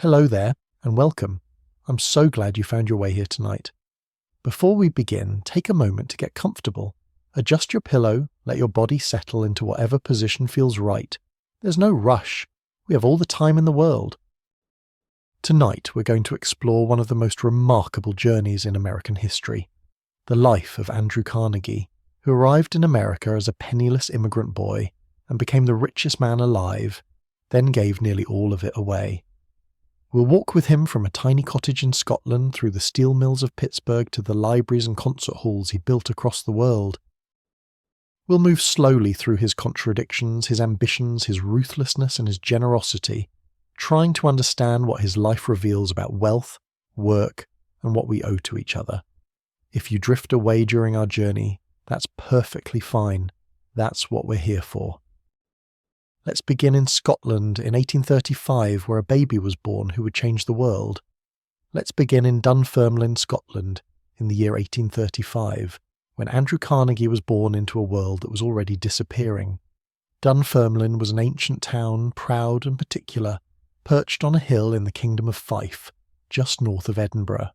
Hello there, and welcome. I'm so glad you found your way here tonight. Before we begin, take a moment to get comfortable. Adjust your pillow, let your body settle into whatever position feels right. There's no rush. We have all the time in the world. Tonight, we're going to explore one of the most remarkable journeys in American history, the life of Andrew Carnegie, who arrived in America as a penniless immigrant boy and became the richest man alive, then gave nearly all of it away. We'll walk with him from a tiny cottage in Scotland through the steel mills of Pittsburgh to the libraries and concert halls he built across the world. We'll move slowly through his contradictions, his ambitions, his ruthlessness and his generosity, trying to understand what his life reveals about wealth, work, and what we owe to each other. If you drift away during our journey, that's perfectly fine. That's what we're here for. Let's begin in Scotland in 1835, where a baby was born who would change the world. Let's begin in Dunfermline, Scotland, in the year 1835, when Andrew Carnegie was born into a world that was already disappearing. Dunfermline was an ancient town, proud and particular, perched on a hill in the Kingdom of Fife, just north of Edinburgh.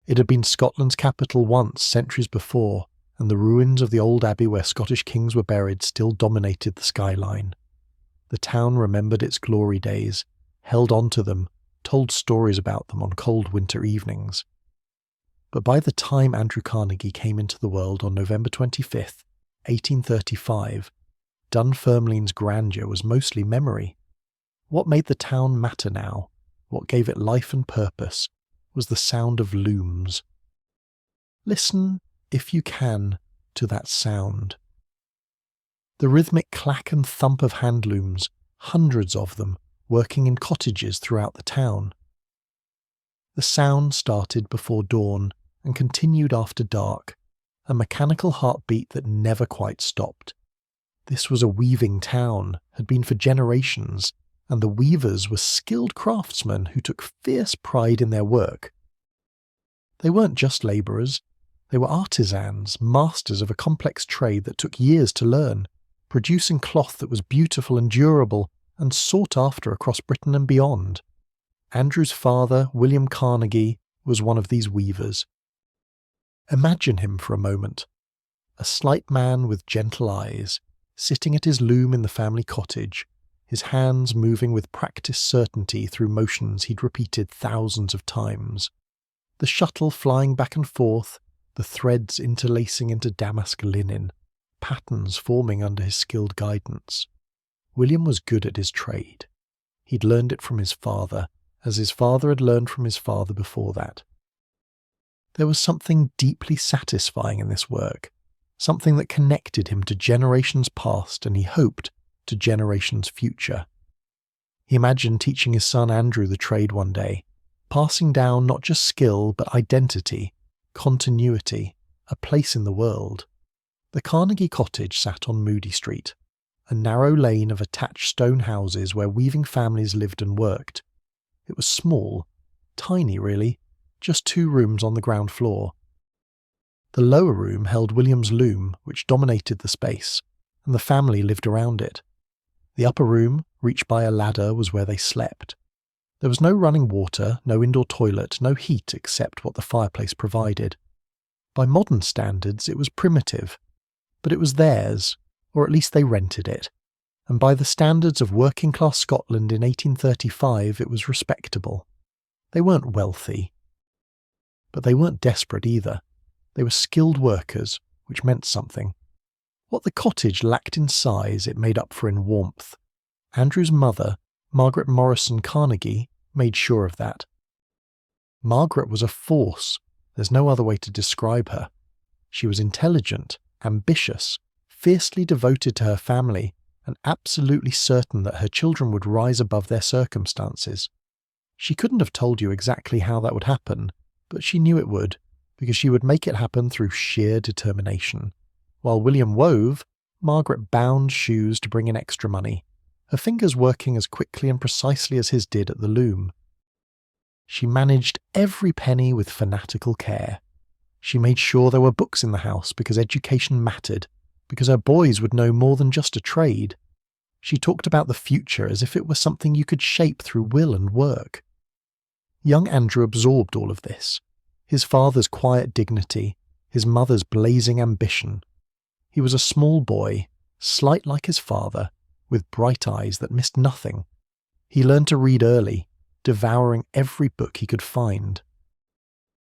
It had been Scotland's capital once, centuries before, and the ruins of the old abbey where Scottish kings were buried still dominated the skyline. The town remembered its glory days, held on to them, told stories about them on cold winter evenings. But by the time Andrew Carnegie came into the world on November 25th, 1835, Dunfermline's grandeur was mostly memory. What made the town matter now, what gave it life and purpose, was the sound of looms. Listen, if you can, to that sound. The rhythmic clack and thump of hand looms, hundreds of them, working in cottages throughout the town. The sound started before dawn and continued after dark, a mechanical heartbeat that never quite stopped. This was a weaving town, had been for generations, and the weavers were skilled craftsmen who took fierce pride in their work. They weren't just labourers. They were artisans, masters of a complex trade that took years to learn, producing cloth that was beautiful and durable and sought after across Britain and beyond. Andrew's father, William Carnegie, was one of these weavers. Imagine him for a moment. A slight man with gentle eyes, sitting at his loom in the family cottage, his hands moving with practiced certainty through motions he'd repeated thousands of times. The shuttle flying back and forth, the threads interlacing into damask linen, patterns forming under his skilled guidance. William was good at his trade. He'd learned it from his father, as his father had learned from his father before that. There was something deeply satisfying in this work, something that connected him to generations past and he hoped to generations future. He imagined teaching his son Andrew the trade one day, passing down not just skill but identity, continuity, a place in the world. The Carnegie cottage sat on Moody Street, a narrow lane of attached stone houses where weaving families lived and worked. It was small, tiny really, just 2 rooms on the ground floor. The lower room held William's loom, which dominated the space, and the family lived around it. The upper room, reached by a ladder, was where they slept. There was no running water, no indoor toilet, no heat except what the fireplace provided. By modern standards, it was primitive, but it was theirs, or at least they rented it, and by the standards of working-class Scotland in 1835, it was respectable. They weren't wealthy, but they weren't desperate either. They were skilled workers, which meant something. What the cottage lacked in size, it made up for in warmth. Andrew's mother, Margaret Morrison Carnegie, made sure of that. Margaret was a force. There's no other way to describe her. She was intelligent, ambitious, fiercely devoted to her family, and absolutely certain that her children would rise above their circumstances. She couldn't have told you exactly how that would happen, but she knew it would, because she would make it happen through sheer determination. While William wove, Margaret bound shoes to bring in extra money, her fingers working as quickly and precisely as his did at the loom. She managed every penny with fanatical care. She made sure there were books in the house because education mattered, because her boys would know more than just a trade. She talked about the future as if it were something you could shape through will and work. Young Andrew absorbed all of this. His father's quiet dignity, his mother's blazing ambition. He was a small boy, slight like his father, with bright eyes that missed nothing. He learned to read early, devouring every book he could find.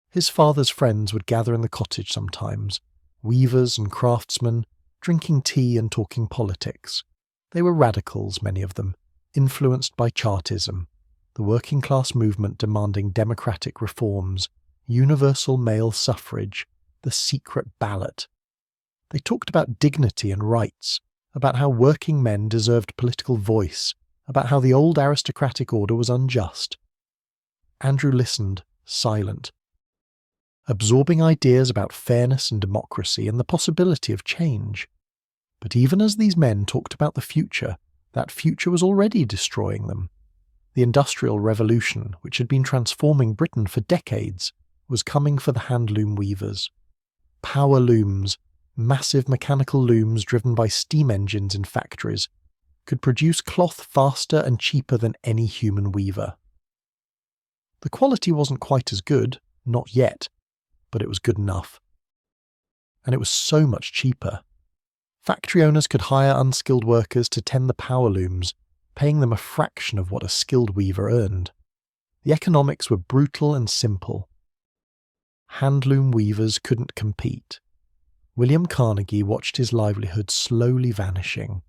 His father's friends would gather in the cottage sometimes, weavers and craftsmen, drinking tea and talking politics. They were radicals, many of them, influenced by Chartism, the working class movement demanding democratic reforms, universal male suffrage, the secret ballot. They talked about dignity and rights, about how working men deserved political voice, about how the old aristocratic order was unjust. Andrew listened, silent, absorbing ideas about fairness and democracy and the possibility of change. But even as these men talked about the future, that future was already destroying them. The Industrial Revolution, which had been transforming Britain for decades, was coming for the handloom weavers. Power looms, massive mechanical looms driven by steam engines in factories, could produce cloth faster and cheaper than any human weaver. The quality wasn't quite as good, not yet, but it was good enough. And it was so much cheaper. Factory owners could hire unskilled workers to tend the power looms, paying them a fraction of what a skilled weaver earned. The economics were brutal and simple. Handloom weavers couldn't compete. William Carnegie watched his livelihood slowly vanishing.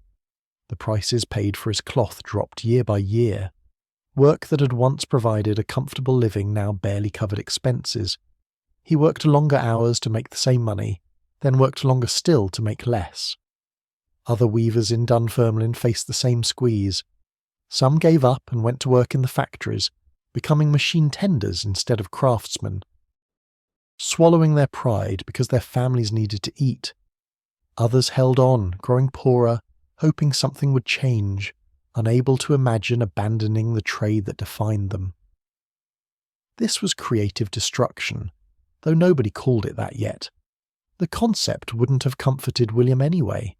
The prices paid for his cloth dropped year by year. Work that had once provided a comfortable living now barely covered expenses. He worked longer hours to make the same money, then worked longer still to make less. Other weavers in Dunfermline faced the same squeeze. Some gave up and went to work in the factories, becoming machine tenders instead of craftsmen, swallowing their pride because their families needed to eat. Others held on, growing poorer, hoping something would change, unable to imagine abandoning the trade that defined them. This was creative destruction, though nobody called it that yet. The concept wouldn't have comforted William anyway.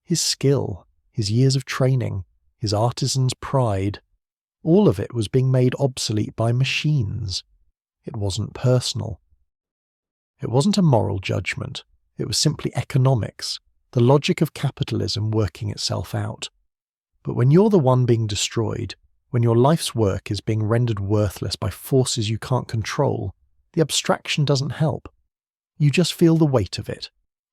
His skill, his years of training, his artisan's pride, all of it was being made obsolete by machines. It wasn't personal. It wasn't a moral judgment. It was simply economics, the logic of capitalism working itself out. But when you're the one being destroyed, when your life's work is being rendered worthless by forces you can't control, the abstraction doesn't help. You just feel the weight of it,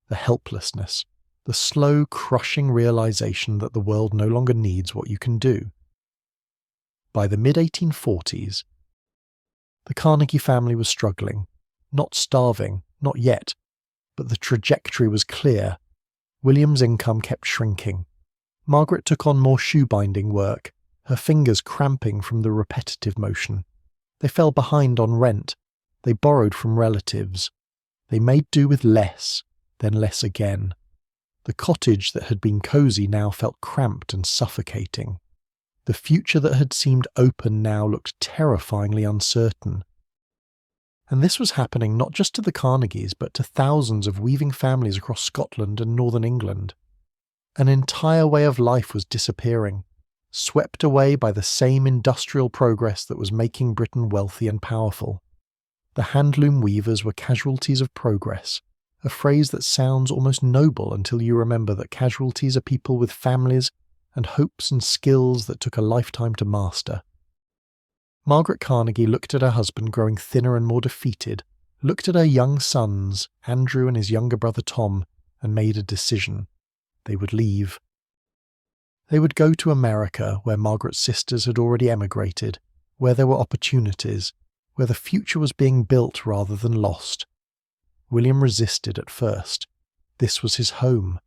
the helplessness, the slow, crushing realization that the world no longer needs what you can do. By the mid-1840s, the Carnegie family was struggling, not starving, not yet, but the trajectory was clear. William's income kept shrinking. Margaret took on more shoe-binding work, her fingers cramping from the repetitive motion. They fell behind on rent. They borrowed from relatives. They made do with less, then less again. The cottage that had been cosy now felt cramped and suffocating. The future that had seemed open now looked terrifyingly uncertain. And this was happening not just to the Carnegies, but to thousands of weaving families across Scotland and northern England. An entire way of life was disappearing, swept away by the same industrial progress that was making Britain wealthy and powerful. The handloom weavers were casualties of progress, a phrase that sounds almost noble until you remember that casualties are people with families and hopes and skills that took a lifetime to master. Margaret Carnegie looked at her husband growing thinner and more defeated, looked at her young sons, Andrew and his younger brother Tom, and made a decision. They would leave. They would go to America, where Margaret's sisters had already emigrated, where there were opportunities, where the future was being built rather than lost. William resisted at first. This was his home.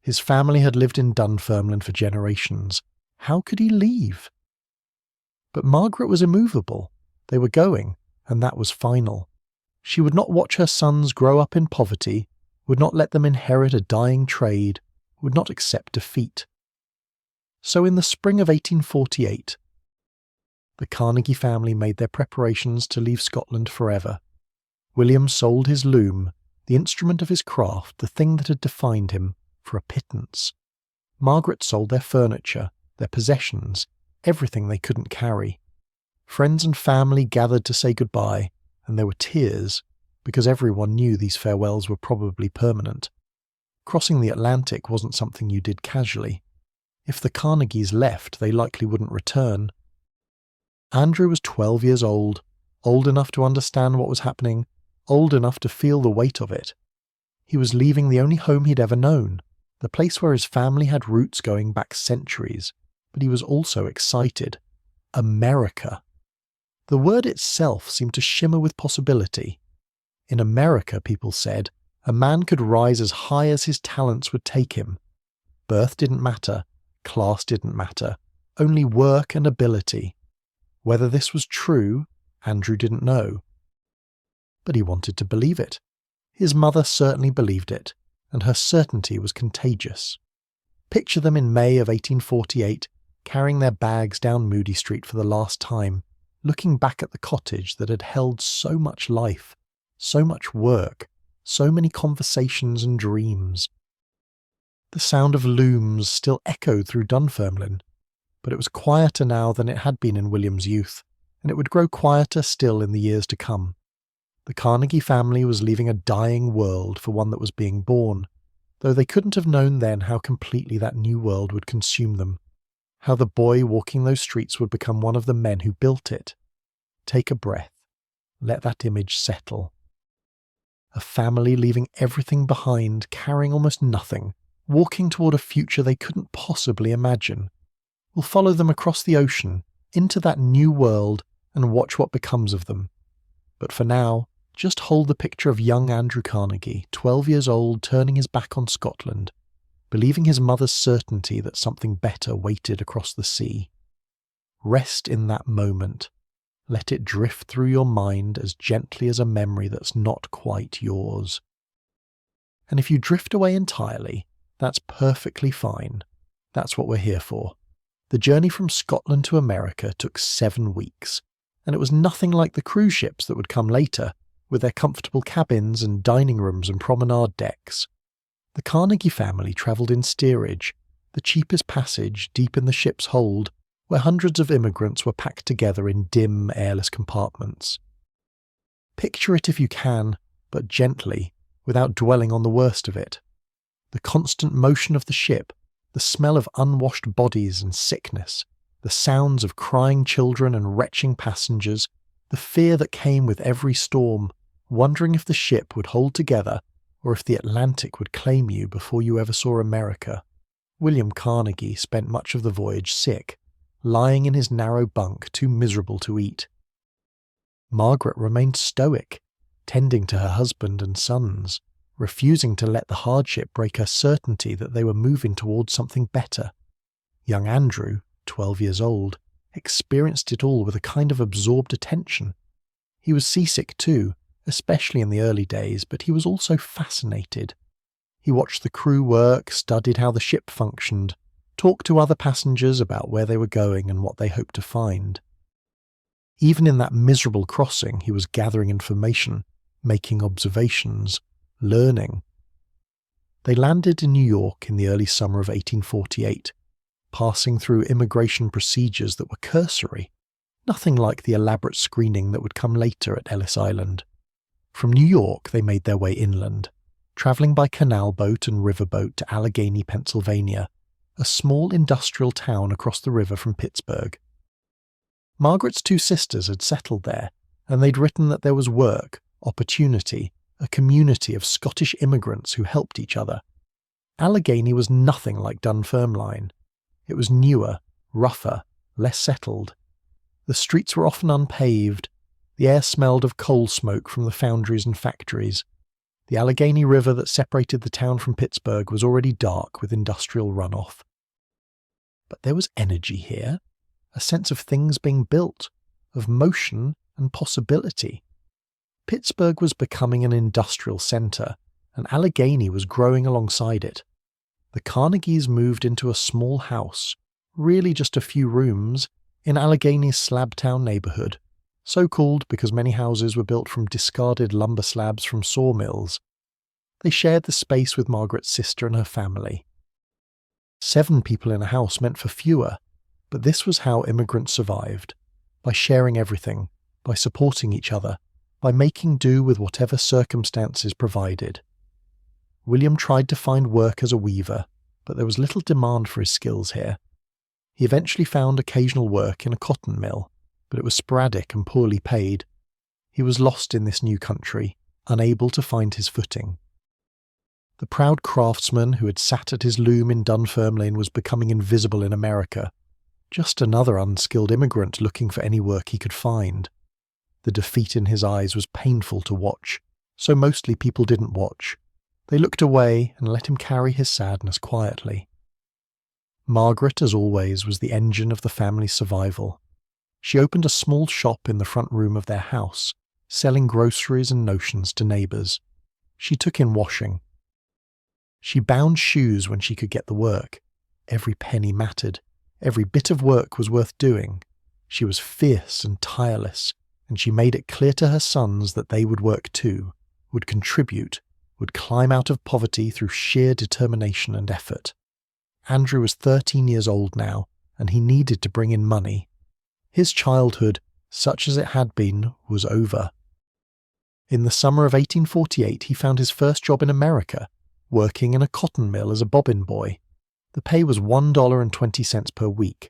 His family had lived in Dunfermline for generations. How could he leave? But Margaret was immovable. They were going, and that was final. She would not watch her sons grow up in poverty, would not let them inherit a dying trade, would not accept defeat. So in the spring of 1848, the Carnegie family made their preparations to leave Scotland forever. William sold his loom, the instrument of his craft, the thing that had defined him, for a pittance. Margaret sold their furniture, their possessions, everything they couldn't carry. Friends and family gathered to say goodbye, and there were tears, because everyone knew these farewells were probably permanent. Crossing the Atlantic wasn't something you did casually. If the Carnegies left, they likely wouldn't return. Andrew was 12 years old enough to understand what was happening, old enough to feel the weight of it. He was leaving the only home he'd ever known, the place where his family had roots going back centuries, but he was also excited. America. The word itself seemed to shimmer with possibility. In America, people said, a man could rise as high as his talents would take him. Birth didn't matter, class didn't matter, only work and ability. Whether this was true, Andrew didn't know. But he wanted to believe it. His mother certainly believed it, and her certainty was contagious. Picture them in May of 1848, carrying their bags down Moody Street for the last time, looking back at the cottage that had held so much life, so much work, so many conversations and dreams. The sound of looms still echoed through Dunfermline, but it was quieter now than it had been in William's youth, and it would grow quieter still in the years to come. The Carnegie family was leaving a dying world for one that was being born, though they couldn't have known then how completely that new world would consume them, how the boy walking those streets would become one of the men who built it. Take a breath. Let that image settle. A family leaving everything behind, carrying almost nothing, walking toward a future they couldn't possibly imagine. We'll follow them across the ocean, into that new world, and watch what becomes of them. But for now, just hold the picture of young Andrew Carnegie, 12 years old, turning his back on Scotland, believing his mother's certainty that something better waited across the sea. Rest in that moment. Let it drift through your mind as gently as a memory that's not quite yours. And if you drift away entirely, that's perfectly fine. That's what we're here for. The journey from Scotland to America took 7 weeks, and it was nothing like the cruise ships that would come later, with their comfortable cabins and dining rooms and promenade decks. The Carnegie family travelled in steerage, the cheapest passage deep in the ship's hold, where hundreds of immigrants were packed together in dim, airless compartments. Picture it if you can, but gently, without dwelling on the worst of it. The constant motion of the ship, the smell of unwashed bodies and sickness, the sounds of crying children and retching passengers, the fear that came with every storm, wondering if the ship would hold together or if the Atlantic would claim you before you ever saw America. William Carnegie spent much of the voyage sick, lying in his narrow bunk too miserable to eat. Margaret remained stoic, tending to her husband and sons, refusing to let the hardship break her certainty that they were moving towards something better. Young Andrew, 12 years old, experienced it all with a kind of absorbed attention. He was seasick too, especially in the early days, but he was also fascinated. He watched the crew work, studied how the ship functioned, talked to other passengers about where they were going and what they hoped to find. Even in that miserable crossing, he was gathering information, making observations, learning. They landed in New York in the early summer of 1848, passing through immigration procedures that were cursory, nothing like the elaborate screening that would come later at Ellis Island. From New York they made their way inland, travelling by canal boat and riverboat to Allegheny, Pennsylvania, a small industrial town across the river from Pittsburgh. Margaret's 2 sisters had settled there, and they'd written that there was work, opportunity, a community of Scottish immigrants who helped each other. Allegheny was nothing like Dunfermline. It was newer, rougher, less settled. The streets were often unpaved. The air smelled of coal smoke from the foundries and factories. The Allegheny River that separated the town from Pittsburgh was already dark with industrial runoff. But there was energy here, a sense of things being built, of motion and possibility. Pittsburgh was becoming an industrial centre, and Allegheny was growing alongside it. The Carnegies moved into a small house, really just a few rooms, in Allegheny's Slabtown neighbourhood, so called because many houses were built from discarded lumber slabs from sawmills. They shared the space with Margaret's sister and her family. 7 people in a house meant for fewer, but this was how immigrants survived, by sharing everything, by supporting each other, by making do with whatever circumstances provided. William tried to find work as a weaver, but there was little demand for his skills here. He eventually found occasional work in a cotton mill, but it was sporadic and poorly paid. He was lost in this new country, unable to find his footing. The proud craftsman who had sat at his loom in Dunfermline was becoming invisible in America, just another unskilled immigrant looking for any work he could find. The defeat in his eyes was painful to watch, so mostly people didn't watch. They looked away and let him carry his sadness quietly. Margaret, as always, was the engine of the family's survival. She opened a small shop in the front room of their house, selling groceries and notions to neighbours. She took in washing. She bound shoes when she could get the work. Every penny mattered. Every bit of work was worth doing. She was fierce and tireless, and she made it clear to her sons that they would work too, would contribute, would climb out of poverty through sheer determination and effort. Andrew was 13 years old now, and he needed to bring in money. His childhood, such as it had been, was over. In the summer of 1848 he found his first job in America, working in a cotton mill as a bobbin boy. The pay was $1.20 per week.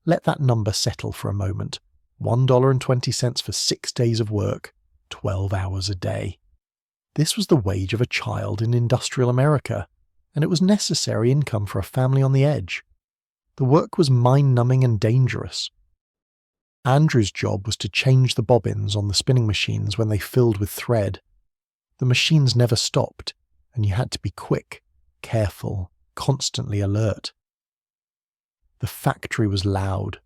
Let that number settle for a moment. $1.20 for 6 days of work, 12 hours a day. This was the wage of a child in industrial America, and it was necessary income for a family on the edge. The work was mind-numbing and dangerous. Andrew's job was to change the bobbins on the spinning machines when they filled with thread. The machines never stopped, and you had to be quick, careful, constantly alert. The factory was loud,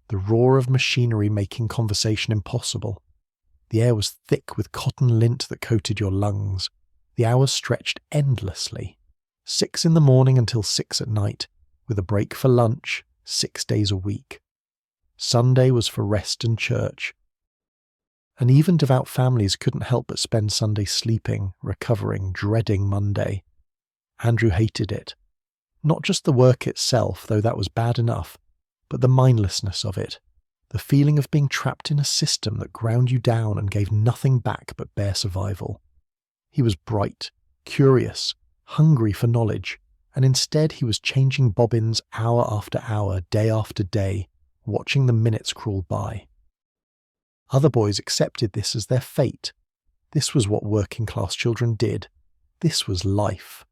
the roar of machinery making conversation impossible. The air was thick with cotton lint that coated your lungs. The hours stretched endlessly. 6 in the morning until 6 at night, with a break for lunch, 6 days a week. Sunday was for rest and church. And even devout families couldn't help but spend Sunday sleeping, recovering, dreading Monday. Andrew hated it. Not just the work itself, though that was bad enough, but the mindlessness of it, the feeling of being trapped in a system that ground you down and gave nothing back but bare survival. He was bright, curious, hungry for knowledge, and instead he was changing bobbins hour after hour, day after day, watching the minutes crawl by. Other boys accepted this as their fate. This was what working-class children did. This was life.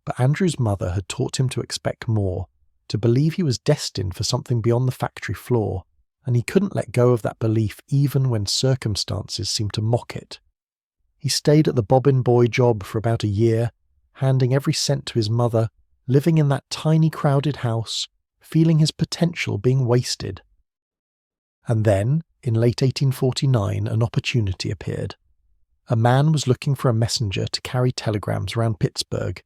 But Andrew's mother had taught him to expect more, to believe he was destined for something beyond the factory floor, and he couldn't let go of that belief even when circumstances seemed to mock it. He stayed at the bobbin boy job for about a year, handing every cent to his mother, living in that tiny crowded house, feeling his potential being wasted. And then, in late 1849, an opportunity appeared. A man was looking for a messenger to carry telegrams around Pittsburgh.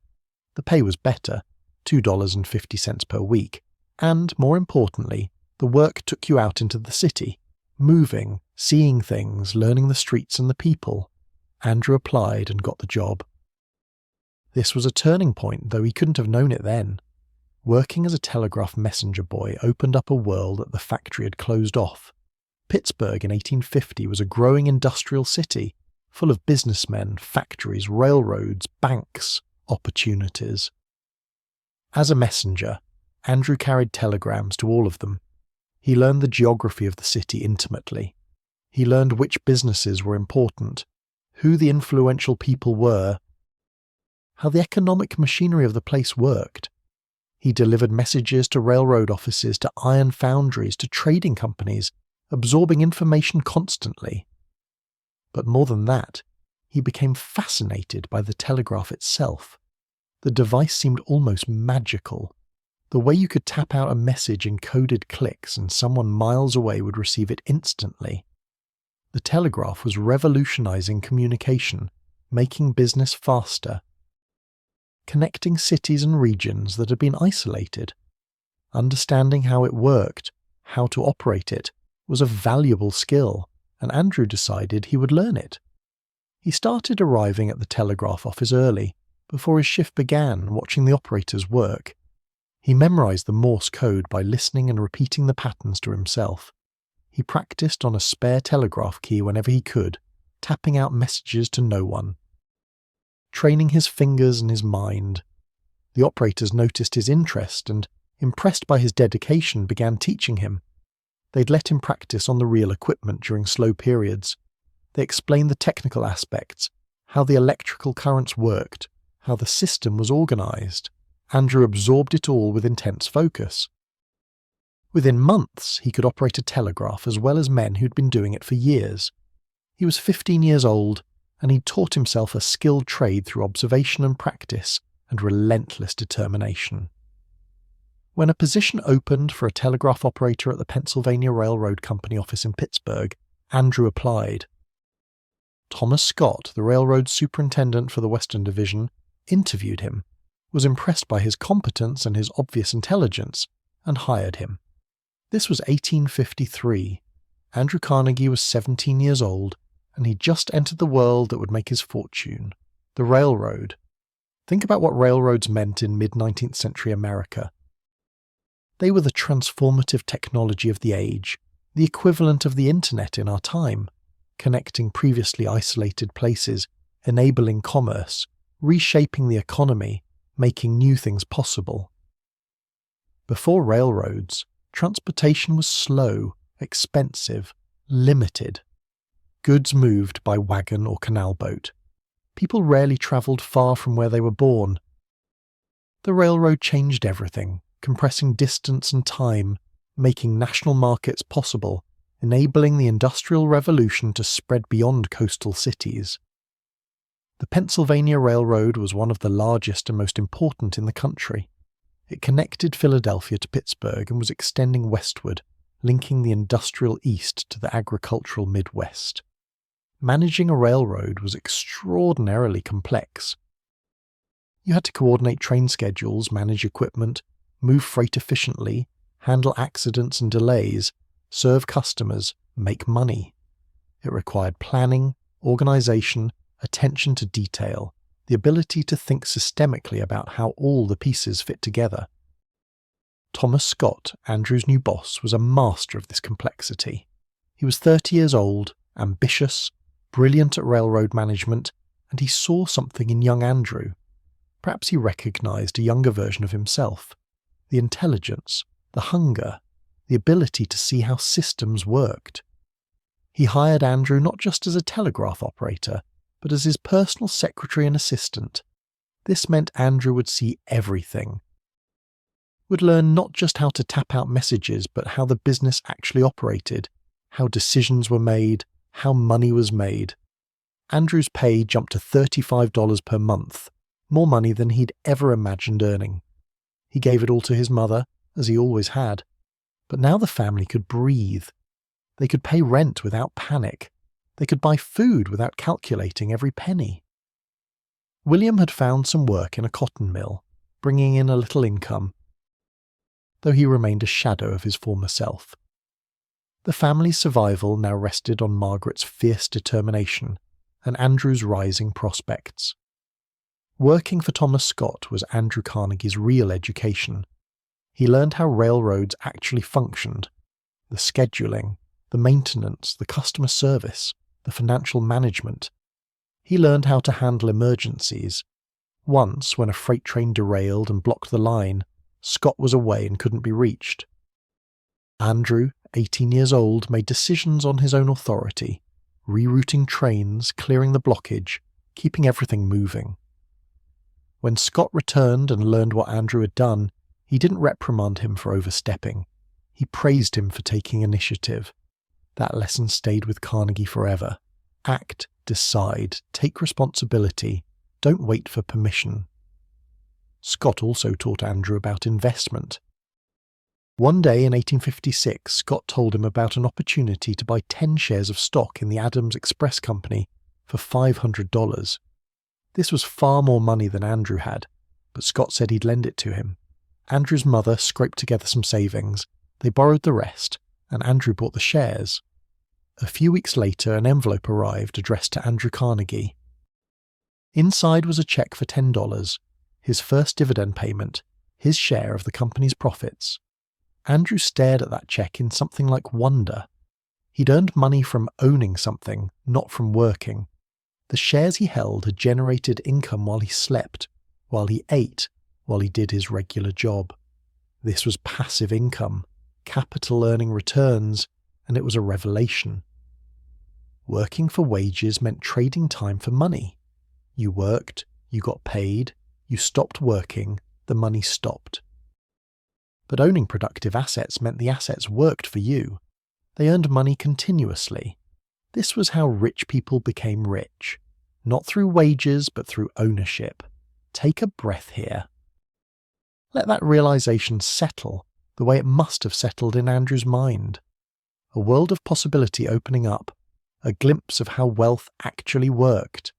The pay was better, $2.50 per week, and, more importantly, the work took you out into the city, moving, seeing things, learning the streets and the people. Andrew applied and got the job. This was a turning point, though he couldn't have known it then. Working as a telegraph messenger boy opened up a world that the factory had closed off. Pittsburgh in 1850 was a growing industrial city, full of businessmen, factories, railroads, banks, opportunities. As a messenger, Andrew carried telegrams to all of them. He learned the geography of the city intimately. He learned which businesses were important, who the influential people were, how the economic machinery of the place worked. He delivered messages to railroad offices, to iron foundries, to trading companies, absorbing information constantly. But more than that, he became fascinated by the telegraph itself. The device seemed almost magical. The way you could tap out a message in coded clicks and someone miles away would receive it instantly. The telegraph was revolutionizing communication, making business faster, connecting cities and regions that had been isolated. Understanding how it worked, how to operate it, was a valuable skill, and Andrew decided he would learn it. He started arriving at the telegraph office early, before his shift began, watching the operators work. He memorized the Morse code by listening and repeating the patterns to himself. He practiced on a spare telegraph key whenever he could, tapping out messages to no one. Training his fingers and his mind. The operators noticed his interest and, impressed by his dedication, began teaching him. They'd let him practice on the real equipment during slow periods. They explained the technical aspects, how the electrical currents worked, how the system was organized. Andrew absorbed it all with intense focus. Within months, he could operate a telegraph as well as men who'd been doing it for years. He was 15 years old, and he'd taught himself a skilled trade through observation and practice and relentless determination. When a position opened for a telegraph operator at the Pennsylvania Railroad Company office in Pittsburgh, Andrew applied. Thomas Scott, the railroad superintendent for the Western Division, interviewed him, was impressed by his competence and his obvious intelligence, and hired him. This was 1853. Andrew Carnegie was 17 years old, and he'd just entered the world that would make his fortune, the railroad. Think about what railroads meant in mid-19th century America. They were the transformative technology of the age, the equivalent of the internet in our time, connecting previously isolated places, enabling commerce, reshaping the economy, making new things possible. Before railroads, transportation was slow, expensive, limited. Goods moved by wagon or canal boat. People rarely travelled far from where they were born. The railroad changed everything, compressing distance and time, making national markets possible, enabling the Industrial Revolution to spread beyond coastal cities. The Pennsylvania Railroad was one of the largest and most important in the country. It connected Philadelphia to Pittsburgh and was extending westward, linking the industrial East to the agricultural Midwest. Managing a railroad was extraordinarily complex. You had to coordinate train schedules, manage equipment, move freight efficiently, handle accidents and delays, serve customers, make money. It required planning, organization, attention to detail, the ability to think systemically about how all the pieces fit together. Thomas Scott, Andrew's new boss, was a master of this complexity. He was 30 years old, ambitious, brilliant at railroad management, and he saw something in young Andrew. Perhaps he recognized a younger version of himself. The intelligence, the hunger, the ability to see how systems worked. He hired Andrew not just as a telegraph operator, but as his personal secretary and assistant. This meant Andrew would see everything. Would learn not just how to tap out messages, but how the business actually operated, how decisions were made, how money was made. Andrew's pay jumped to $35 per month, more money than he'd ever imagined earning. He gave it all to his mother, as he always had. But now the family could breathe. They could pay rent without panic. They could buy food without calculating every penny. William had found some work in a cotton mill, bringing in a little income, though he remained a shadow of his former self. The family's survival now rested on Margaret's fierce determination and Andrew's rising prospects. Working for Thomas Scott was Andrew Carnegie's real education. He learned how railroads actually functioned, the scheduling, the maintenance, the customer service, the financial management. He learned how to handle emergencies. Once, when a freight train derailed and blocked the line, Scott was away and couldn't be reached. Andrew, 18 years old, made decisions on his own authority, rerouting trains, clearing the blockage, keeping everything moving. When Scott returned and learned what Andrew had done, he didn't reprimand him for overstepping. He praised him for taking initiative. That lesson stayed with Carnegie forever. Act, decide, take responsibility. Don't wait for permission. Scott also taught Andrew about investment. One day in 1856, Scott told him about an opportunity to buy 10 shares of stock in the Adams Express Company for $500. This was far more money than Andrew had, but Scott said he'd lend it to him. Andrew's mother scraped together some savings, they borrowed the rest, and Andrew bought the shares. A few weeks later, an envelope arrived addressed to Andrew Carnegie. Inside was a check for $10, his first dividend payment, his share of the company's profits. Andrew stared at that check in something like wonder. He'd earned money from owning something, not from working. The shares he held had generated income while he slept, while he ate, while he did his regular job. This was passive income, capital earning returns, and it was a revelation. Working for wages meant trading time for money. You worked, you got paid, you stopped working, the money stopped. But owning productive assets meant the assets worked for you. They earned money continuously. This was how rich people became rich. Not through wages, but through ownership. Take a breath here. Let that realization settle the way it must have settled in Andrew's mind. A world of possibility opening up, a glimpse of how wealth actually worked.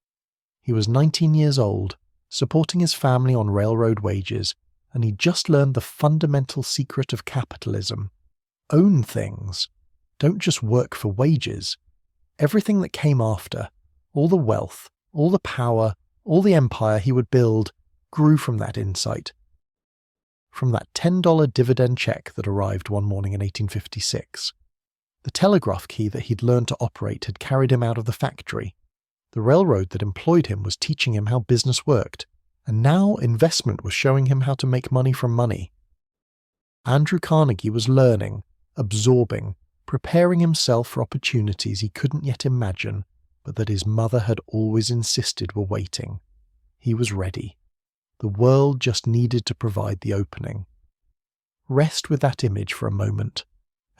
He was 19 years old, supporting his family on railroad wages, and he'd just learned the fundamental secret of capitalism. Own things. Don't just work for wages. Everything that came after, all the wealth, all the power, all the empire he would build, grew from that insight. From that $10 dividend check that arrived one morning in 1856. The telegraph key that he'd learned to operate had carried him out of the factory. The railroad that employed him was teaching him how business worked, and now investment was showing him how to make money from money. Andrew Carnegie was learning, absorbing, preparing himself for opportunities he couldn't yet imagine, but that his mother had always insisted were waiting. He was ready. The world just needed to provide the opening. Rest with that image for a moment.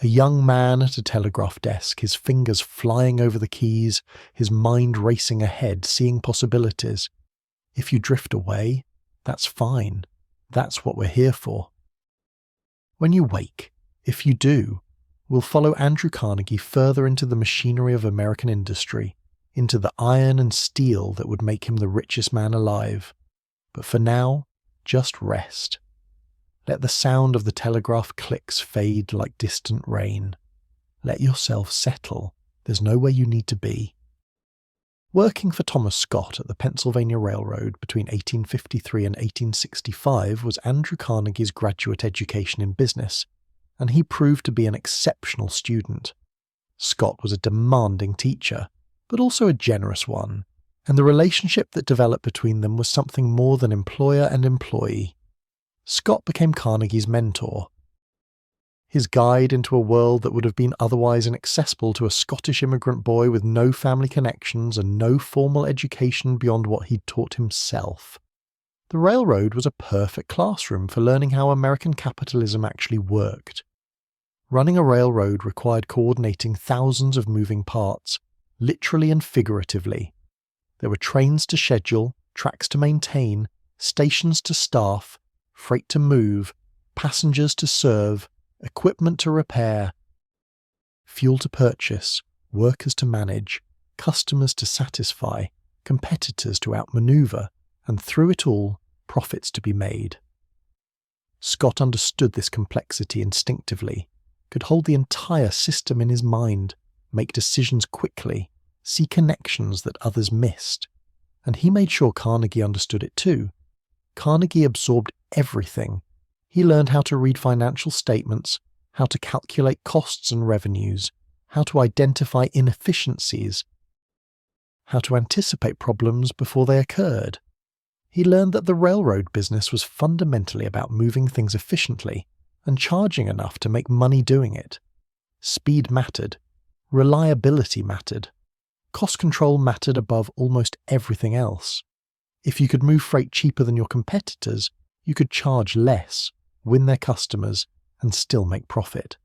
A young man at a telegraph desk, his fingers flying over the keys, his mind racing ahead, seeing possibilities. If you drift away, that's fine. That's what we're here for. When you wake, if you do, we'll follow Andrew Carnegie further into the machinery of American industry, into the iron and steel that would make him the richest man alive. But for now, just rest. Let the sound of the telegraph clicks fade like distant rain. Let yourself settle. There's nowhere you need to be. Working for Thomas Scott at the Pennsylvania Railroad between 1853 and 1865 was Andrew Carnegie's graduate education in business, and he proved to be an exceptional student. Scott was a demanding teacher, but also a generous one, and the relationship that developed between them was something more than employer and employee. Scott became Carnegie's mentor, his guide into a world that would have been otherwise inaccessible to a Scottish immigrant boy with no family connections and no formal education beyond what he'd taught himself. The railroad was a perfect classroom for learning how American capitalism actually worked. Running a railroad required coordinating thousands of moving parts, literally and figuratively. There were trains to schedule, tracks to maintain, stations to staff, freight to move, passengers to serve, equipment to repair, fuel to purchase, workers to manage, customers to satisfy, competitors to outmaneuver, and through it all, profits to be made. Scott understood this complexity instinctively, could hold the entire system in his mind, make decisions quickly, see connections that others missed. And he made sure Carnegie understood it too. Carnegie absorbed everything. He learned how to read financial statements, how to calculate costs and revenues, how to identify inefficiencies, how to anticipate problems before they occurred. He learned that the railroad business was fundamentally about moving things efficiently and charging enough to make money doing it. Speed mattered. Reliability mattered. Cost control mattered above almost everything else. If you could move freight cheaper than your competitors, you could charge less, win their customers, and still make profit.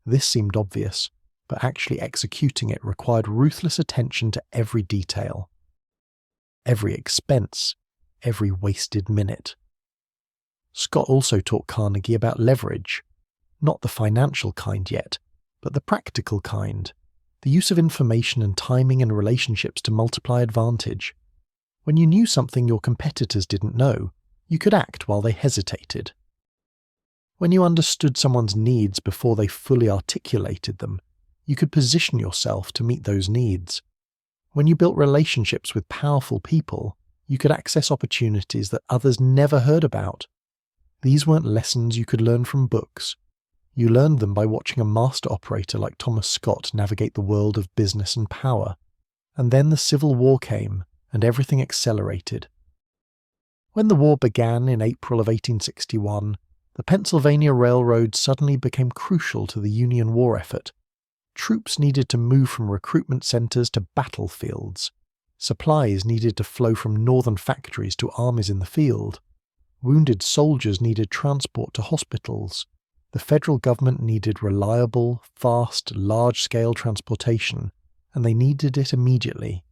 This seemed obvious, but actually executing it required ruthless attention to every detail. Every expense, every wasted minute. Scott also taught Carnegie about leverage, not the financial kind yet, but the practical kind, the use of information and timing and relationships to multiply advantage. When you knew something your competitors didn't know, you could act while they hesitated. When you understood someone's needs before they fully articulated them, you could position yourself to meet those needs. When you built relationships with powerful people, you could access opportunities that others never heard about. These weren't lessons you could learn from books. You learned them by watching a master operator like Thomas Scott navigate the world of business and power. And then the Civil War came, and everything accelerated. When the war began in April of 1861, the Pennsylvania Railroad suddenly became crucial to the Union war effort. Troops needed to move from recruitment centers to battlefields. Supplies needed to flow from northern factories to armies in the field. Wounded soldiers needed transport to hospitals. The federal government needed reliable, fast, large-scale transportation, and they needed it immediately.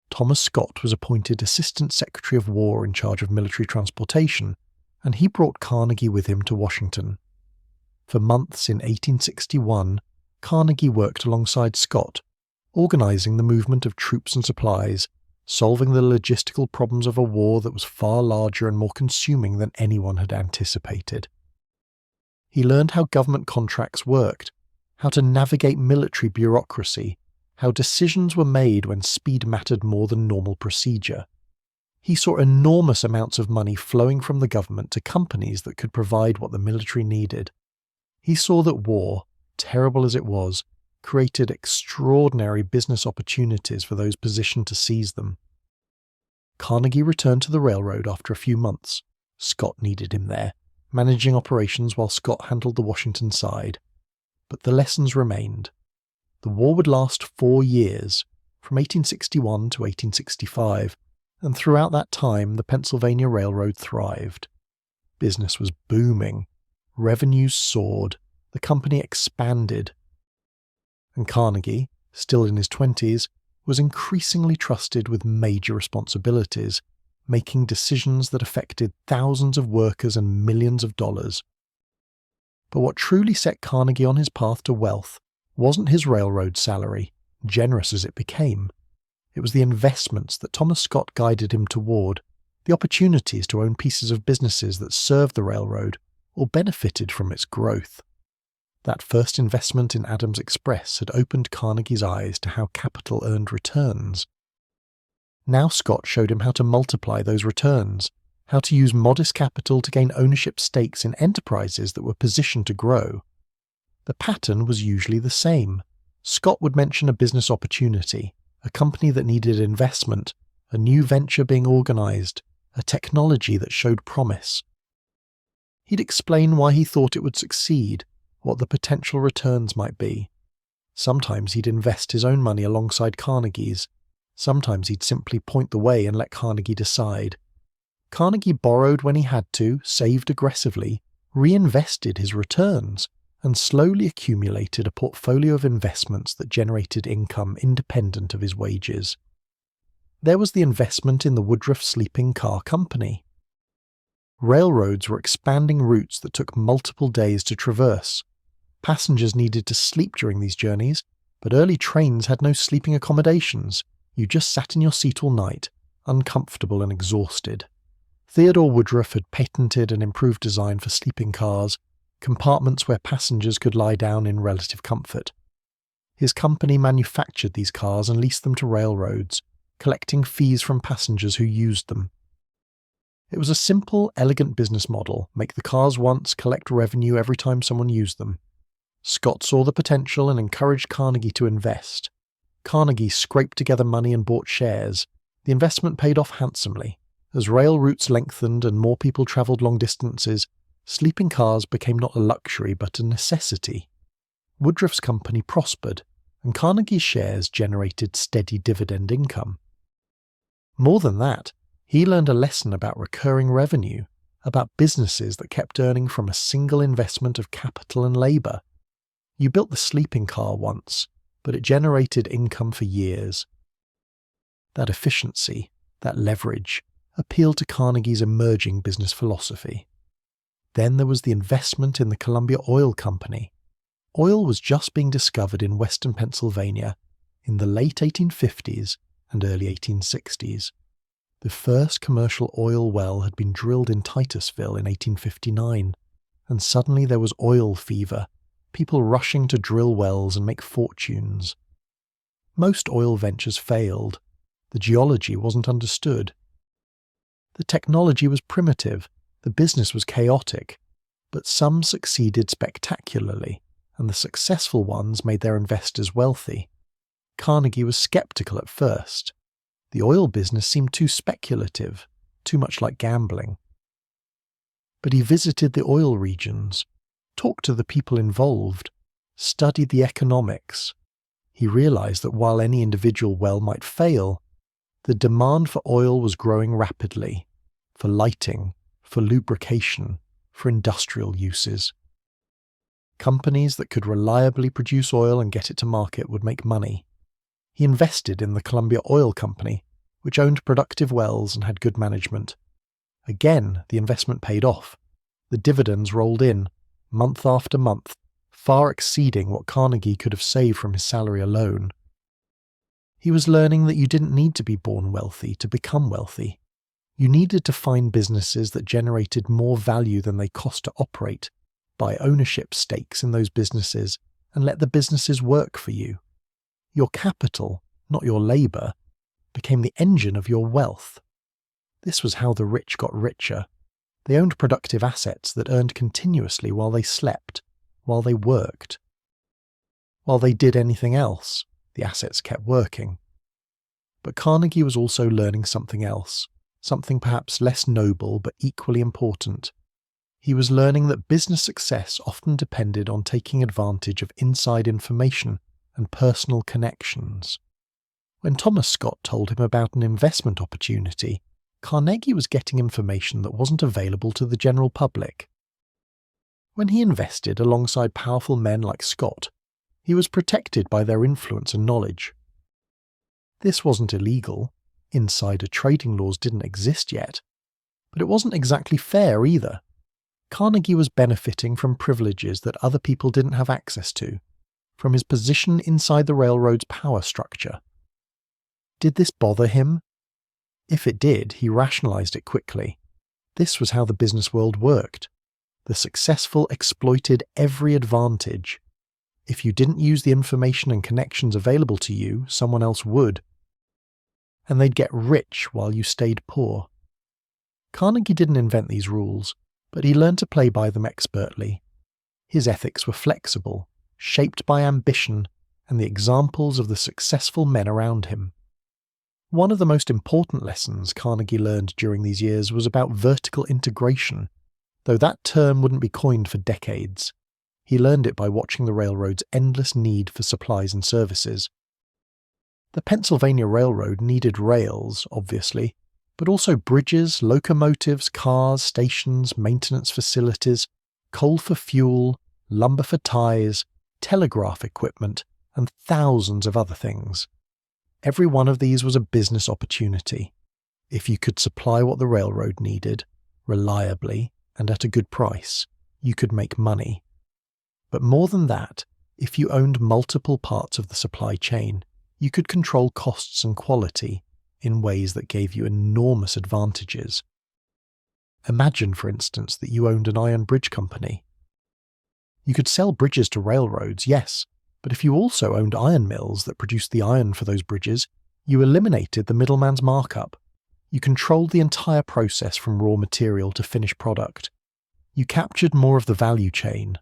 Thomas Scott was appointed Assistant Secretary of War in charge of military transportation, and he brought Carnegie with him to Washington. For months in 1861, Carnegie worked alongside Scott, organizing the movement of troops and supplies, solving the logistical problems of a war that was far larger and more consuming than anyone had anticipated. He learned how government contracts worked, how to navigate military bureaucracy, how decisions were made when speed mattered more than normal procedure. He saw enormous amounts of money flowing from the government to companies that could provide what the military needed. He saw that war, terrible as it was, created extraordinary business opportunities for those positioned to seize them. Carnegie returned to the railroad after a few months. Scott needed him there, managing operations while Scott handled the Washington side. But the lessons remained. The war would last 4 years, from 1861 to 1865, and throughout that time the Pennsylvania Railroad thrived. Business was booming. Revenues soared. The company expanded. And Carnegie, still in his 20s, was increasingly trusted with major responsibilities, making decisions that affected thousands of workers and millions of dollars. But what truly set Carnegie on his path to wealth wasn't his railroad salary, generous as it became. It was the investments that Thomas Scott guided him toward, the opportunities to own pieces of businesses that served the railroad or benefited from its growth. That first investment in Adams Express had opened Carnegie's eyes to how capital earned returns. Now Scott showed him how to multiply those returns, how to use modest capital to gain ownership stakes in enterprises that were positioned to grow. The pattern was usually the same. Scott would mention a business opportunity, a company that needed investment, a new venture being organized, a technology that showed promise. He'd explain why he thought it would succeed, what the potential returns might be. Sometimes he'd invest his own money alongside Carnegie's. Sometimes he'd simply point the way and let Carnegie decide. Carnegie borrowed when he had to, saved aggressively, reinvested his returns, and slowly accumulated a portfolio of investments that generated income independent of his wages. There was the investment in the Woodruff Sleeping Car Company. Railroads were expanding routes that took multiple days to traverse. Passengers needed to sleep during these journeys, but early trains had no sleeping accommodations. You just sat in your seat all night, uncomfortable and exhausted. Theodore Woodruff had patented an improved design for sleeping cars, compartments where passengers could lie down in relative comfort. His company manufactured these cars and leased them to railroads, collecting fees from passengers who used them. It was a simple, elegant business model: make the cars once, collect revenue every time someone used them. Scott saw the potential and encouraged Carnegie to invest. Carnegie scraped together money and bought shares. The investment paid off handsomely. As rail routes lengthened and more people travelled long distances, sleeping cars became not a luxury but a necessity. Woodruff's company prospered, and Carnegie's shares generated steady dividend income. More than that, he learned a lesson about recurring revenue, about businesses that kept earning from a single investment of capital and labour. You built the sleeping car once, but it generated income for years. That efficiency, that leverage, appealed to Carnegie's emerging business philosophy. Then there was the investment in the Columbia Oil Company. Oil was just being discovered in western Pennsylvania in the late 1850s and early 1860s. The first commercial oil well had been drilled in Titusville in 1859, and suddenly there was oil fever, people rushing to drill wells and make fortunes. Most oil ventures failed. The geology wasn't understood. The technology was primitive, The business was chaotic, but some succeeded spectacularly, and the successful ones made their investors wealthy. Carnegie was skeptical at first. The oil business seemed too speculative, too much like gambling. But he visited the oil regions, talked to the people involved, studied the economics. He realized that while any individual well might fail, the demand for oil was growing rapidly, for lighting, for lubrication, for industrial uses. Companies that could reliably produce oil and get it to market would make money. He invested in the Columbia Oil Company, which owned productive wells and had good management. Again, the investment paid off. The dividends rolled in, month after month, far exceeding what Carnegie could have saved from his salary alone. He was learning that you didn't need to be born wealthy to become wealthy. You needed to find businesses that generated more value than they cost to operate, buy ownership stakes in those businesses, and let the businesses work for you. Your capital, not your labour, became the engine of your wealth. This was how the rich got richer. They owned productive assets that earned continuously while they slept, while they worked. While they did anything else, the assets kept working. But Carnegie was also learning something else, something perhaps less noble but equally important. He was learning that business success often depended on taking advantage of inside information and personal connections. When Thomas Scott told him about an investment opportunity, Carnegie was getting information that wasn't available to the general public. When he invested alongside powerful men like Scott, he was protected by their influence and knowledge. This wasn't illegal. Insider trading laws didn't exist yet. But it wasn't exactly fair either. Carnegie was benefiting from privileges that other people didn't have access to, from his position inside the railroad's power structure. Did this bother him? If it did, he rationalized it quickly. This was how the business world worked. The successful exploited every advantage. If you didn't use the information and connections available to you, someone else would. And they'd get rich while you stayed poor. Carnegie didn't invent these rules, but he learned to play by them expertly. His ethics were flexible, shaped by ambition and the examples of the successful men around him. One of the most important lessons Carnegie learned during these years was about vertical integration, though that term wouldn't be coined for decades. He learned it by watching the railroad's endless need for supplies and services. The Pennsylvania Railroad needed rails, obviously, but also bridges, locomotives, cars, stations, maintenance facilities, coal for fuel, lumber for ties, telegraph equipment, and thousands of other things. Every one of these was a business opportunity. If you could supply what the railroad needed, reliably and at a good price, you could make money. But more than that, if you owned multiple parts of the supply chain, you could control costs and quality in ways that gave you enormous advantages. Imagine, for instance, that you owned an iron bridge company. You could sell bridges to railroads, yes, but if you also owned iron mills that produced the iron for those bridges, you eliminated the middleman's markup. You controlled the entire process from raw material to finished product. You captured more of the value chain.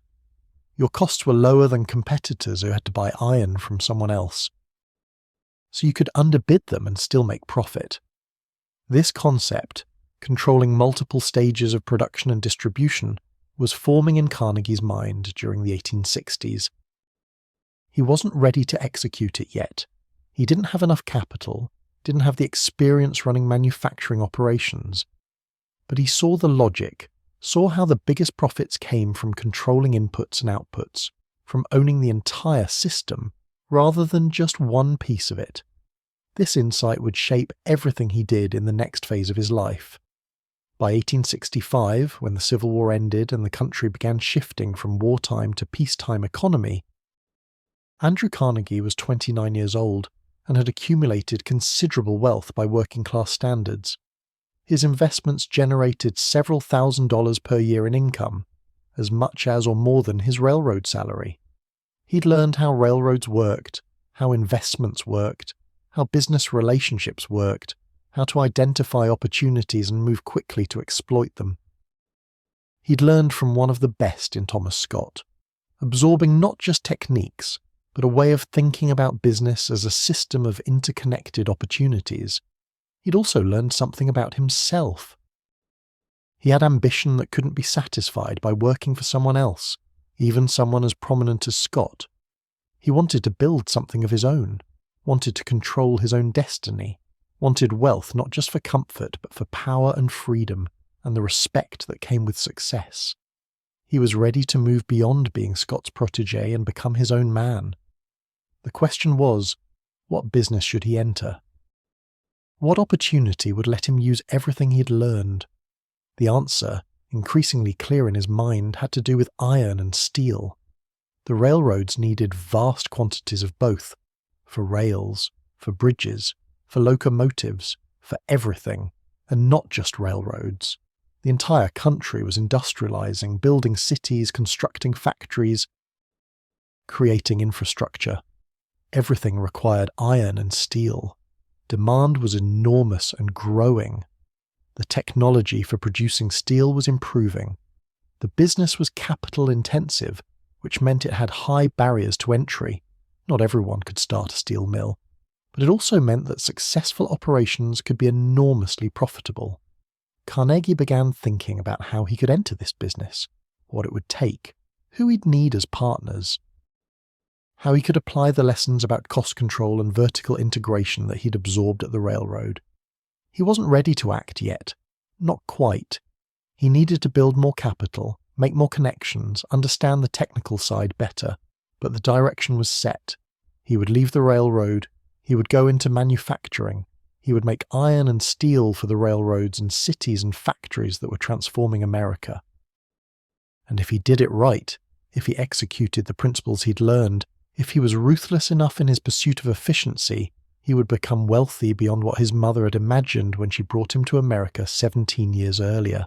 Your costs were lower than competitors who had to buy iron from someone else. So you could underbid them and still make profit. This concept, controlling multiple stages of production and distribution, was forming in Carnegie's mind during the 1860s. He wasn't ready to execute it yet. He didn't have enough capital, didn't have the experience running manufacturing operations. But he saw the logic, saw how the biggest profits came from controlling inputs and outputs, from owning the entire system, rather than just one piece of it. This insight would shape everything he did in the next phase of his life. By 1865, when the Civil War ended and the country began shifting from wartime to peacetime economy, Andrew Carnegie was 29 years old and had accumulated considerable wealth by working-class standards. His investments generated several $1,000s per year in income, as much as or more than his railroad salary. He'd learned how railroads worked, how investments worked, how business relationships worked, how to identify opportunities and move quickly to exploit them. He'd learned from one of the best in Thomas Scott, absorbing not just techniques, but a way of thinking about business as a system of interconnected opportunities. He'd also learned something about himself. He had ambition that couldn't be satisfied by working for someone else, even someone as prominent as Scott. He wanted to build something of his own, wanted to control his own destiny, wanted wealth not just for comfort but for power and freedom and the respect that came with success. He was ready to move beyond being Scott's protégé and become his own man. The question was, what business should he enter? What opportunity would let him use everything he'd learned? The answer, increasingly clear in his mind, had to do with iron and steel. The railroads needed vast quantities of both, for rails, for bridges, for locomotives, for everything, and not just railroads. The entire country was industrializing, building cities, constructing factories, creating infrastructure. Everything required iron and steel. Demand was enormous and growing. The technology for producing steel was improving. The business was capital intensive, which meant it had high barriers to entry. Not everyone could start a steel mill, but it also meant that successful operations could be enormously profitable. Carnegie began thinking about how he could enter this business, what it would take, who he'd need as partners, how he could apply the lessons about cost control and vertical integration that he'd absorbed at the railroad. He wasn't ready to act yet. Not quite. He needed to build more capital, make more connections, understand the technical side better, but the direction was set. He would leave the railroad, he would go into manufacturing, he would make iron and steel for the railroads and cities and factories that were transforming America. And if he did it right, if he executed the principles he'd learned, if he was ruthless enough in his pursuit of efficiency, he would become wealthy beyond what his mother had imagined when she brought him to America 17 years earlier.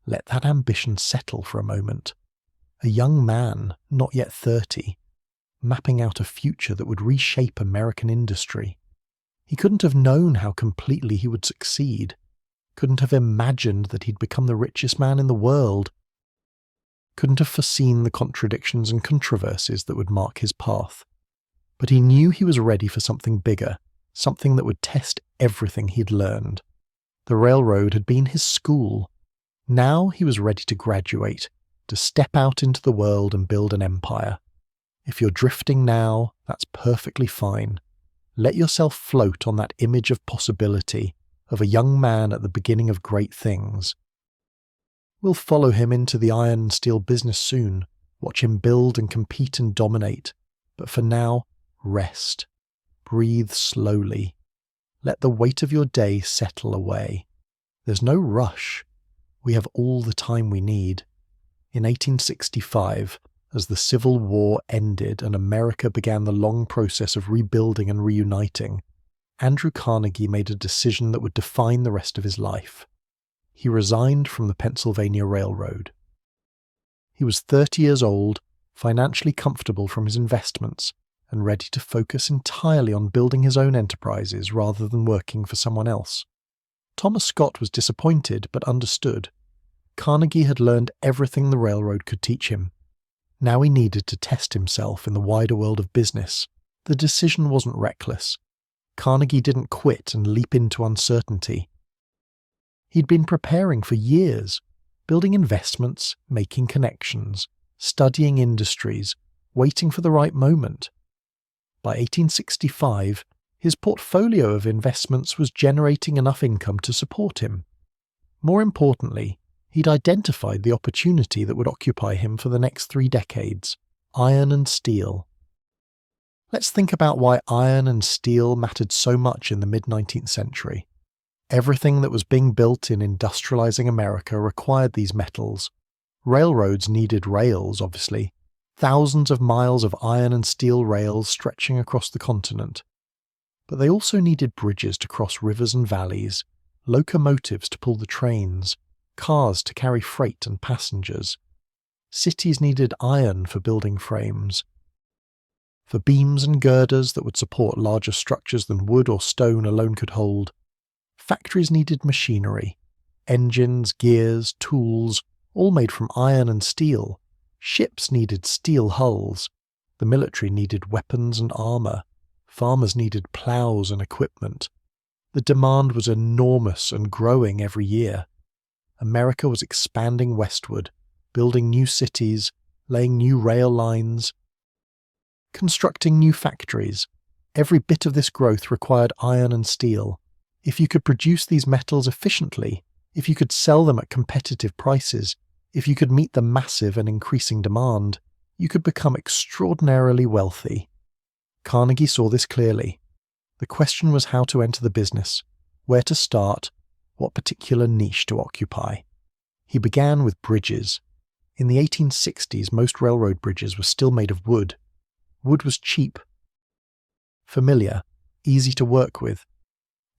Let that ambition settle for a moment. A young man, not yet 30, mapping out a future that would reshape American industry. He couldn't have known how completely he would succeed, couldn't have imagined that he'd become the richest man in the world, couldn't have foreseen the contradictions and controversies that would mark his path. But he knew he was ready for something bigger, something that would test everything he'd learned. The railroad had been his school. Now he was ready to graduate, to step out into the world and build an empire. If you're drifting now, that's perfectly fine. Let yourself float on that image of possibility, of a young man at the beginning of great things. We'll follow him into the iron and steel business soon, watch him build and compete and dominate. But for now, rest. Breathe slowly. Let the weight of your day settle away. There's no rush. We have all the time we need. In 1865, as the Civil War ended and America began the long process of rebuilding and reuniting, Andrew Carnegie made a decision that would define the rest of his life. He resigned from the Pennsylvania Railroad. He was 30 years old, financially comfortable from his investments, and ready to focus entirely on building his own enterprises rather than working for someone else. Thomas Scott was disappointed but understood. Carnegie had learned everything the railroad could teach him. Now he needed to test himself in the wider world of business. The decision wasn't reckless. Carnegie didn't quit and leap into uncertainty. He'd been preparing for years, building investments, making connections, studying industries, waiting for the right moment. By 1865, his portfolio of investments was generating enough income to support him. More importantly, he'd identified the opportunity that would occupy him for the next 3 decades: iron and steel. Let's think about why iron and steel mattered so much in the mid-19th century. Everything that was being built in industrializing America required these metals. Railroads needed rails, obviously. Thousands of miles of iron and steel rails stretching across the continent. But they also needed bridges to cross rivers and valleys, locomotives to pull the trains, cars to carry freight and passengers. Cities needed iron for building frames, for beams and girders that would support larger structures than wood or stone alone could hold. Factories needed machinery, engines, gears, tools, all made from iron and steel. Ships needed steel hulls. The military needed weapons and armour. Farmers needed ploughs and equipment. The demand was enormous and growing every year. America was expanding westward, building new cities, laying new rail lines, constructing new factories. Every bit of this growth required iron and steel. If you could produce these metals efficiently, if you could sell them at competitive prices, if you could meet the massive and increasing demand, you could become extraordinarily wealthy. Carnegie saw this clearly. The question was how to enter the business, where to start, what particular niche to occupy. He began with bridges. In the 1860s, most railroad bridges were still made of wood. Wood was cheap, familiar, easy to work with.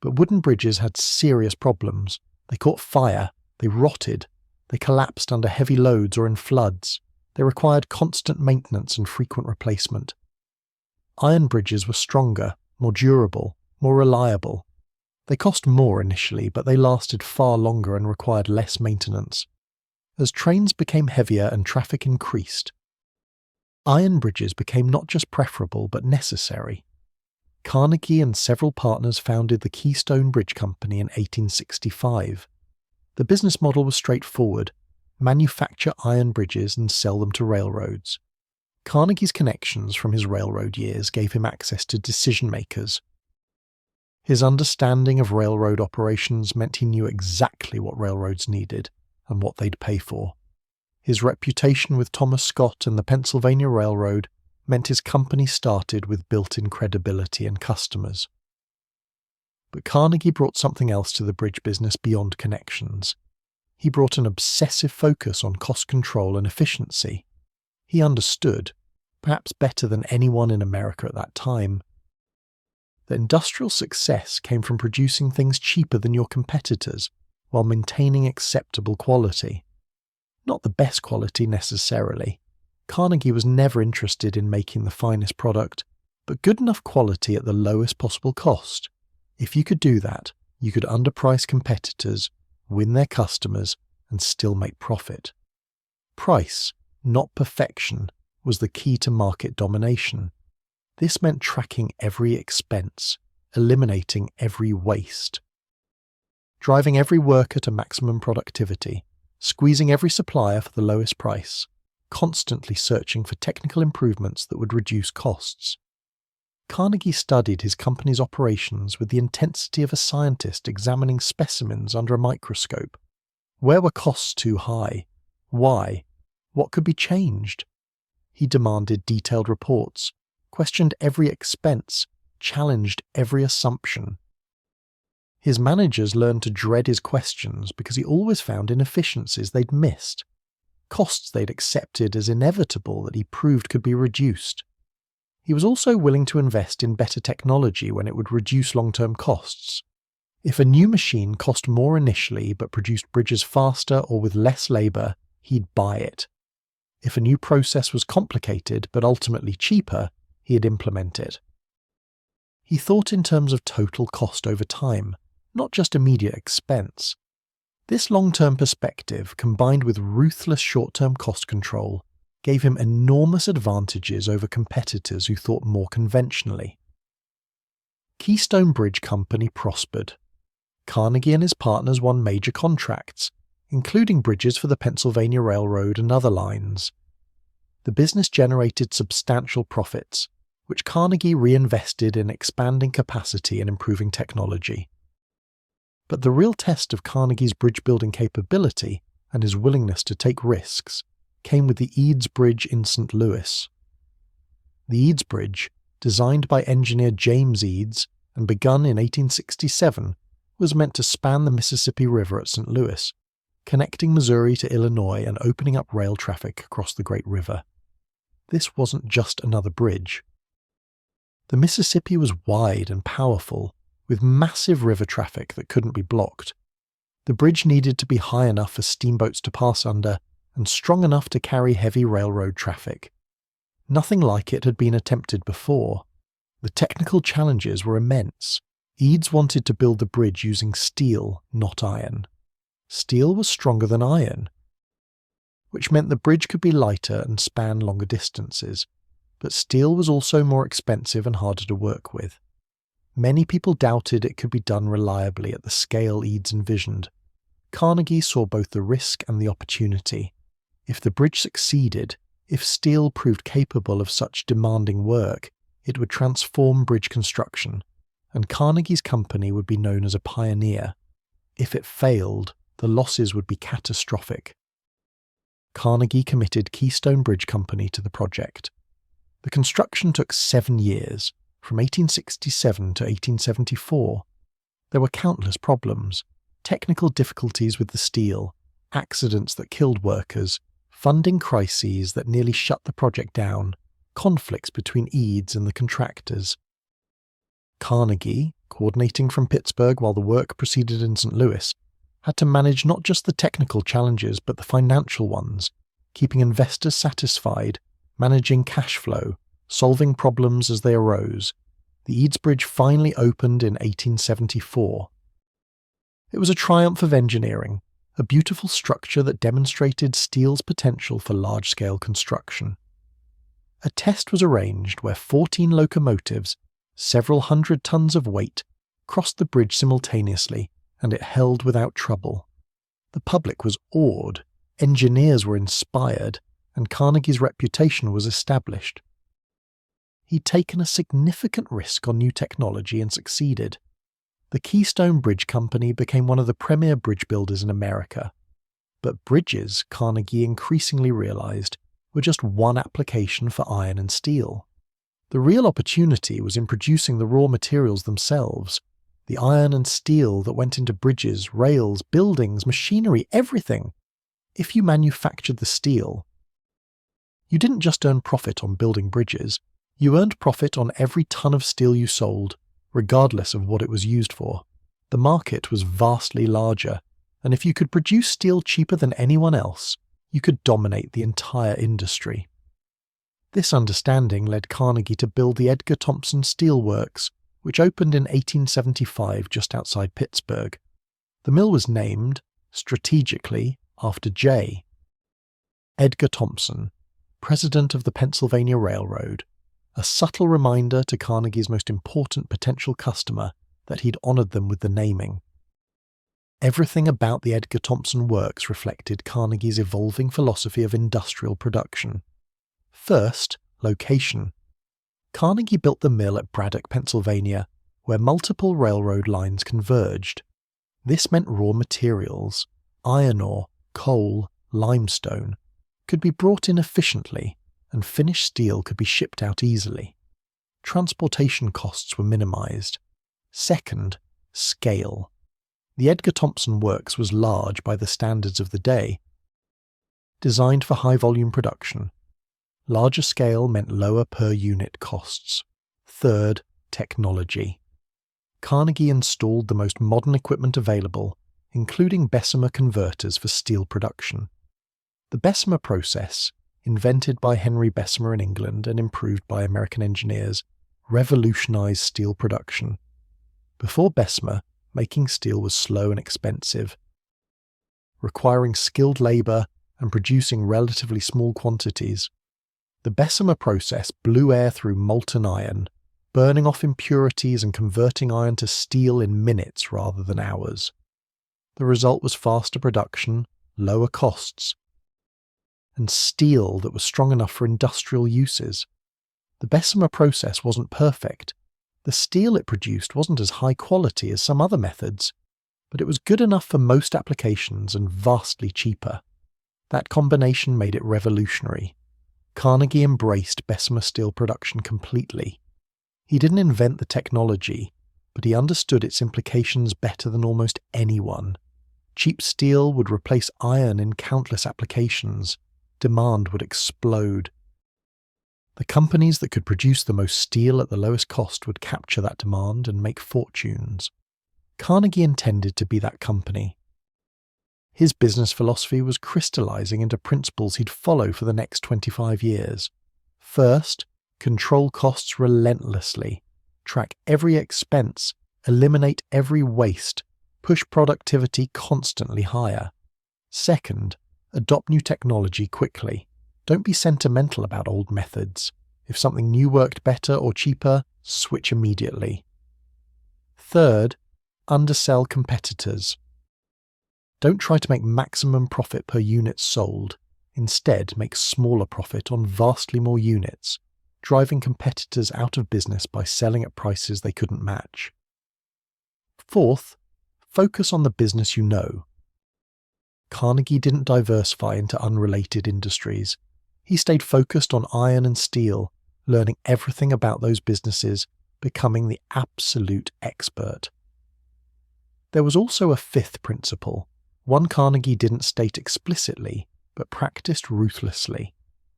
But wooden bridges had serious problems. They caught fire, they rotted, they collapsed under heavy loads or in floods. They required constant maintenance and frequent replacement. Iron bridges were stronger, more durable, more reliable. They cost more initially, but they lasted far longer and required less maintenance. As trains became heavier and traffic increased, iron bridges became not just preferable but necessary. Carnegie and several partners founded the Keystone Bridge Company in 1865. The business model was straightforward: manufacture iron bridges and sell them to railroads. Carnegie's connections from his railroad years gave him access to decision-makers. His understanding of railroad operations meant he knew exactly what railroads needed and what they'd pay for. His reputation with Thomas Scott and the Pennsylvania Railroad meant his company started with built-in credibility and customers. But Carnegie brought something else to the bridge business beyond connections. He brought an obsessive focus on cost control and efficiency. He understood, perhaps better than anyone in America at that time, that industrial success came from producing things cheaper than your competitors while maintaining acceptable quality. Not the best quality necessarily. Carnegie was never interested in making the finest product, but good enough quality at the lowest possible cost. If you could do that, you could underprice competitors, win their customers, and still make profit. Price, not perfection, was the key to market domination. This meant tracking every expense, eliminating every waste, driving every worker to maximum productivity, squeezing every supplier for the lowest price, constantly searching for technical improvements that would reduce costs. Carnegie studied his company's operations with the intensity of a scientist examining specimens under a microscope. Where were costs too high? Why? What could be changed? He demanded detailed reports, questioned every expense, challenged every assumption. His managers learned to dread his questions because he always found inefficiencies they'd missed, costs they'd accepted as inevitable that he proved could be reduced. He was also willing to invest in better technology when it would reduce long-term costs. If a new machine cost more initially but produced bridges faster or with less labour, he'd buy it. If a new process was complicated but ultimately cheaper, he'd implement it. He thought in terms of total cost over time, not just immediate expense. This long-term perspective, combined with ruthless short-term cost control, gave him enormous advantages over competitors who thought more conventionally. Keystone Bridge Company prospered. Carnegie and his partners won major contracts, including bridges for the Pennsylvania Railroad and other lines. The business generated substantial profits, which Carnegie reinvested in expanding capacity and improving technology. But the real test of Carnegie's bridge-building capability and his willingness to take risks came with the Eads Bridge in St. Louis. The Eads Bridge, designed by engineer James Eads and begun in 1867, was meant to span the Mississippi River at St. Louis, connecting Missouri to Illinois and opening up rail traffic across the Great River. This wasn't just another bridge. The Mississippi was wide and powerful, with massive river traffic that couldn't be blocked. The bridge needed to be high enough for steamboats to pass under and strong enough to carry heavy railroad traffic. Nothing like it had been attempted before. The technical challenges were immense. Eads wanted to build the bridge using steel, not iron. Steel was stronger than iron. which meant the bridge could be lighter and span longer distances, but steel was also more expensive and harder to work with. Many people doubted it could be done reliably at the scale Eads envisioned. Carnegie saw both the risk and the opportunity. If the bridge succeeded, if steel proved capable of such demanding work, it would transform bridge construction, and Carnegie's company would be known as a pioneer. If it failed, the losses would be catastrophic. Carnegie committed Keystone Bridge Company to the project. The construction took 7 years, from 1867 to 1874. There were countless problems, technical difficulties with the steel, accidents that killed workers, funding crises that nearly shut the project down, conflicts between Eads and the contractors. Carnegie, coordinating from Pittsburgh while the work proceeded in St. Louis, had to manage not just the technical challenges but the financial ones, keeping investors satisfied, managing cash flow, solving problems as they arose. The Eads Bridge finally opened in 1874. It was a triumph of engineering, a beautiful structure that demonstrated steel's potential for large-scale construction. A test was arranged where 14 locomotives, several hundred tons of weight, crossed the bridge simultaneously, and it held without trouble. The public was awed, engineers were inspired, and Carnegie's reputation was established. He'd taken a significant risk on new technology and succeeded. The Keystone Bridge Company became one of the premier bridge builders in America. But bridges, Carnegie increasingly realized, were just one application for iron and steel. The real opportunity was in producing the raw materials themselves, the iron and steel that went into bridges, rails, buildings, machinery, everything. If you manufactured the steel, you didn't just earn profit on building bridges, you earned profit on every ton of steel you sold, regardless of what it was used for. The market was vastly larger, and if you could produce steel cheaper than anyone else, you could dominate the entire industry. This understanding led Carnegie to build the Edgar Thomson Steel Works, which opened in 1875 just outside Pittsburgh. The mill was named, strategically, after J. Edgar Thomson, president of the Pennsylvania Railroad, a subtle reminder to Carnegie's most important potential customer that he'd honored them with the naming. Everything about the Edgar Thomson Works reflected Carnegie's evolving philosophy of industrial production. First, location. Carnegie built the mill at Braddock, Pennsylvania, where multiple railroad lines converged. This meant raw materials, iron ore, coal, limestone, could be brought in efficiently, and finished steel could be shipped out easily. Transportation costs were minimized. Second, scale. The Edgar Thomson Works was large by the standards of the day. Designed for high-volume production, larger scale meant lower per-unit costs. Third, technology. Carnegie installed the most modern equipment available, including Bessemer converters for steel production. The Bessemer process, invented by Henry Bessemer in England and improved by American engineers, revolutionized steel production. Before Bessemer, making steel was slow and expensive, requiring skilled labor and producing relatively small quantities. The Bessemer process blew air through molten iron, burning off impurities and converting iron to steel in minutes rather than hours. The result was faster production, lower costs, and steel that was strong enough for industrial uses. The Bessemer process wasn't perfect. The steel it produced wasn't as high quality as some other methods, but it was good enough for most applications and vastly cheaper. That combination made it revolutionary. Carnegie embraced Bessemer steel production completely. He didn't invent the technology, but he understood its implications better than almost anyone. Cheap steel would replace iron in countless applications. Demand would explode. The companies that could produce the most steel at the lowest cost would capture that demand and make fortunes. Carnegie intended to be that company. His business philosophy was crystallizing into principles he'd follow for the next 25 years. First, control costs relentlessly, track every expense, eliminate every waste, push productivity constantly higher. Second, Adopt new technology quickly. Don't be sentimental about old methods. If something new worked better or cheaper, switch immediately. Third, undersell competitors. Don't try to make maximum profit per unit sold. Instead, make smaller profit on vastly more units, driving competitors out of business by selling at prices they couldn't match. Fourth, focus on the business you know. Carnegie didn't diversify into unrelated industries. He stayed focused on iron and steel, learning everything about those businesses, becoming the absolute expert. There was also a fifth principle, one Carnegie didn't state explicitly, but practiced ruthlessly.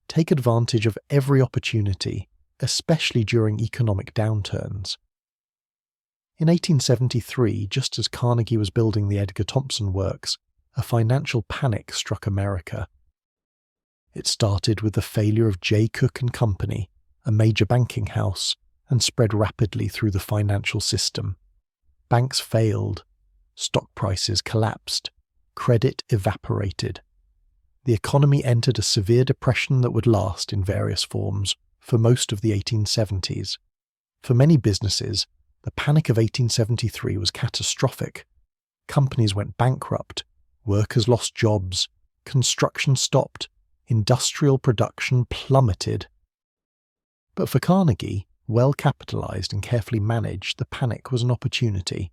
Take advantage of every opportunity, especially during economic downturns. In 1873, just as Carnegie was building the Edgar Thomson Works, a financial panic struck America. It started with the failure of J. Cook and Company, a major banking house, and spread rapidly through the financial system. Banks failed, stock prices collapsed, credit evaporated. The economy entered a severe depression that would last in various forms for most of the 1870s. For many businesses, the panic of 1873 was catastrophic. Companies went bankrupt, workers lost jobs, construction stopped, industrial production plummeted. But for Carnegie, well capitalized and carefully managed, the panic was an opportunity.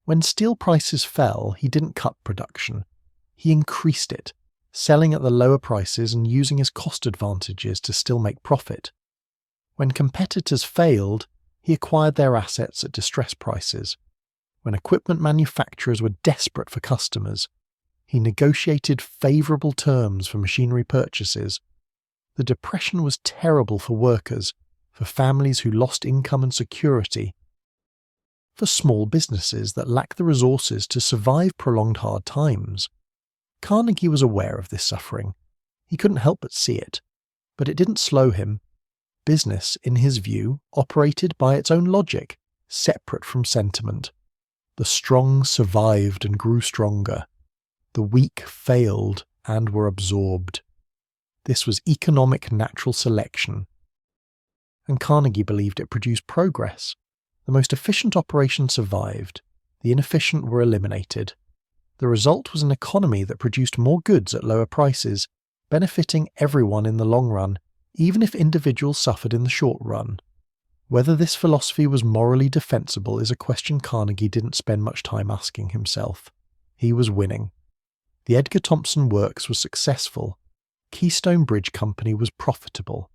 When steel prices fell, he didn't cut production. He increased it, selling at the lower prices and using his cost advantages to still make profit. When competitors failed, he acquired their assets at distressed prices. When equipment manufacturers were desperate for customers, he negotiated favorable terms for machinery purchases. The depression was terrible for workers, for families who lost income and security, for small businesses that lacked the resources to survive prolonged hard times. Carnegie was aware of this suffering. He couldn't help but see it, but it didn't slow him. Business, in his view, operated by its own logic, separate from sentiment. The strong survived and grew stronger. The weak failed and were absorbed. This was economic natural selection. And Carnegie believed it produced progress. The most efficient operations survived. The inefficient were eliminated. The result was an economy that produced more goods at lower prices, benefiting everyone in the long run, even if individuals suffered in the short run. Whether this philosophy was morally defensible is a question Carnegie didn't spend much time asking himself. He was winning. The Edgar Thomson Works was successful. Keystone Bridge Company was profitable.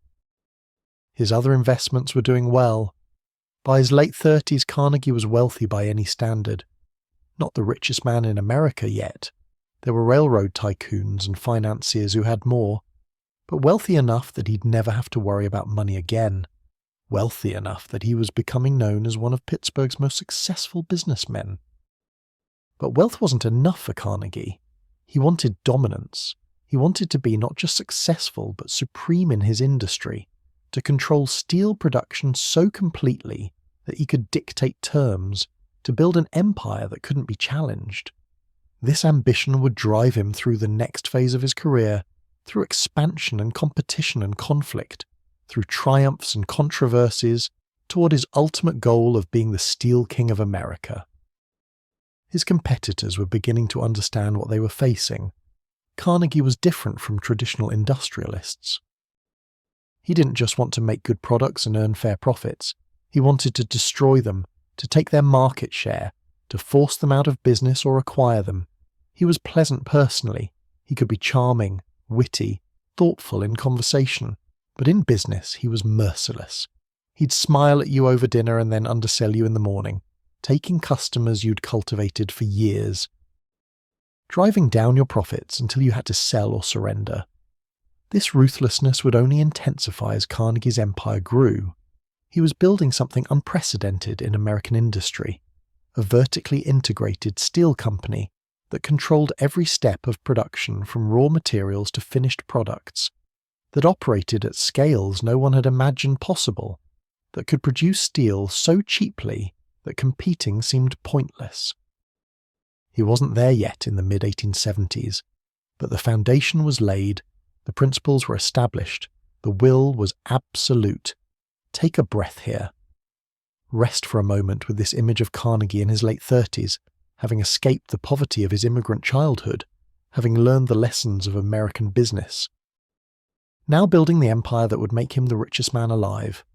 His other investments were doing well. By his late 30s, Carnegie was wealthy by any standard. Not the richest man in America yet. There were railroad tycoons and financiers who had more, but wealthy enough that he'd never have to worry about money again. Wealthy enough that he was becoming known as one of Pittsburgh's most successful businessmen. But wealth wasn't enough for Carnegie. He wanted dominance. He wanted to be not just successful, but supreme in his industry, to control steel production so completely that he could dictate terms, to build an empire that couldn't be challenged. This ambition would drive him through the next phase of his career, through expansion and competition and conflict, through triumphs and controversies, toward his ultimate goal of being the Steel King of America. His competitors were beginning to understand what they were facing. Carnegie was different from traditional industrialists. He didn't just want to make good products and earn fair profits. He wanted to destroy them, to take their market share, to force them out of business or acquire them. He was pleasant personally. He could be charming, witty, thoughtful in conversation, but in business he was merciless. He'd smile at you over dinner and then undersell you in the morning, taking customers you'd cultivated for years, driving down your profits until you had to sell or surrender. This ruthlessness would only intensify as Carnegie's empire grew. He was building something unprecedented in American industry, a vertically integrated steel company that controlled every step of production from raw materials to finished products, that operated at scales no one had imagined possible, that could produce steel so cheaply that competing seemed pointless. He wasn't there yet in the mid-1870s. But the foundation was laid, the principles were established, the will was absolute. Take a breath here. Rest for a moment with this image of Carnegie in his late 30s, having escaped the poverty of his immigrant childhood, having learned the lessons of American business. Now building the empire that would make him the richest man alive.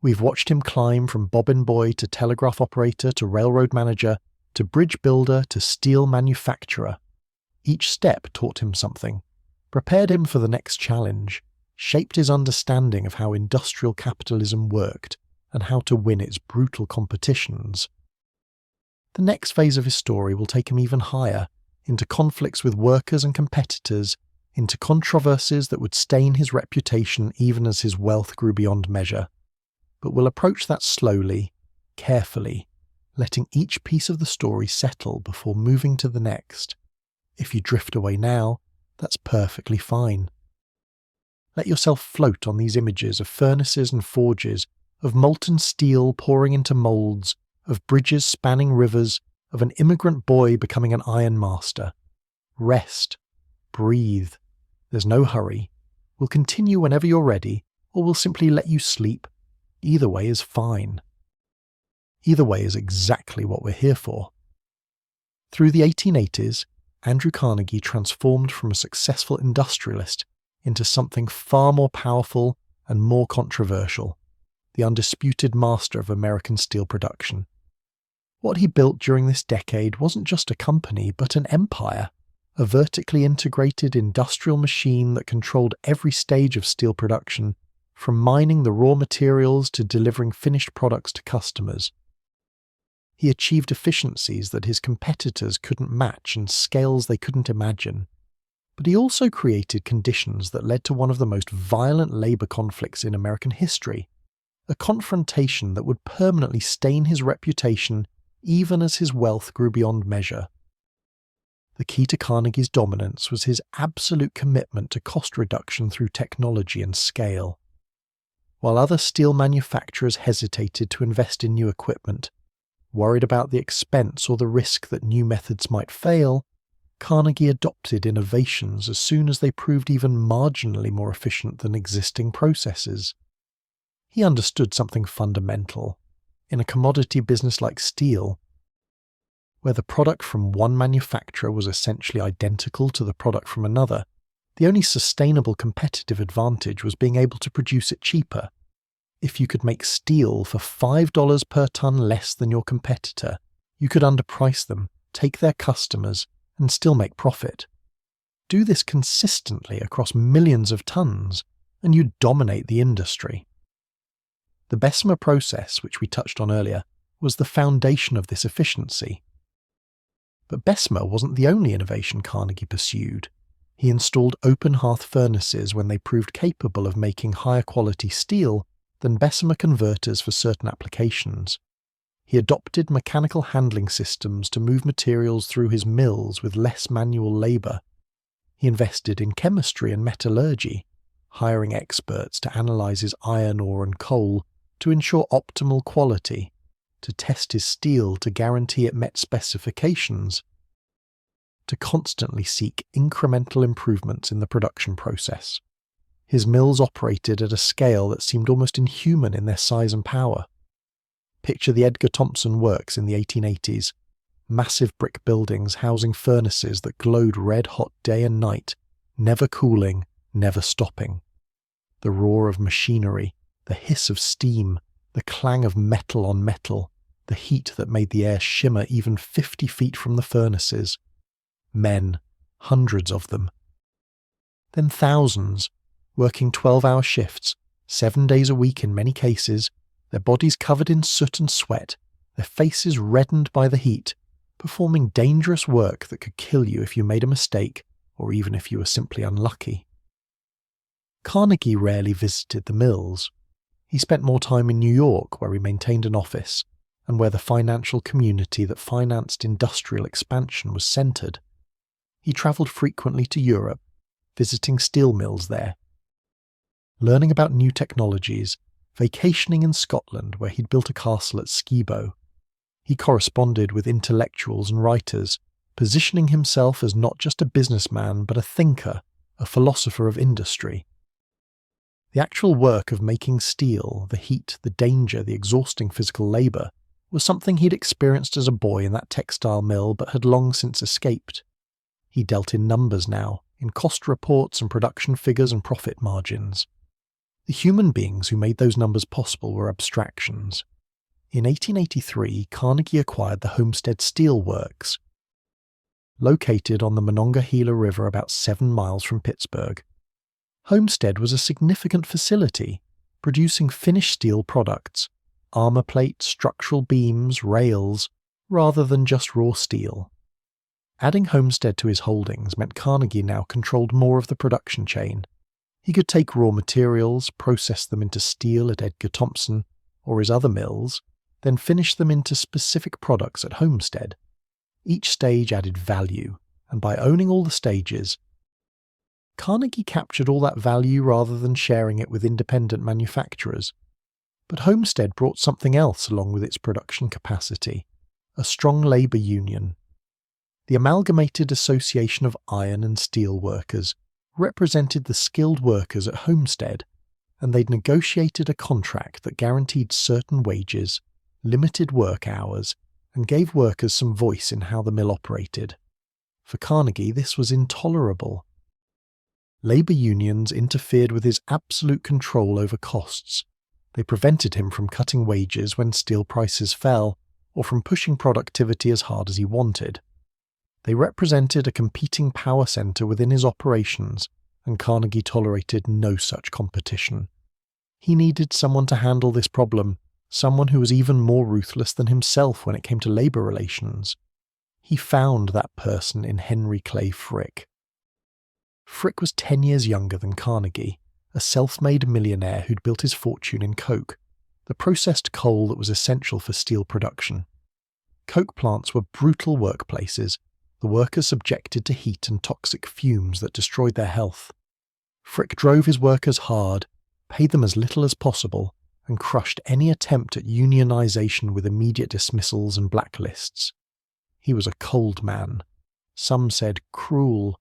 We've watched him climb from bobbin boy to telegraph operator to railroad manager to bridge builder to steel manufacturer. Each step taught him something, prepared him for the next challenge, shaped his understanding of how industrial capitalism worked and how to win its brutal competitions. The next phase of his story will take him even higher, into conflicts with workers and competitors, into controversies that would stain his reputation even as his wealth grew beyond measure. But we'll approach that slowly, carefully, letting each piece of the story settle before moving to the next. If you drift away now, that's perfectly fine. Let yourself float on these images of furnaces and forges, of molten steel pouring into moulds, of bridges spanning rivers, of an immigrant boy becoming an iron master. Rest. Breathe. There's no hurry. We'll continue whenever you're ready, or we'll simply let you sleep. Either way is fine. Either way is exactly what we're here for. Through the 1880s, Andrew Carnegie transformed from a successful industrialist into something far more powerful and more controversial, the undisputed master of American steel production. What he built during this decade wasn't just a company, but an empire, a vertically integrated industrial machine that controlled every stage of steel production, from mining the raw materials to delivering finished products to customers. He achieved efficiencies that his competitors couldn't match and scales they couldn't imagine. But he also created conditions that led to one of the most violent labor conflicts in American history, a confrontation that would permanently stain his reputation even as his wealth grew beyond measure. The key to Carnegie's dominance was his absolute commitment to cost reduction through technology and scale. While other steel manufacturers hesitated to invest in new equipment, worried about the expense or the risk that new methods might fail, Carnegie adopted innovations as soon as they proved even marginally more efficient than existing processes. He understood something fundamental. In a commodity business like steel, where the product from one manufacturer was essentially identical to the product from another, the only sustainable competitive advantage was being able to produce it cheaper. If you could make steel for $5 per ton less than your competitor, you could underprice them, take their customers, and still make profit. Do this consistently across millions of tons, and you dominate the industry. The Bessemer process, which we touched on earlier, was the foundation of this efficiency. But Bessemer wasn't the only innovation Carnegie pursued. He installed open hearth furnaces when they proved capable of making higher quality steel than Bessemer converters for certain applications. He adopted mechanical handling systems to move materials through his mills with less manual labour. He invested in chemistry and metallurgy, hiring experts to analyse his iron ore and coal to ensure optimal quality, to test his steel to guarantee it met specifications, to constantly seek incremental improvements in the production process. His mills operated at a scale that seemed almost inhuman in their size and power. Picture the Edgar Thomson works in the 1880s, massive brick buildings housing furnaces that glowed red-hot day and night, never cooling, never stopping. The roar of machinery, the hiss of steam, the clang of metal on metal, the heat that made the air shimmer even 50 feet from the furnaces. Men, hundreds of them. Then thousands, working 12-hour shifts, 7 days a week in many cases, their bodies covered in soot and sweat, their faces reddened by the heat, performing dangerous work that could kill you if you made a mistake, or even if you were simply unlucky. Carnegie rarely visited the mills. He spent more time in New York, where he maintained an office, and where the financial community that financed industrial expansion was centered. He traveled frequently to Europe, visiting steel mills there, learning about new technologies, vacationing in Scotland where he'd built a castle at Skibo. He corresponded with intellectuals and writers, positioning himself as not just a businessman but a thinker, a philosopher of industry. The actual work of making steel, the heat, the danger, the exhausting physical labour, was something he'd experienced as a boy in that textile mill but had long since escaped. He dealt in numbers now, in cost reports and production figures and profit margins. The human beings who made those numbers possible were abstractions. In 1883, Carnegie acquired the Homestead Steel Works, located on the Monongahela River about 7 miles from Pittsburgh. Homestead was a significant facility, producing finished steel products, armor plate, structural beams, rails, rather than just raw steel. Adding Homestead to his holdings meant Carnegie now controlled more of the production chain. He could take raw materials, process them into steel at Edgar Thomson or his other mills, then finish them into specific products at Homestead. Each stage added value, and by owning all the stages, Carnegie captured all that value rather than sharing it with independent manufacturers. But Homestead brought something else along with its production capacity: a strong labour union. The Amalgamated Association of Iron and Steel Workers represented the skilled workers at Homestead, and they'd negotiated a contract that guaranteed certain wages, limited work hours, and gave workers some voice in how the mill operated. For Carnegie, this was intolerable. Labour unions interfered with his absolute control over costs. They prevented him from cutting wages when steel prices fell, or from pushing productivity as hard as he wanted. They represented a competing power centre within his operations, and Carnegie tolerated no such competition. He needed someone to handle this problem, someone who was even more ruthless than himself when it came to labour relations. He found that person in Henry Clay Frick. Frick was 10 years younger than Carnegie, a self-made millionaire who'd built his fortune in coke, the processed coal that was essential for steel production. Coke plants were brutal workplaces, the workers subjected to heat and toxic fumes that destroyed their health. Frick drove his workers hard, paid them as little as possible, and crushed any attempt at unionization with immediate dismissals and blacklists. He was a cold man. Some said cruel.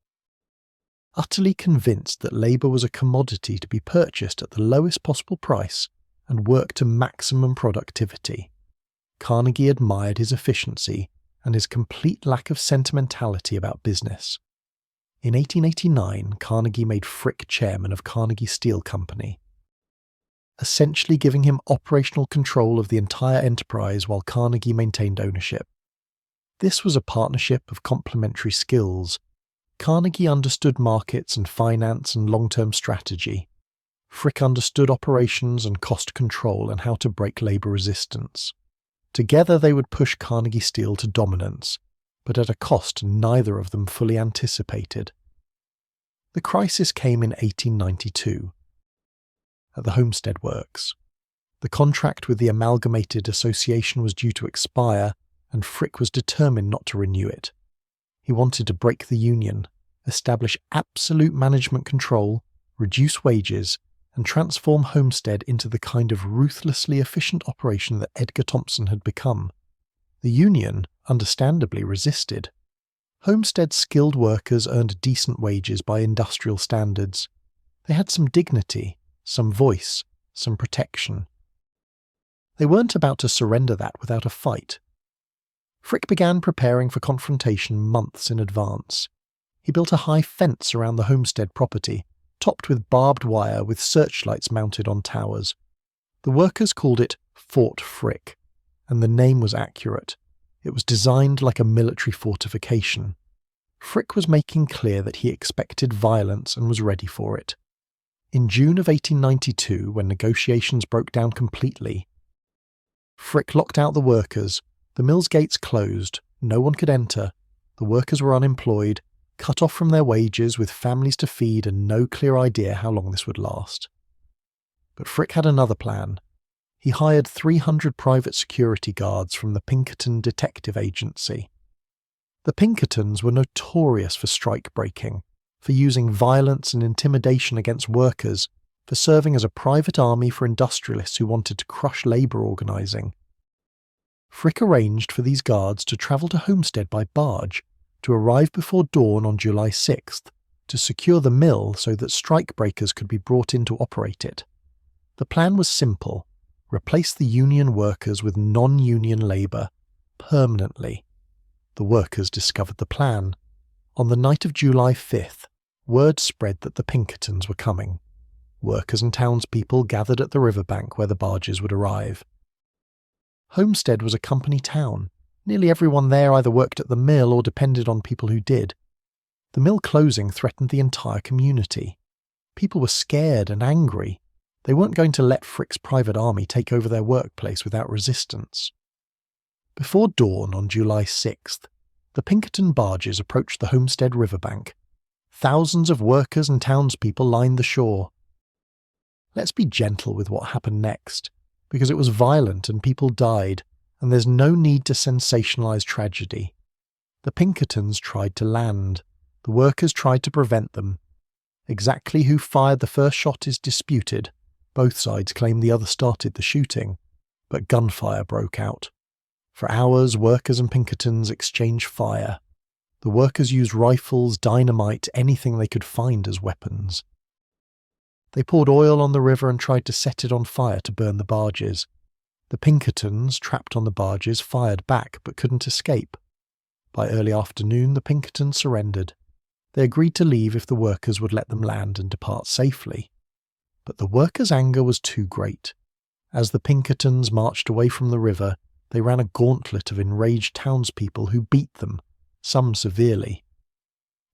Utterly convinced that labour was a commodity to be purchased at the lowest possible price and worked to maximum productivity, Carnegie admired his efficiency and his complete lack of sentimentality about business. In 1889, Carnegie made Frick chairman of Carnegie Steel Company, essentially giving him operational control of the entire enterprise while Carnegie maintained ownership. This was a partnership of complementary skills. Carnegie understood markets and finance and long-term strategy. Frick understood operations and cost control and how to break labour resistance. Together they would push Carnegie Steel to dominance, but at a cost neither of them fully anticipated. The crisis came in 1892. At the Homestead Works. The contract with the Amalgamated Association was due to expire, and Frick was determined not to renew it. He wanted to break the union, establish absolute management control, reduce wages, and transform Homestead into the kind of ruthlessly efficient operation that Edgar Thomson had become. The union, understandably, resisted. Homestead's skilled workers earned decent wages by industrial standards. They had some dignity, some voice, some protection. They weren't about to surrender that without a fight. Frick began preparing for confrontation months in advance. He built a high fence around the Homestead property, topped with barbed wire with searchlights mounted on towers. The workers called it Fort Frick, and the name was accurate. It was designed like a military fortification. Frick was making clear that he expected violence and was ready for it. In June of 1892, when negotiations broke down completely, Frick locked out the workers, the mill's gates closed, no one could enter, the workers were unemployed, cut off from their wages with families to feed and no clear idea how long this would last. But Frick had another plan. He hired 300 private security guards from the Pinkerton Detective Agency. The Pinkertons were notorious for strike breaking, for using violence and intimidation against workers, for serving as a private army for industrialists who wanted to crush labour organising. Frick arranged for these guards to travel to Homestead by barge, to arrive before dawn on July 6th to secure the mill so that strikebreakers could be brought in to operate it. The plan was simple: replace the union workers with non-union labour permanently. The workers discovered the plan. On the night of July 5th, word spread that the Pinkertons were coming. Workers and townspeople gathered at the riverbank where the barges would arrive. Homestead was a company town. Nearly everyone there either worked at the mill or depended on people who did. The mill closing threatened the entire community. People were scared and angry. They weren't going to let Frick's private army take over their workplace without resistance. Before dawn on July 6th, the Pinkerton barges approached the Homestead riverbank. Thousands of workers and townspeople lined the shore. Let's be gentle with what happened next, because it was violent and people died, and there's no need to sensationalize tragedy. The Pinkertons tried to land. The workers tried to prevent them. Exactly who fired the first shot is disputed. Both sides claim the other started the shooting, but gunfire broke out. For hours, workers and Pinkertons exchanged fire. The workers used rifles, dynamite, anything they could find as weapons. They poured oil on the river and tried to set it on fire to burn the barges. The Pinkertons, trapped on the barges, fired back but couldn't escape. By early afternoon, the Pinkertons surrendered. They agreed to leave if the workers would let them land and depart safely. But the workers' anger was too great. As the Pinkertons marched away from the river, they ran a gauntlet of enraged townspeople who beat them, some severely.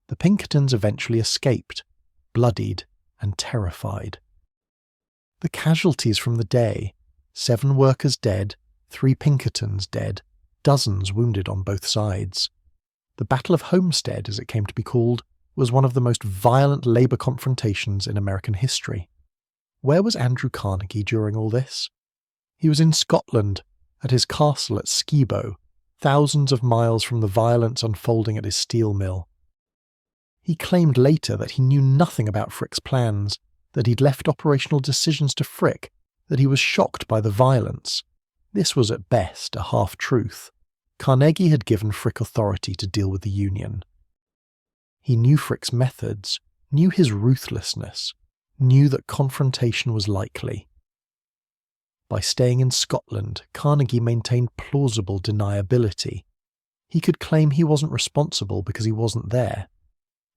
The Pinkertons eventually escaped, bloodied and terrified. The casualties from the day: 7 workers dead, 3 Pinkertons dead, dozens wounded on both sides. The Battle of Homestead, as it came to be called, was one of the most violent labour confrontations in American history. Where was Andrew Carnegie during all this? He was in Scotland, at his castle at Skibo, thousands of miles from the violence unfolding at his steel mill. He claimed later that he knew nothing about Frick's plans, that he'd left operational decisions to Frick, that he was shocked by the violence. This was at best a half-truth. Carnegie had given Frick authority to deal with the Union. He knew Frick's methods, knew his ruthlessness, knew that confrontation was likely. By staying in Scotland, Carnegie maintained plausible deniability. He could claim he wasn't responsible because he wasn't there.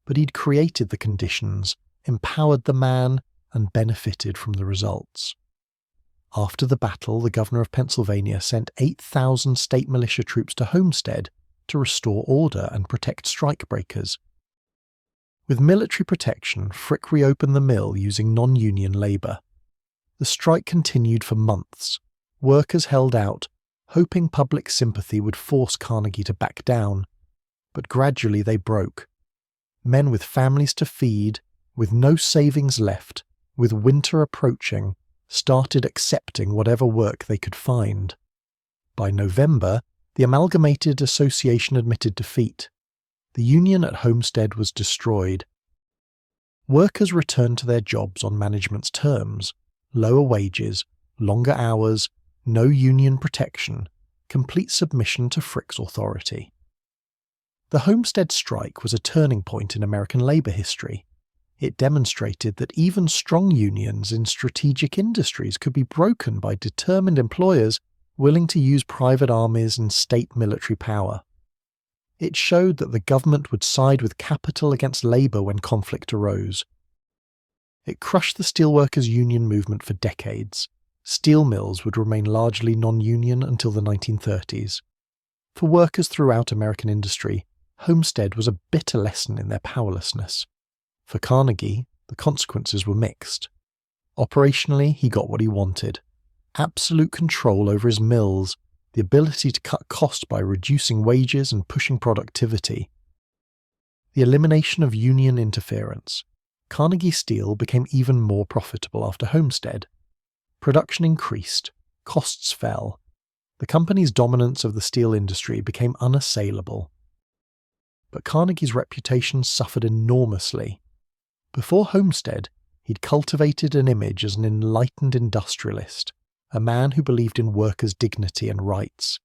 But he'd created the conditions, empowered the man, and benefited from the results. After the battle, the governor of Pennsylvania sent 8,000 state militia troops to Homestead to restore order and protect strikebreakers. With military protection, Frick reopened the mill using non-union labour. The strike continued for months. Workers held out, hoping public sympathy would force Carnegie to back down. But gradually they broke. Men with families to feed, with no savings left, with winter approaching, started accepting whatever work they could find. By November, the Amalgamated Association admitted defeat. The union at Homestead was destroyed. Workers returned to their jobs on management's terms: lower wages, longer hours, no union protection, complete submission to Frick's authority. The Homestead Strike was a turning point in American labour history. It demonstrated that even strong unions in strategic industries could be broken by determined employers willing to use private armies and state military power. It showed that the government would side with capital against labour when conflict arose. It crushed the steelworkers' union movement for decades. Steel mills would remain largely non-union until the 1930s. For workers throughout American industry, Homestead was a bitter lesson in their powerlessness. For Carnegie, the consequences were mixed. Operationally, he got what he wanted: absolute control over his mills, the ability to cut costs by reducing wages and pushing productivity. The elimination of union interference. Carnegie Steel became even more profitable after Homestead. Production increased, costs fell. The company's dominance of the steel industry became unassailable. But Carnegie's reputation suffered enormously. Before Homestead, he'd cultivated an image as an enlightened industrialist, a man who believed in workers' dignity and rights.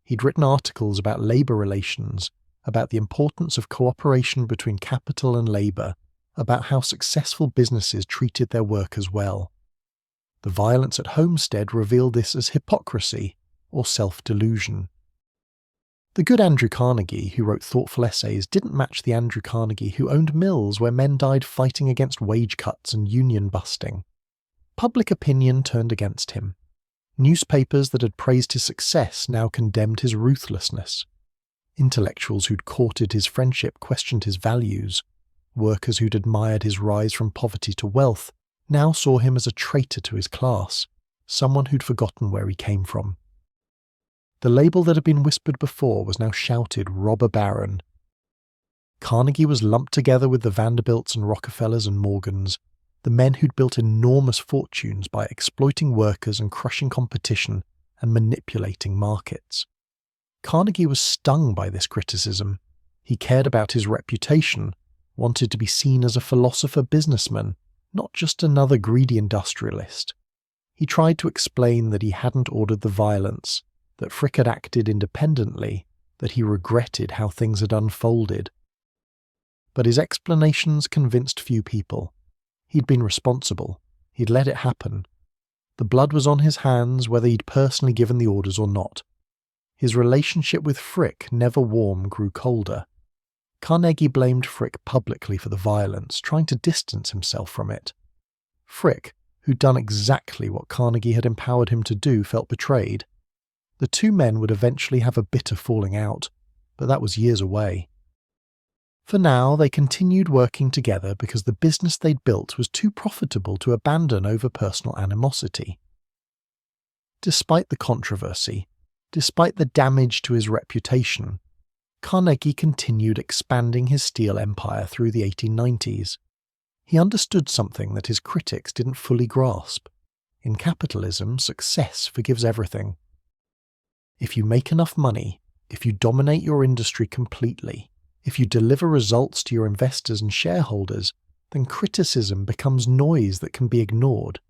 He'd written articles about labour relations, about the importance of cooperation between capital and labor, about how successful businesses treated their workers well. The violence at Homestead revealed this as hypocrisy or self-delusion. The good Andrew Carnegie, who wrote thoughtful essays, didn't match the Andrew Carnegie who owned mills where men died fighting against wage cuts and union busting. Public opinion turned against him. Newspapers that had praised his success now condemned his ruthlessness. Intellectuals who'd courted his friendship questioned his values. Workers who'd admired his rise from poverty to wealth now saw him as a traitor to his class, someone who'd forgotten where he came from. The label that had been whispered before was now shouted robber baron. Carnegie was lumped together with the Vanderbilts and Rockefellers and Morgans, the men who'd built enormous fortunes by exploiting workers and crushing competition and manipulating markets. Carnegie was stung by this criticism. He cared about his reputation, wanted to be seen as a philosopher businessman, not just another greedy industrialist. He tried to explain that he hadn't ordered the violence, that Frick had acted independently, that he regretted how things had unfolded. But his explanations convinced few people. He'd been responsible. He'd let it happen. The blood was on his hands whether he'd personally given the orders or not. His relationship with Frick, never warm, grew colder. Carnegie blamed Frick publicly for the violence, trying to distance himself from it. Frick, who'd done exactly what Carnegie had empowered him to do, felt betrayed. The two men would eventually have a bitter falling out, but that was years away. For now, they continued working together because the business they'd built was too profitable to abandon over personal animosity. Despite the controversy, despite the damage to his reputation, Carnegie continued expanding his steel empire through the 1890s. He understood something that his critics didn't fully grasp. In capitalism, success forgives everything. If you make enough money, if you dominate your industry completely, if you deliver results to your investors and shareholders, then criticism becomes noise that can be ignored.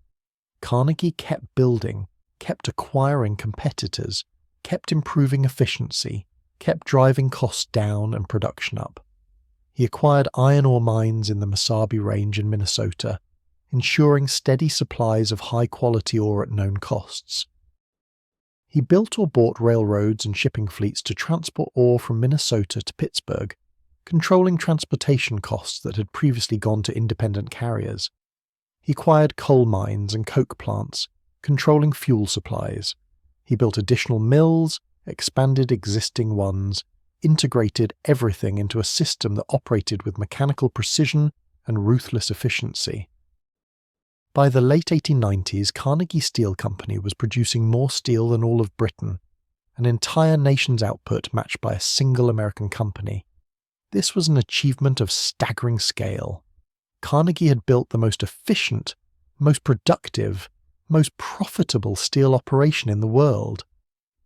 Carnegie kept building, kept acquiring competitors, kept improving efficiency, kept driving costs down and production up. He acquired iron ore mines in the Mesabi Range in Minnesota, ensuring steady supplies of high-quality ore at known costs. He built or bought railroads and shipping fleets to transport ore from Minnesota to Pittsburgh, controlling transportation costs that had previously gone to independent carriers. He acquired coal mines and coke plants, controlling fuel supplies. He built additional mills, expanded existing ones, integrated everything into a system that operated with mechanical precision and ruthless efficiency. By the late 1890s, Carnegie Steel Company was producing more steel than all of Britain, an entire nation's output matched by a single American company. This was an achievement of staggering scale. Carnegie had built the most efficient, most productive, most profitable steel operation in the world.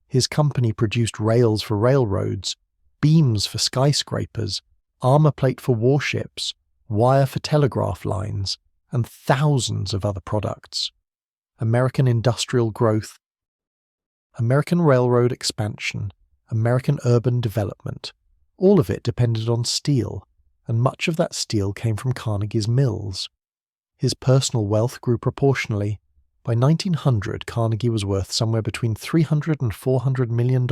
His company produced rails for railroads, beams for skyscrapers, armor plate for warships, wire for telegraph lines, and thousands of other products. American industrial growth, American railroad expansion, American urban development, all of it depended on steel, and much of that steel came from Carnegie's mills. His personal wealth grew proportionally. By 1900, Carnegie was worth somewhere between $300 and $400 million,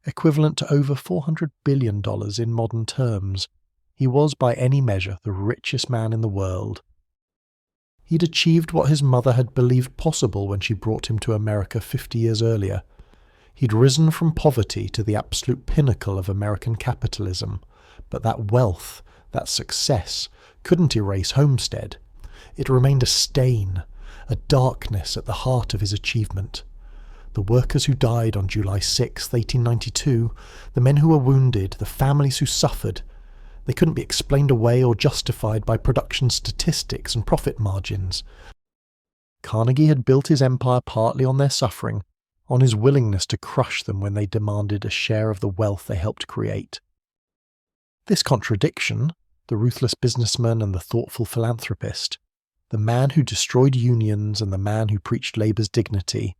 equivalent to over $400 billion in modern terms. He was by any measure the richest man in the world. He'd achieved what his mother had believed possible when she brought him to America 50 years earlier. He'd risen from poverty to the absolute pinnacle of American capitalism, but that wealth, that success, couldn't erase Homestead. It remained a stain, a darkness at the heart of his achievement. The workers who died on July 6, 1892, the men who were wounded, the families who suffered, they couldn't be explained away or justified by production statistics and profit margins. Carnegie had built his empire partly on their suffering, on his willingness to crush them when they demanded a share of the wealth they helped create. This contradiction, the ruthless businessman and the thoughtful philanthropist, the man who destroyed unions and the man who preached labor's dignity,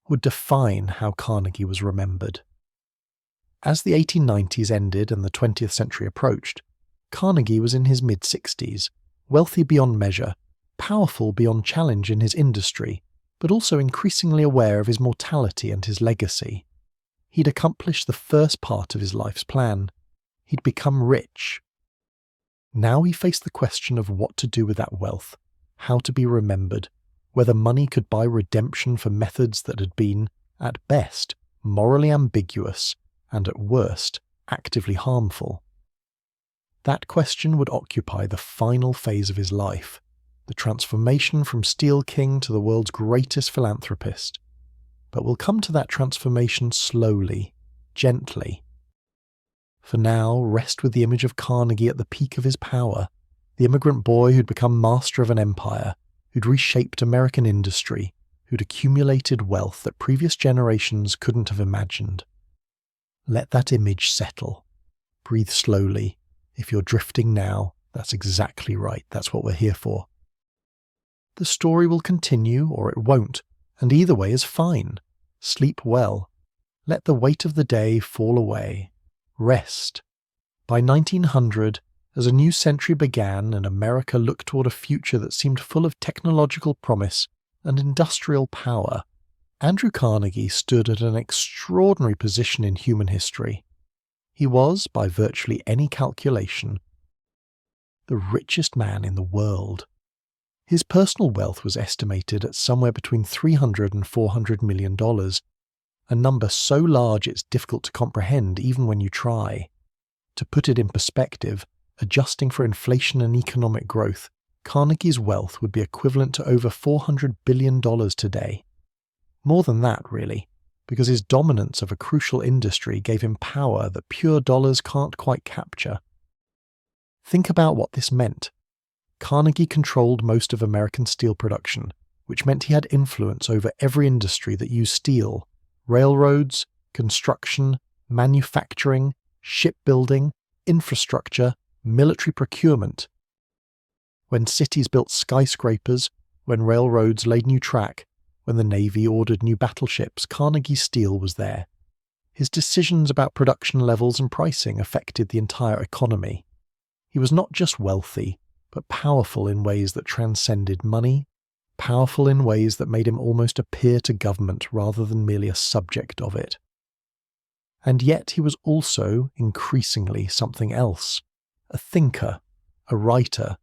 would define how Carnegie was remembered. As the 1890s ended and the 20th century approached, Carnegie was in his mid-60s, wealthy beyond measure, powerful beyond challenge in his industry, but also increasingly aware of his mortality and his legacy. He'd accomplished the first part of his life's plan. He'd become rich. Now he faced the question of what to do with that wealth, how to be remembered, whether money could buy redemption for methods that had been, at best, morally ambiguous, and at worst, actively harmful. That question would occupy the final phase of his life, the transformation from Steel King to the world's greatest philanthropist. But we'll come to that transformation slowly, gently. For now, rest with the image of Carnegie at the peak of his power, the immigrant boy who'd become master of an empire, who'd reshaped American industry, who'd accumulated wealth that previous generations couldn't have imagined. Let that image settle. Breathe slowly. If you're drifting now, that's exactly right. That's what we're here for. The story will continue or it won't, and either way is fine. Sleep well. Let the weight of the day fall away. Rest. By 1900, as a new century began and America looked toward a future that seemed full of technological promise and industrial power, Andrew Carnegie stood at an extraordinary position in human history. He was, by virtually any calculation, the richest man in the world. His personal wealth was estimated at somewhere between $300 and $400 million, a number so large it's difficult to comprehend even when you try. To put it in perspective, adjusting for inflation and economic growth, Carnegie's wealth would be equivalent to over $400 billion today. More than that, really, because his dominance of a crucial industry gave him power that pure dollars can't quite capture. Think about what this meant. Carnegie controlled most of American steel production, which meant he had influence over every industry that used steel: railroads, construction, manufacturing, shipbuilding, infrastructure, military procurement. When cities built skyscrapers, when railroads laid new track, when the Navy ordered new battleships, Carnegie's steel was there. His decisions about production levels and pricing affected the entire economy. He was not just wealthy, but powerful in ways that transcended money, powerful in ways that made him almost a peer to government rather than merely a subject of it. And yet he was also, increasingly, something else: a thinker, a writer,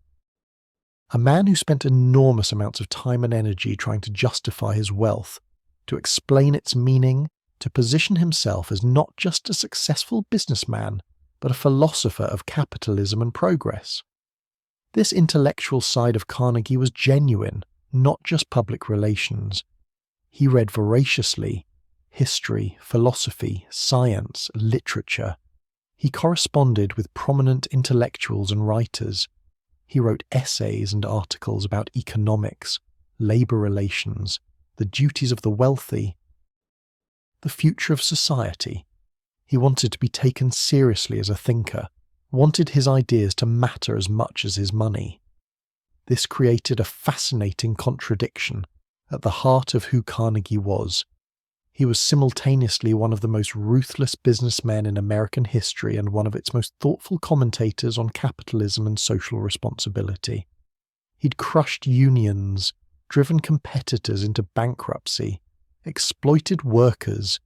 a man who spent enormous amounts of time and energy trying to justify his wealth, to explain its meaning, to position himself as not just a successful businessman, but a philosopher of capitalism and progress. This intellectual side of Carnegie was genuine, not just public relations. He read voraciously: history, philosophy, science, literature. He corresponded with prominent intellectuals and writers. He wrote essays and articles about economics, labor relations, the duties of the wealthy, the future of society. He wanted to be taken seriously as a thinker, wanted his ideas to matter as much as his money. This created a fascinating contradiction at the heart of who Carnegie was. He was simultaneously one of the most ruthless businessmen in American history and one of its most thoughtful commentators on capitalism and social responsibility. He'd crushed unions, driven competitors into bankruptcy, exploited workers,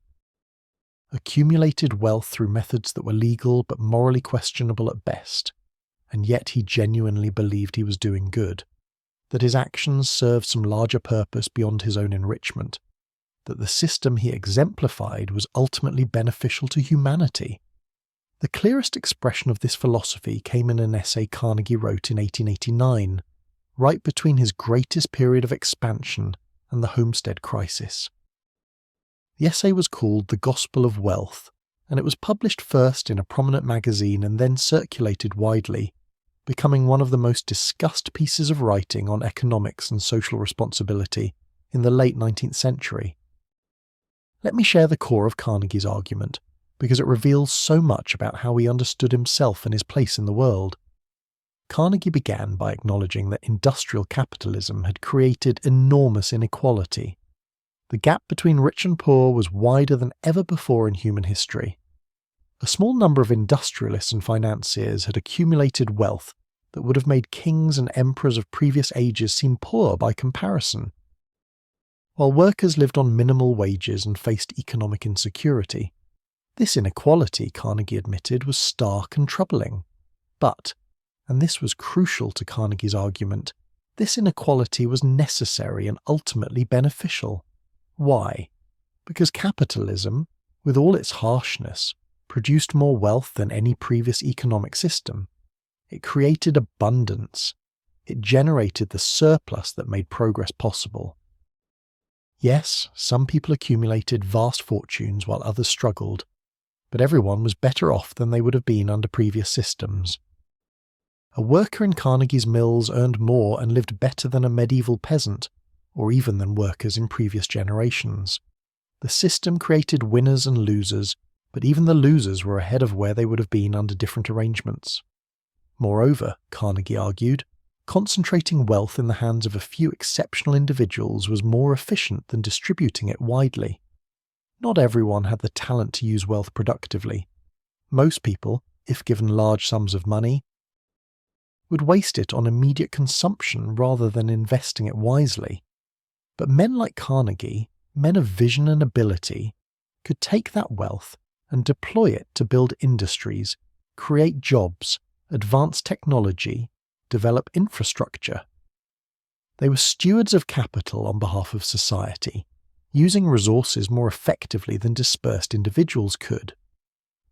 accumulated wealth through methods that were legal but morally questionable at best, and yet he genuinely believed he was doing good, that his actions served some larger purpose beyond his own enrichment, that the system he exemplified was ultimately beneficial to humanity. The clearest expression of this philosophy came in an essay Carnegie wrote in 1889, right between his greatest period of expansion and the Homestead crisis. The essay was called The Gospel of Wealth, and it was published first in a prominent magazine and then circulated widely, becoming one of the most discussed pieces of writing on economics and social responsibility in the late 19th century. Let me share the core of Carnegie's argument, because it reveals so much about how he understood himself and his place in the world. Carnegie began by acknowledging that industrial capitalism had created enormous inequality. The gap between rich and poor was wider than ever before in human history. A small number of industrialists and financiers had accumulated wealth that would have made kings and emperors of previous ages seem poor by comparison. While workers lived on minimal wages and faced economic insecurity, this inequality, Carnegie admitted, was stark and troubling. But, and this was crucial to Carnegie's argument, this inequality was necessary and ultimately beneficial. Why? Because capitalism, with all its harshness, produced more wealth than any previous economic system. It created abundance. It generated the surplus that made progress possible. Yes, some people accumulated vast fortunes while others struggled, but everyone was better off than they would have been under previous systems. A worker in Carnegie's mills earned more and lived better than a medieval peasant, or even than workers in previous generations. The system created winners and losers, but even the losers were ahead of where they would have been under different arrangements. Moreover, Carnegie argued, concentrating wealth in the hands of a few exceptional individuals was more efficient than distributing it widely. Not everyone had the talent to use wealth productively. Most people, if given large sums of money, would waste it on immediate consumption rather than investing it wisely. But men like Carnegie, men of vision and ability, could take that wealth and deploy it to build industries, create jobs, advance technology, develop infrastructure. They were stewards of capital on behalf of society, using resources more effectively than dispersed individuals could.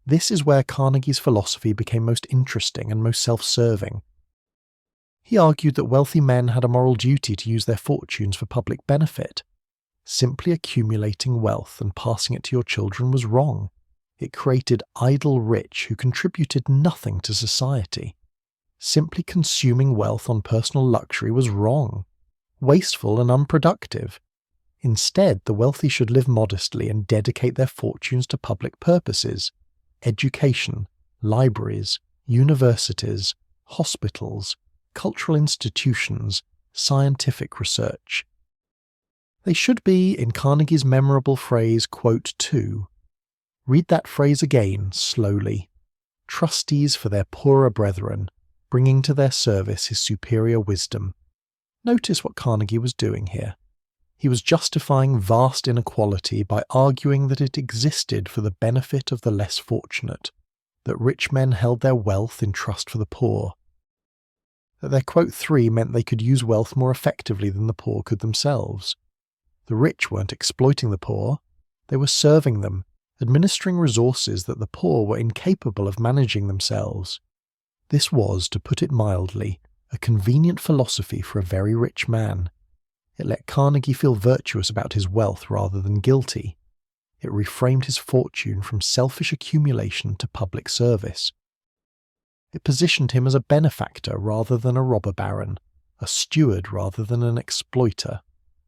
This is where Carnegie's philosophy became most interesting and most self-serving. He argued that wealthy men had a moral duty to use their fortunes for public benefit. Simply accumulating wealth and passing it to your children was wrong. It created idle rich who contributed nothing to society. Simply consuming wealth on personal luxury was wrong, wasteful and unproductive. Instead, the wealthy should live modestly and dedicate their fortunes to public purposes: education, libraries, universities, hospitals, cultural institutions, scientific research. They should be, in Carnegie's memorable phrase, quote 2, read that phrase again, slowly, trustees for their poorer brethren, bringing to their service his superior wisdom. Notice what Carnegie was doing here. He was justifying vast inequality by arguing that it existed for the benefit of the less fortunate, that rich men held their wealth in trust for the poor, that their quote 3 meant they could use wealth more effectively than the poor could themselves. The rich weren't exploiting the poor, they were serving them, administering resources that the poor were incapable of managing themselves. This was, to put it mildly, a convenient philosophy for a very rich man. It let Carnegie feel virtuous about his wealth rather than guilty. It reframed his fortune from selfish accumulation to public service. It positioned him as a benefactor rather than a robber baron, a steward rather than an exploiter,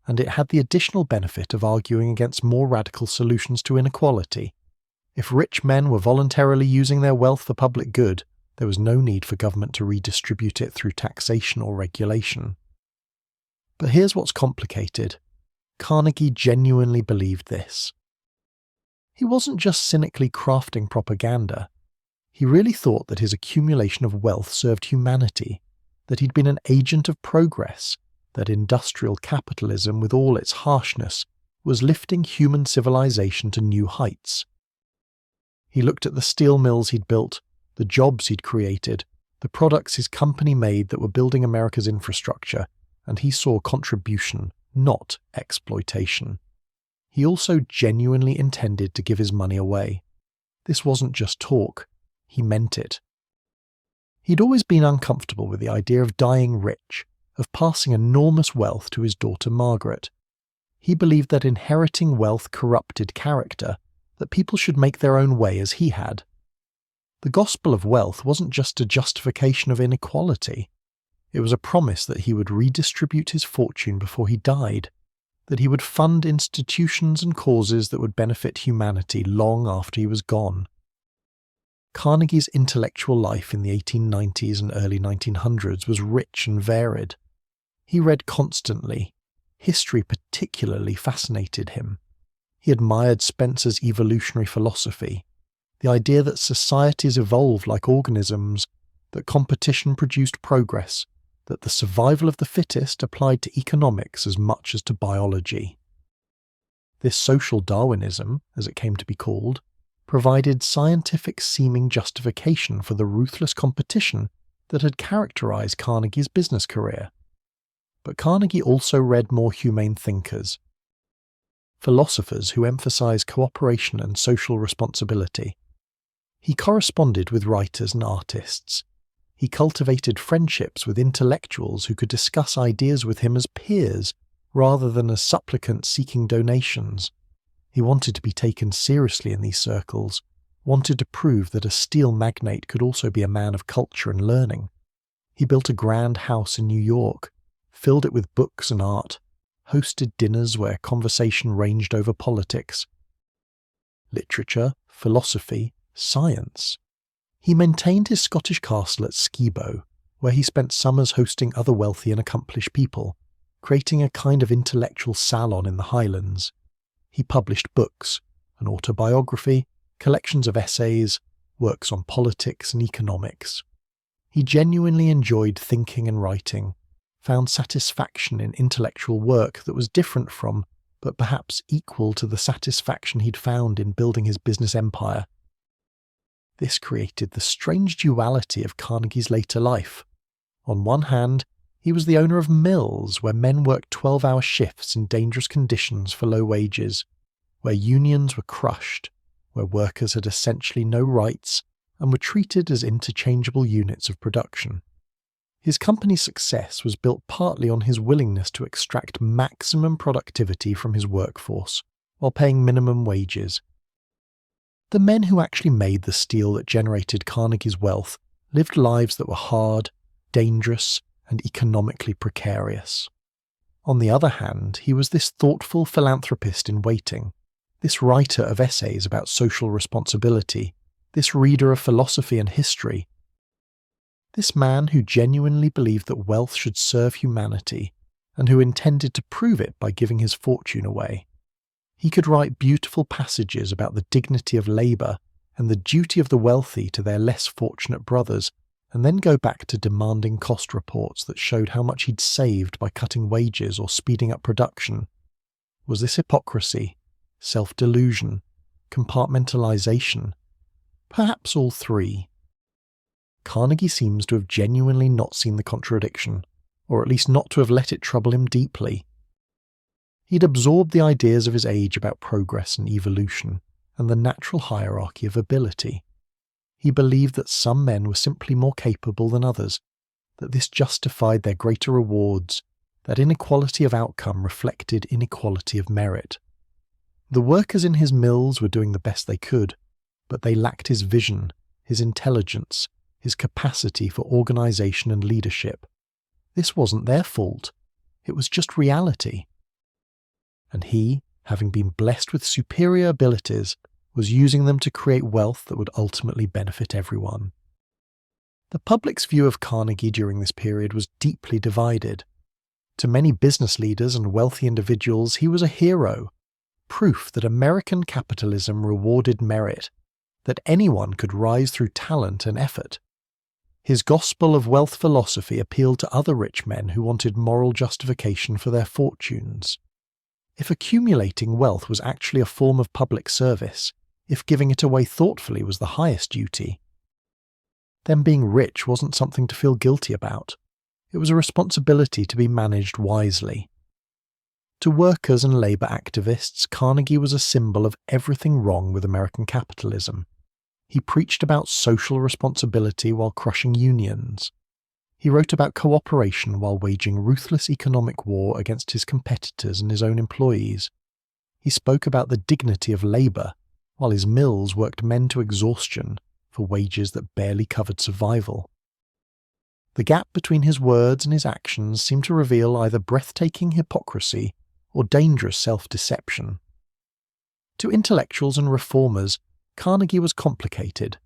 and it had the additional benefit of arguing against more radical solutions to inequality. If rich men were voluntarily using their wealth for public good, there was no need for government to redistribute it through taxation or regulation. But here's what's complicated. Carnegie genuinely believed this. He wasn't just cynically crafting propaganda. He really thought that his accumulation of wealth served humanity, that he'd been an agent of progress, that industrial capitalism, with all its harshness, was lifting human civilization to new heights. He looked at the steel mills he'd built, the jobs he'd created, the products his company made that were building America's infrastructure, and he saw contribution, not exploitation. He also genuinely intended to give his money away. This wasn't just talk. He meant it. He'd always been uncomfortable with the idea of dying rich, of passing enormous wealth to his daughter Margaret. He believed that inheriting wealth corrupted character, that people should make their own way as he had. The gospel of wealth wasn't just a justification of inequality. It was a promise that he would redistribute his fortune before he died, that he would fund institutions and causes that would benefit humanity long after he was gone. Carnegie's intellectual life in the 1890s and early 1900s was rich and varied. He read constantly. History particularly fascinated him. He admired Spencer's evolutionary philosophy. The idea that societies evolved like organisms, that competition produced progress, that the survival of the fittest applied to economics as much as to biology. This social Darwinism, as it came to be called, provided scientific-seeming justification for the ruthless competition that had characterized Carnegie's business career. But Carnegie also read more humane thinkers, philosophers who emphasized cooperation and social responsibility. He corresponded with writers and artists. He cultivated friendships with intellectuals who could discuss ideas with him as peers rather than as supplicants seeking donations. He wanted to be taken seriously in these circles, wanted to prove that a steel magnate could also be a man of culture and learning. He built a grand house in New York, filled it with books and art, hosted dinners where conversation ranged over politics, literature, philosophy, science. He maintained his Scottish castle at Skibo, where he spent summers hosting other wealthy and accomplished people, creating a kind of intellectual salon in the Highlands. He published books, an autobiography, collections of essays, works on politics and economics. He genuinely enjoyed thinking and writing, found satisfaction in intellectual work that was different from, but perhaps equal to the satisfaction he'd found in building his business empire. This created the strange duality of Carnegie's later life. On one hand, he was the owner of mills where men worked 12-hour shifts in dangerous conditions for low wages, where unions were crushed, where workers had essentially no rights and were treated as interchangeable units of production. His company's success was built partly on his willingness to extract maximum productivity from his workforce, while paying minimum wages. The men who actually made the steel that generated Carnegie's wealth lived lives that were hard, dangerous, and economically precarious. On the other hand, he was this thoughtful philanthropist in waiting, this writer of essays about social responsibility, this reader of philosophy and history, this man who genuinely believed that wealth should serve humanity, and who intended to prove it by giving his fortune away. He could write beautiful passages about the dignity of labour and the duty of the wealthy to their less fortunate brothers, and then go back to demanding cost reports that showed how much he'd saved by cutting wages or speeding up production. Was this hypocrisy, self-delusion, compartmentalization? Perhaps all three. Carnegie seems to have genuinely not seen the contradiction, or at least not to have let it trouble him deeply. He'd absorbed the ideas of his age about progress and evolution, and the natural hierarchy of ability. He believed that some men were simply more capable than others, that this justified their greater rewards, that inequality of outcome reflected inequality of merit. The workers in his mills were doing the best they could, but they lacked his vision, his intelligence, his capacity for organization and leadership. This wasn't their fault. It was just reality. And he, having been blessed with superior abilities, was using them to create wealth that would ultimately benefit everyone. The public's view of Carnegie during this period was deeply divided. To many business leaders and wealthy individuals, he was a hero, proof that American capitalism rewarded merit, that anyone could rise through talent and effort. His gospel of wealth philosophy appealed to other rich men who wanted moral justification for their fortunes. If accumulating wealth was actually a form of public service, if giving it away thoughtfully was the highest duty, then being rich wasn't something to feel guilty about. It was a responsibility to be managed wisely. To workers and labour activists, Carnegie was a symbol of everything wrong with American capitalism. He preached about social responsibility while crushing unions. He wrote about cooperation while waging ruthless economic war against his competitors and his own employees. He spoke about the dignity of labour, while his mills worked men to exhaustion for wages that barely covered survival. The gap between his words and his actions seemed to reveal either breathtaking hypocrisy or dangerous self-deception. To intellectuals and reformers, Carnegie was complicated.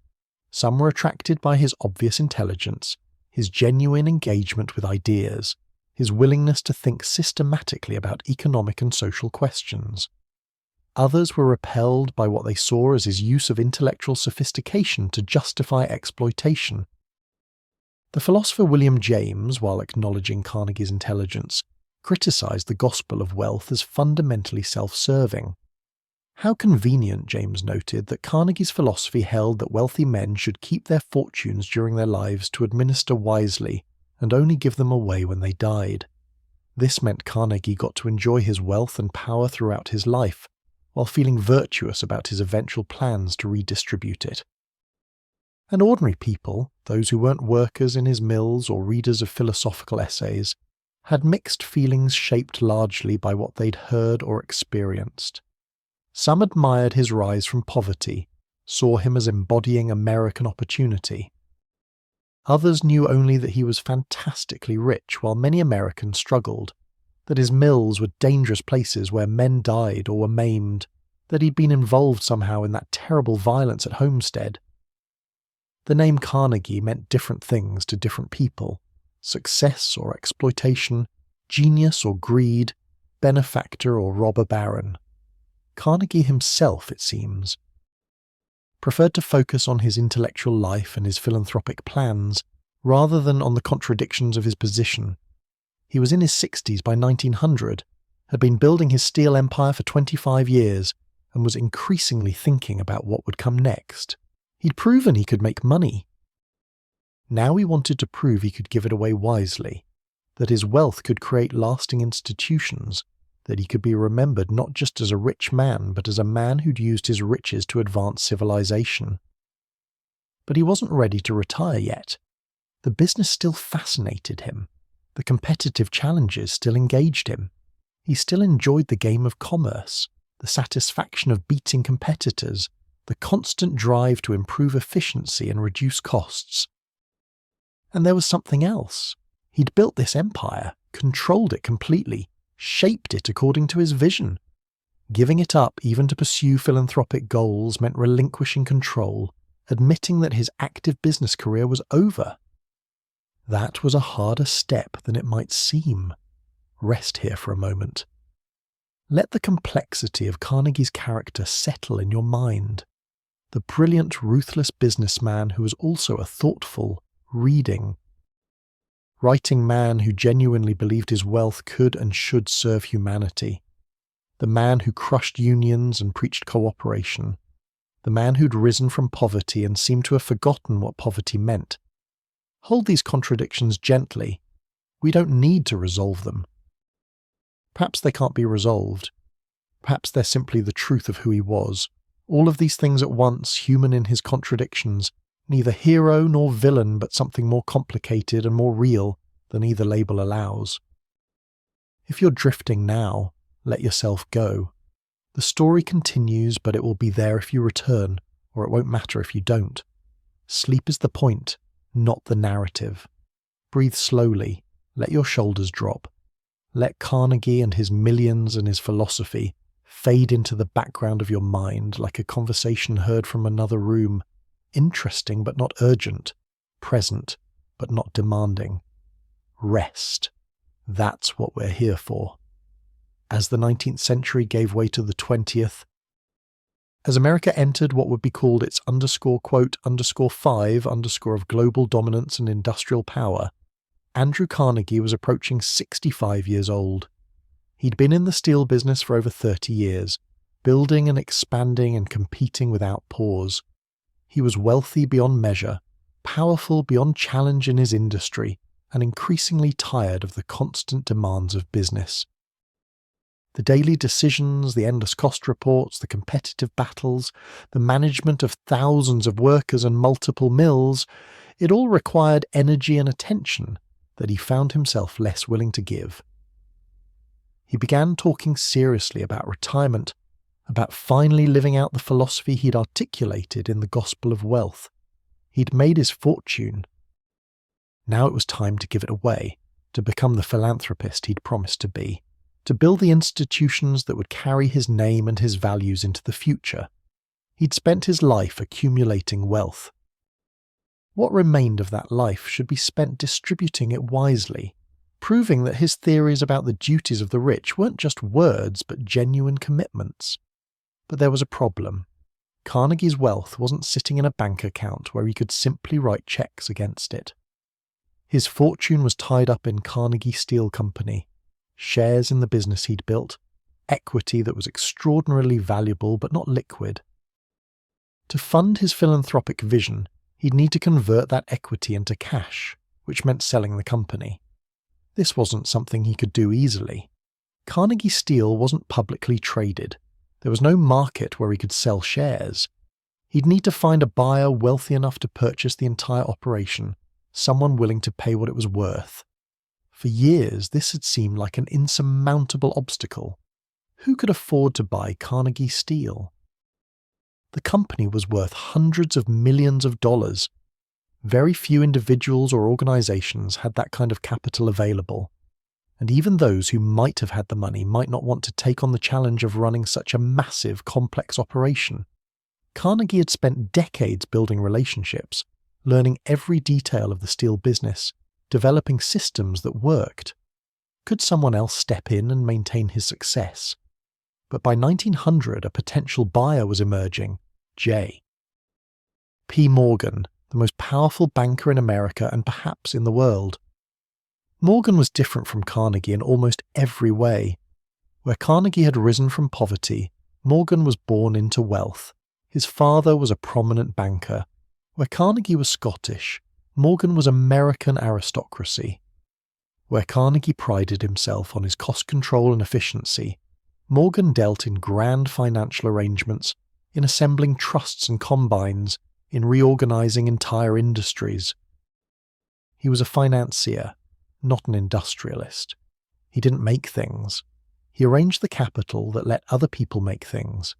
Some were attracted by his obvious intelligence, his genuine engagement with ideas, his willingness to think systematically about economic and social questions. Others were repelled by what they saw as his use of intellectual sophistication to justify exploitation. The philosopher William James, while acknowledging Carnegie's intelligence, criticized the gospel of wealth as fundamentally self-serving. How convenient, James noted, that Carnegie's philosophy held that wealthy men should keep their fortunes during their lives to administer wisely and only give them away when they died. This meant Carnegie got to enjoy his wealth and power throughout his life, while feeling virtuous about his eventual plans to redistribute it. And ordinary people, those who weren't workers in his mills or readers of philosophical essays, had mixed feelings shaped largely by what they'd heard or experienced. Some admired his rise from poverty, saw him as embodying American opportunity. Others knew only that he was fantastically rich, while many Americans struggled, that his mills were dangerous places where men died or were maimed, that he'd been involved somehow in that terrible violence at Homestead. The name Carnegie meant different things to different people: success or exploitation, genius or greed, benefactor or robber baron. Carnegie himself, it seems, preferred to focus on his intellectual life and his philanthropic plans, rather than on the contradictions of his position. He was in his 60s by 1900, had been building his steel empire for 25 years, and was increasingly thinking about what would come next. He'd proven he could make money. Now he wanted to prove he could give it away wisely, that his wealth could create lasting institutions, that he could be remembered not just as a rich man, but as a man who'd used his riches to advance civilization. But he wasn't ready to retire yet. The business still fascinated him. The competitive challenges still engaged him. He still enjoyed the game of commerce, the satisfaction of beating competitors, the constant drive to improve efficiency and reduce costs. And there was something else. He'd built this empire, controlled it completely, shaped it according to his vision. Giving it up even to pursue philanthropic goals meant relinquishing control, admitting that his active business career was over. That was a harder step than it might seem. Rest here for a moment. Let the complexity of Carnegie's character settle in your mind. The brilliant, ruthless businessman who was also a thoughtful, writing man who genuinely believed his wealth could and should serve humanity. The man who crushed unions and preached cooperation. The man who'd risen from poverty and seemed to have forgotten what poverty meant. Hold these contradictions gently. We don't need to resolve them. Perhaps they can't be resolved. Perhaps they're simply the truth of who he was. All of these things at once, human in his contradictions, neither hero nor villain, but something more complicated and more real than either label allows. If you're drifting now, let yourself go. The story continues, but it will be there if you return, or it won't matter if you don't. Sleep is the point, not the narrative. Breathe slowly, let your shoulders drop. Let Carnegie and his millions and his philosophy fade into the background of your mind like a conversation heard from another room, interesting but not urgent, present but not demanding. Rest. That's what we're here for. As the 19th century gave way to the 20th, as America entered what would be called its _5_ of global dominance and industrial power, Andrew Carnegie was approaching 65 years old. He'd been in the steel business for over 30 years, building and expanding and competing without pause. He was wealthy beyond measure, powerful beyond challenge in his industry, and increasingly tired of the constant demands of business. The daily decisions, the endless cost reports, the competitive battles, the management of thousands of workers and multiple mills, it all required energy and attention that he found himself less willing to give. He began talking seriously about retirement, about finally living out the philosophy he'd articulated in the Gospel of Wealth. He'd made his fortune. Now it was time to give it away, to become the philanthropist he'd promised to be, to build the institutions that would carry his name and his values into the future. He'd spent his life accumulating wealth. What remained of that life should be spent distributing it wisely, proving that his theories about the duties of the rich weren't just words but genuine commitments. But there was a problem. Carnegie's wealth wasn't sitting in a bank account where he could simply write checks against it. His fortune was tied up in Carnegie Steel Company, shares in the business he'd built, equity that was extraordinarily valuable but not liquid. To fund his philanthropic vision, he'd need to convert that equity into cash, which meant selling the company. This wasn't something he could do easily. Carnegie Steel wasn't publicly traded. There was no market where he could sell shares. He'd need to find a buyer wealthy enough to purchase the entire operation, someone willing to pay what it was worth. For years, this had seemed like an insurmountable obstacle. Who could afford to buy Carnegie Steel? The company was worth hundreds of millions of dollars. Very few individuals or organizations had that kind of capital available. And even those who might have had the money might not want to take on the challenge of running such a massive, complex operation. Carnegie had spent decades building relationships, learning every detail of the steel business, developing systems that worked. Could someone else step in and maintain his success? But by 1900, a potential buyer was emerging, J. P. Morgan, the most powerful banker in America and perhaps in the world. Morgan was different from Carnegie in almost every way. Where Carnegie had risen from poverty, Morgan was born into wealth. His father was a prominent banker. Where Carnegie was Scottish, Morgan was American aristocracy. Where Carnegie prided himself on his cost control and efficiency, Morgan dealt in grand financial arrangements, in assembling trusts and combines, in reorganizing entire industries. He was a financier, not an industrialist. He didn't make things. He arranged the capital that let other people make things.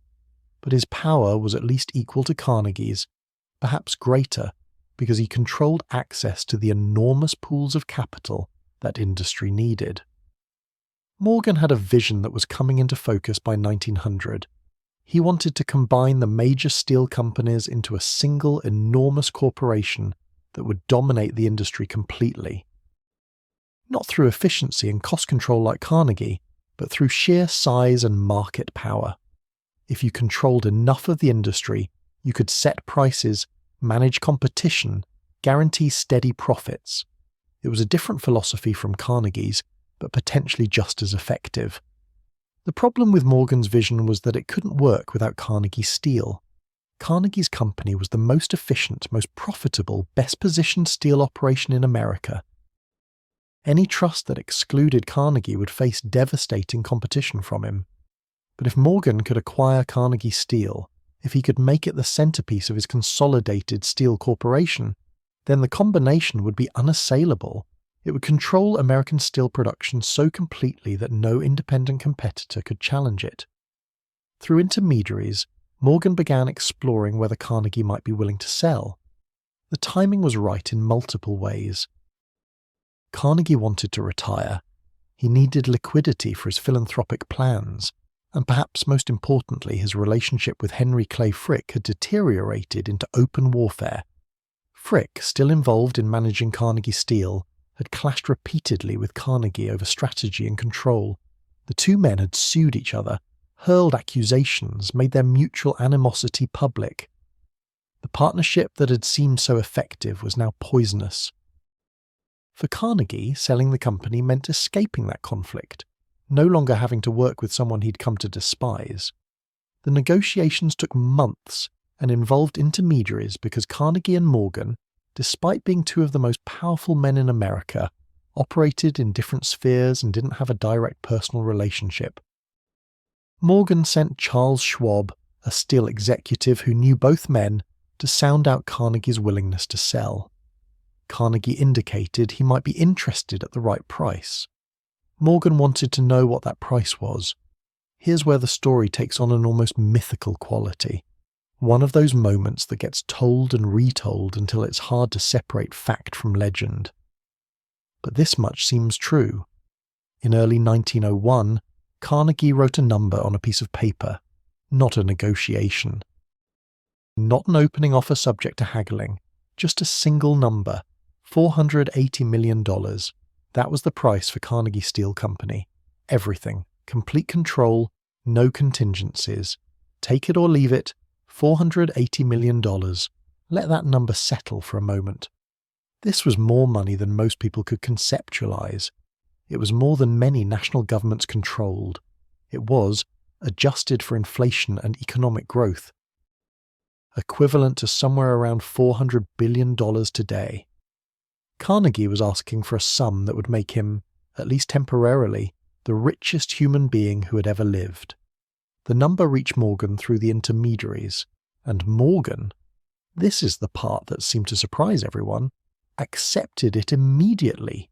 But his power was at least equal to Carnegie's, perhaps greater, because he controlled access to the enormous pools of capital that industry needed. Morgan had a vision that was coming into focus by 1900. He wanted to combine the major steel companies into a single enormous corporation that would dominate the industry completely. Not through efficiency and cost control like Carnegie, but through sheer size and market power. If you controlled enough of the industry, you could set prices, manage competition, guarantee steady profits. It was a different philosophy from Carnegie's, but potentially just as effective. The problem with Morgan's vision was that it couldn't work without Carnegie Steel. Carnegie's company was the most efficient, most profitable, best-positioned steel operation in America. Any trust that excluded Carnegie would face devastating competition from him. But if Morgan could acquire Carnegie Steel, if he could make it the centerpiece of his consolidated steel corporation, then the combination would be unassailable. It would control American steel production so completely that no independent competitor could challenge it. Through intermediaries, Morgan began exploring whether Carnegie might be willing to sell. The timing was right in multiple ways. Carnegie wanted to retire. He needed liquidity for his philanthropic plans, and perhaps most importantly, his relationship with Henry Clay Frick had deteriorated into open warfare. Frick, still involved in managing Carnegie Steel, had clashed repeatedly with Carnegie over strategy and control. The two men had sued each other, hurled accusations, made their mutual animosity public. The partnership that had seemed so effective was now poisonous. For Carnegie, selling the company meant escaping that conflict, no longer having to work with someone he'd come to despise. The negotiations took months and involved intermediaries because Carnegie and Morgan, despite being two of the most powerful men in America, operated in different spheres and didn't have a direct personal relationship. Morgan sent Charles Schwab, a steel executive who knew both men, to sound out Carnegie's willingness to sell. Carnegie indicated he might be interested at the right price. Morgan wanted to know what that price was. Here's where the story takes on an almost mythical quality. One of those moments that gets told and retold until it's hard to separate fact from legend. But this much seems true. In early 1901, Carnegie wrote a number on a piece of paper, not a negotiation. Not an opening offer subject to haggling, just a single number, $480 million. That was the price for Carnegie Steel Company. Everything, complete control, no contingencies. Take it or leave it, $480 million. Let that number settle for a moment. This was more money than most people could conceptualize. It was more than many national governments controlled. It was, adjusted for inflation and economic growth, equivalent to somewhere around $400 billion today. Carnegie was asking for a sum that would make him, at least temporarily, the richest human being who had ever lived. The number reached Morgan through the intermediaries, and Morgan, this is the part that seemed to surprise everyone, accepted it immediately.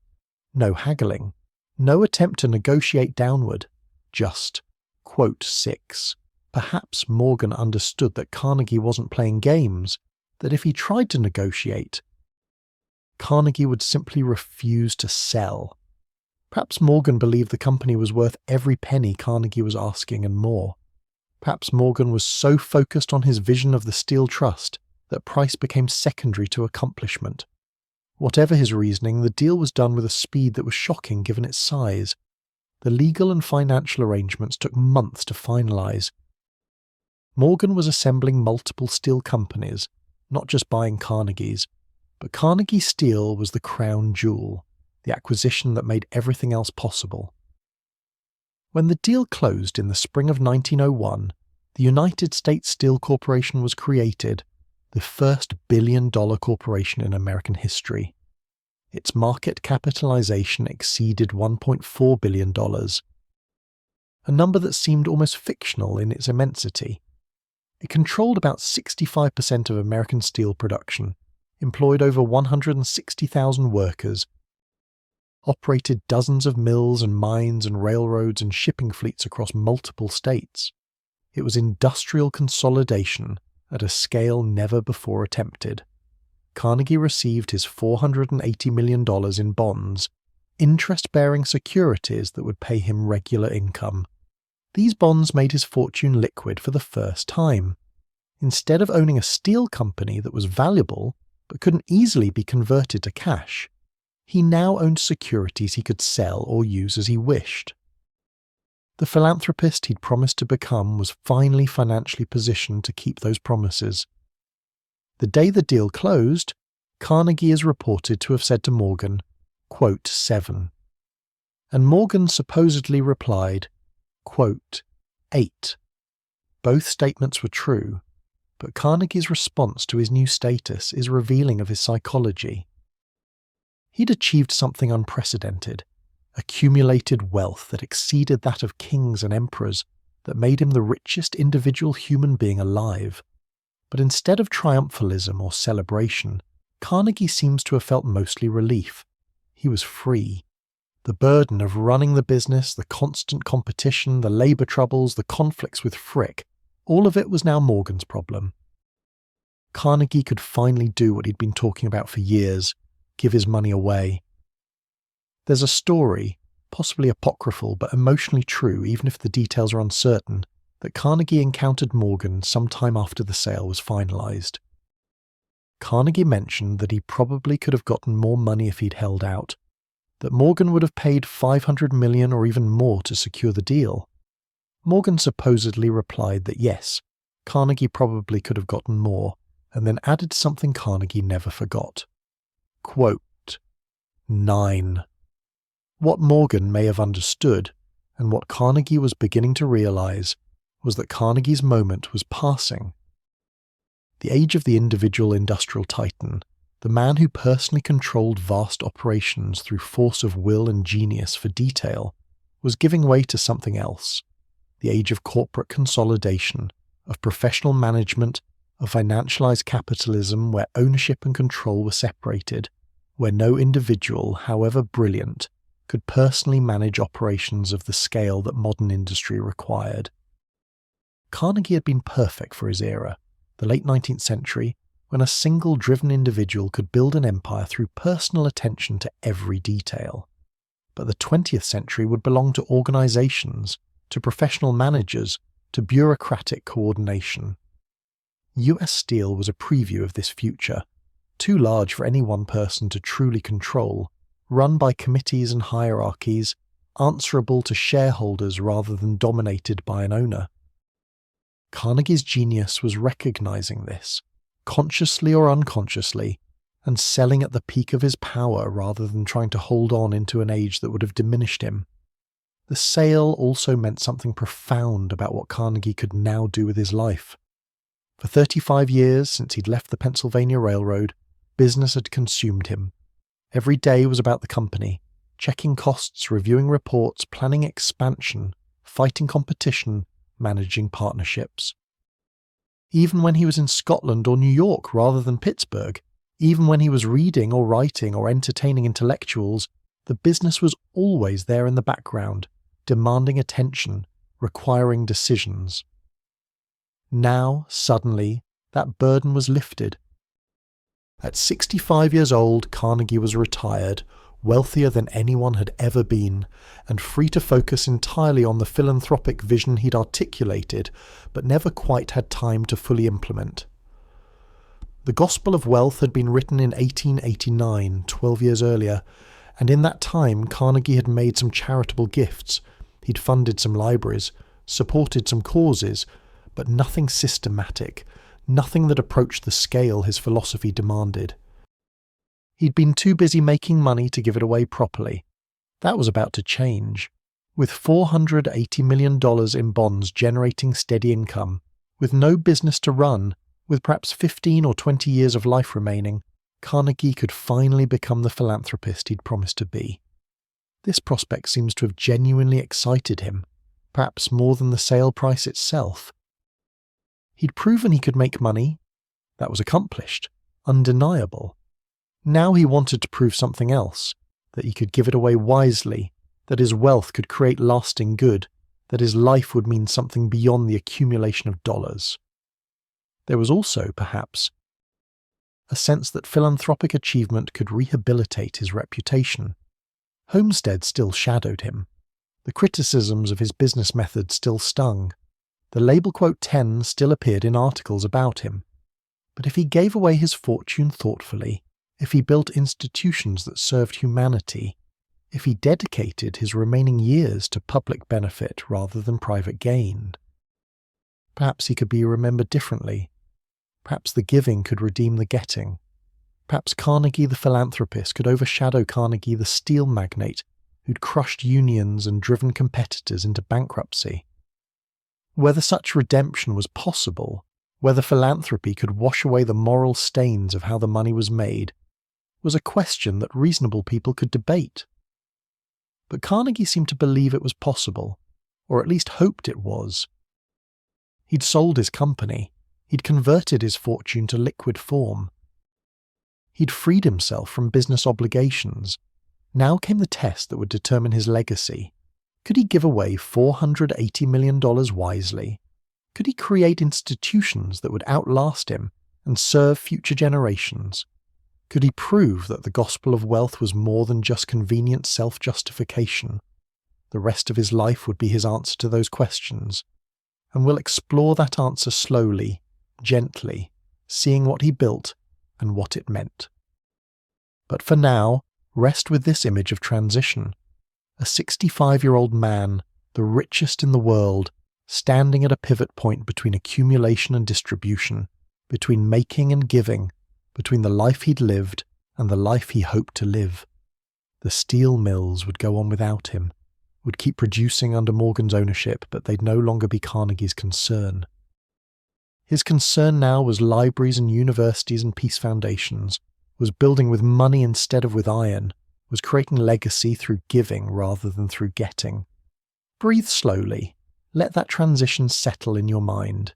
No haggling, no attempt to negotiate downward, just, quote 6. Perhaps Morgan understood that Carnegie wasn't playing games, that if he tried to negotiate, Carnegie would simply refuse to sell. Perhaps Morgan believed the company was worth every penny Carnegie was asking and more. Perhaps Morgan was so focused on his vision of the Steel Trust that price became secondary to accomplishment. Whatever his reasoning, the deal was done with a speed that was shocking given its size. The legal and financial arrangements took months to finalize. Morgan was assembling multiple steel companies, not just buying Carnegie's, but Carnegie Steel was the crown jewel, the acquisition that made everything else possible. When the deal closed in the spring of 1901, the United States Steel Corporation was created, the first billion-dollar corporation in American history. Its market capitalization exceeded $1.4 billion, a number that seemed almost fictional in its immensity. It controlled about 65% of American steel production, employed over 160,000 workers, operated dozens of mills and mines and railroads and shipping fleets across multiple states. It was industrial consolidation at a scale never before attempted. Carnegie received his $480 million in bonds, interest-bearing securities that would pay him regular income. These bonds made his fortune liquid for the first time. Instead of owning a steel company that was valuable but couldn't easily be converted to cash, he now owned securities he could sell or use as he wished. The philanthropist he'd promised to become was finally financially positioned to keep those promises. The day the deal closed, Carnegie is reported to have said to Morgan, quote 7. And Morgan supposedly replied, quote 8. Both statements were true, but Carnegie's response to his new status is revealing of his psychology. He'd achieved something unprecedented, accumulated wealth that exceeded that of kings and emperors, that made him the richest individual human being alive. But instead of triumphalism or celebration, Carnegie seems to have felt mostly relief. He was free. The burden of running the business, the constant competition, the labour troubles, the conflicts with Frick, all of it was now Morgan's problem. Carnegie could finally do what he'd been talking about for years, give his money away. There's a story, possibly apocryphal but emotionally true even if the details are uncertain, that Carnegie encountered Morgan sometime after the sale was finalised. Carnegie mentioned that he probably could have gotten more money if he'd held out, that Morgan would have paid $500 million or even more to secure the deal. Morgan supposedly replied that yes, Carnegie probably could have gotten more, and then added something Carnegie never forgot. Quote, 9. What Morgan may have understood, and what Carnegie was beginning to realize, was that Carnegie's moment was passing. The age of the individual industrial titan, the man who personally controlled vast operations through force of will and genius for detail, was giving way to something else. The age of corporate consolidation, of professional management, of financialized capitalism where ownership and control were separated, where no individual, however brilliant, could personally manage operations of the scale that modern industry required. Carnegie had been perfect for his era, the late 19th century, when a single driven individual could build an empire through personal attention to every detail. But the 20th century would belong to organizations, to professional managers, to bureaucratic coordination. US Steel was a preview of this future, too large for any one person to truly control, run by committees and hierarchies, answerable to shareholders rather than dominated by an owner. Carnegie's genius was recognizing this, consciously or unconsciously, and selling at the peak of his power rather than trying to hold on into an age that would have diminished him. The sale also meant something profound about what Carnegie could now do with his life. For 35 years since he'd left the Pennsylvania Railroad, business had consumed him. Every day was about the company, checking costs, reviewing reports, planning expansion, fighting competition, managing partnerships. Even when he was in Scotland or New York rather than Pittsburgh, even when he was reading or writing or entertaining intellectuals, the business was always there in the background, demanding attention, requiring decisions. Now, suddenly, that burden was lifted. At 65 years old, Carnegie was retired, wealthier than anyone had ever been, and free to focus entirely on the philanthropic vision he'd articulated, but never quite had time to fully implement. The Gospel of Wealth had been written in 1889, 12 years earlier, and in that time Carnegie had made some charitable gifts. He'd funded some libraries, supported some causes, but nothing systematic, nothing that approached the scale his philosophy demanded. He'd been too busy making money to give it away properly. That was about to change. With $480 million in bonds generating steady income, with no business to run, with perhaps 15 or 20 years of life remaining, Carnegie could finally become the philanthropist he'd promised to be. This prospect seems to have genuinely excited him, perhaps more than the sale price itself. He'd proven he could make money. That was accomplished, undeniable. Now he wanted to prove something else, that he could give it away wisely, that his wealth could create lasting good, that his life would mean something beyond the accumulation of dollars. There was also, perhaps, a sense that philanthropic achievement could rehabilitate his reputation. Homestead still shadowed him. The criticisms of his business methods still stung. The label quote 10 still appeared in articles about him. But if he gave away his fortune thoughtfully, if he built institutions that served humanity, if he dedicated his remaining years to public benefit rather than private gain, perhaps he could be remembered differently. Perhaps the giving could redeem the getting. Perhaps Carnegie the philanthropist could overshadow Carnegie the steel magnate who'd crushed unions and driven competitors into bankruptcy. Whether such redemption was possible, whether philanthropy could wash away the moral stains of how the money was made, was a question that reasonable people could debate. But Carnegie seemed to believe it was possible, or at least hoped it was. He'd sold his company. He'd converted his fortune to liquid form. He'd freed himself from business obligations. Now came the test that would determine his legacy. Could he give away $480 million wisely? Could he create institutions that would outlast him and serve future generations? Could he prove that the gospel of wealth was more than just convenient self-justification? The rest of his life would be his answer to those questions, and we'll explore that answer slowly, gently, seeing what he built and what it meant. But for now, rest with this image of transition. A 65-year-old man, the richest in the world, standing at a pivot point between accumulation and distribution, between making and giving, between the life he'd lived and the life he hoped to live. The steel mills would go on without him, would keep producing under Morgan's ownership, but they'd no longer be Carnegie's concern. His concern now was libraries and universities and peace foundations, was building with money instead of with iron, was creating legacy through giving rather than through getting. Breathe slowly. Let that transition settle in your mind.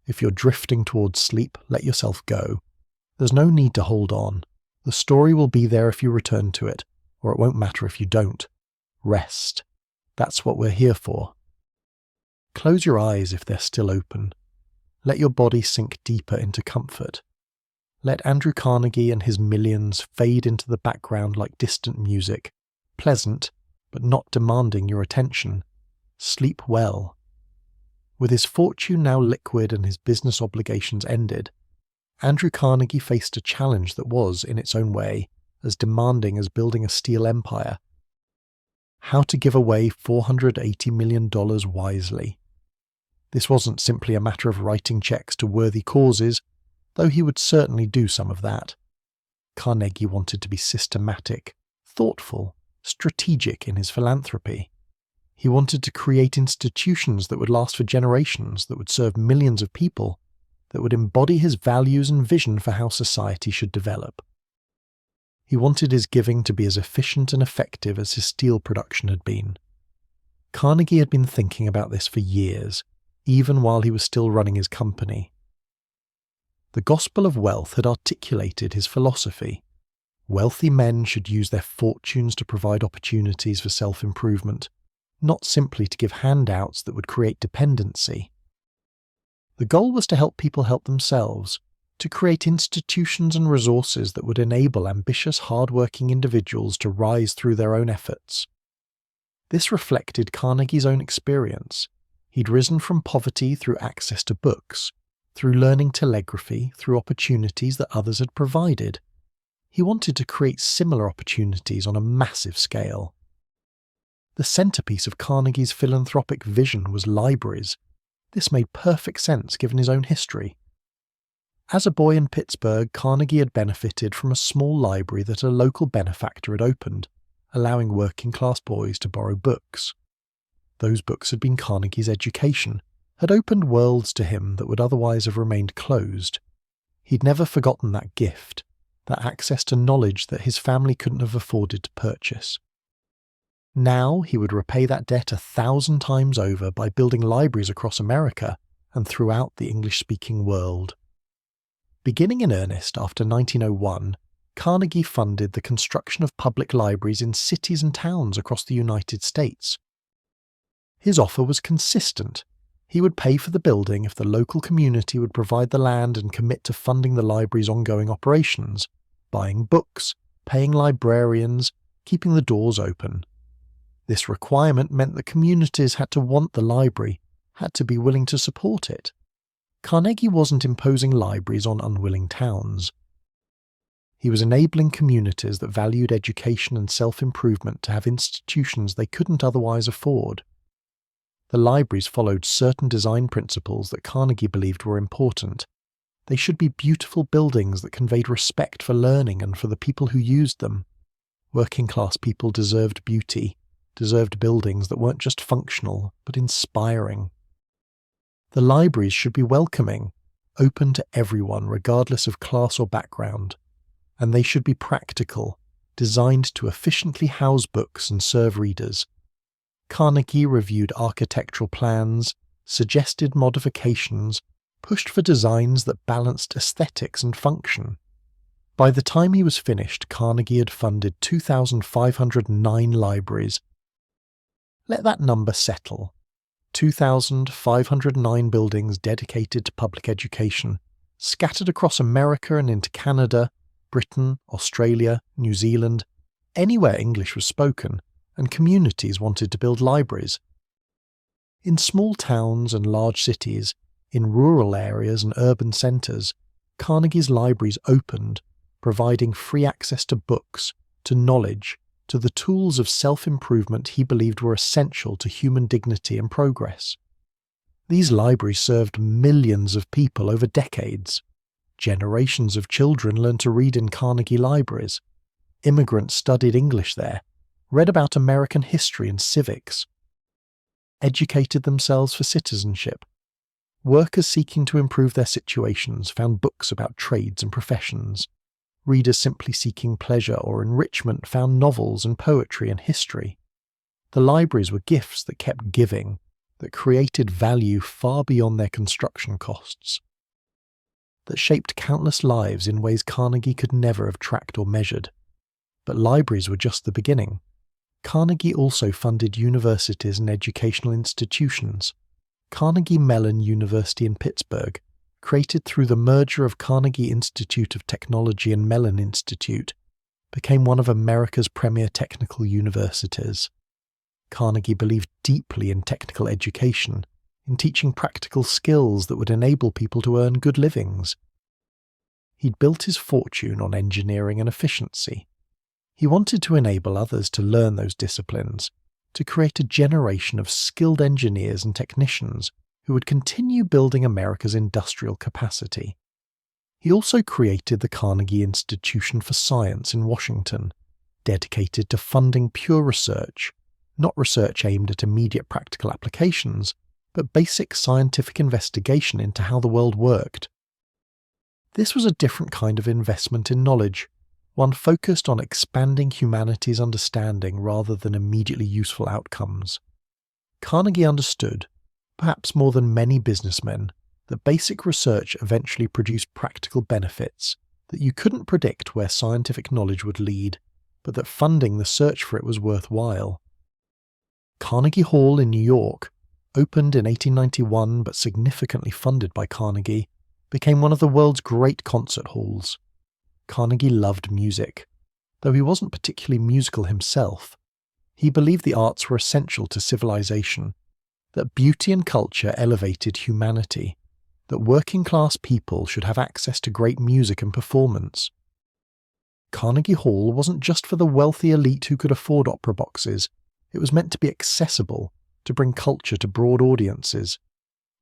If you're drifting towards sleep, let yourself go. There's no need to hold on. The story will be there if you return to it, or it won't matter if you don't. Rest. That's what we're here for. Close your eyes if they're still open. Let your body sink deeper into comfort. Let Andrew Carnegie and his millions fade into the background like distant music, pleasant, but not demanding your attention. Sleep well. With his fortune now liquid and his business obligations ended, Andrew Carnegie faced a challenge that was, in its own way, as demanding as building a steel empire. How to give away $480 million wisely. This wasn't simply a matter of writing checks to worthy causes, though he would certainly do some of that. Carnegie wanted to be systematic, thoughtful, strategic in his philanthropy. He wanted to create institutions that would last for generations, that would serve millions of people, that would embody his values and vision for how society should develop. He wanted his giving to be as efficient and effective as his steel production had been. Carnegie had been thinking about this for years, even while he was still running his company. The Gospel of Wealth had articulated his philosophy. Wealthy men should use their fortunes to provide opportunities for self-improvement, not simply to give handouts that would create dependency. The goal was to help people help themselves, to create institutions and resources that would enable ambitious, hard-working individuals to rise through their own efforts. This reflected Carnegie's own experience. He'd risen from poverty through access to books, through learning telegraphy, through opportunities that others had provided. He wanted to create similar opportunities on a massive scale. The centerpiece of Carnegie's philanthropic vision was libraries. This made perfect sense given his own history. As a boy in Pittsburgh, Carnegie had benefited from a small library that a local benefactor had opened, allowing working-class boys to borrow books. Those books had been Carnegie's education, had opened worlds to him that would otherwise have remained closed. He'd never forgotten that gift, that access to knowledge that his family couldn't have afforded to purchase. Now he would repay that debt 1,000 times over by building libraries across America and throughout the English-speaking world. Beginning in earnest after 1901, Carnegie funded the construction of public libraries in cities and towns across the United States. His offer was consistent. He would pay for the building if the local community would provide the land and commit to funding the library's ongoing operations, buying books, paying librarians, keeping the doors open. This requirement meant that communities had to want the library, had to be willing to support it. Carnegie wasn't imposing libraries on unwilling towns. He was enabling communities that valued education and self-improvement to have institutions they couldn't otherwise afford. The libraries followed certain design principles that Carnegie believed were important. They should be beautiful buildings that conveyed respect for learning and for the people who used them. Working-class people deserved beauty, deserved buildings that weren't just functional, but inspiring. The libraries should be welcoming, open to everyone regardless of class or background, and they should be practical, designed to efficiently house books and serve readers. Carnegie reviewed architectural plans, suggested modifications, pushed for designs that balanced aesthetics and function. By the time he was finished, Carnegie had funded 2,509 libraries. Let that number settle. 2,509 buildings dedicated to public education, scattered across America and into Canada, Britain, Australia, New Zealand, anywhere English was spoken, and communities wanted to build libraries. In small towns and large cities, in rural areas and urban centres, Carnegie's libraries opened, providing free access to books, to knowledge, to the tools of self-improvement he believed were essential to human dignity and progress. These libraries served millions of people over decades. Generations of children learned to read in Carnegie libraries. Immigrants studied English there, read about American history and civics, educated themselves for citizenship. Workers seeking to improve their situations found books about trades and professions. Readers simply seeking pleasure or enrichment found novels and poetry and history. The libraries were gifts that kept giving, that created value far beyond their construction costs, that shaped countless lives in ways Carnegie could never have tracked or measured. But libraries were just the beginning. Carnegie also funded universities and educational institutions. Carnegie Mellon University in Pittsburgh, created through the merger of Carnegie Institute of Technology and Mellon Institute, became one of America's premier technical universities. Carnegie believed deeply in technical education, in teaching practical skills that would enable people to earn good livings. He'd built his fortune on engineering and efficiency. He wanted to enable others to learn those disciplines, to create a generation of skilled engineers and technicians who would continue building America's industrial capacity. He also created the Carnegie Institution for Science in Washington, dedicated to funding pure research, not research aimed at immediate practical applications, but basic scientific investigation into how the world worked. This was a different kind of investment in knowledge, one focused on expanding humanity's understanding rather than immediately useful outcomes. Carnegie understood, perhaps more than many businessmen, that basic research eventually produced practical benefits, that you couldn't predict where scientific knowledge would lead, but that funding the search for it was worthwhile. Carnegie Hall in New York, opened in 1891 but significantly funded by Carnegie, became one of the world's great concert halls. Carnegie loved music. Though he wasn't particularly musical himself, he believed the arts were essential to civilization, that beauty and culture elevated humanity, that working-class people should have access to great music and performance. Carnegie Hall wasn't just for the wealthy elite who could afford opera boxes. It was meant to be accessible, to bring culture to broad audiences.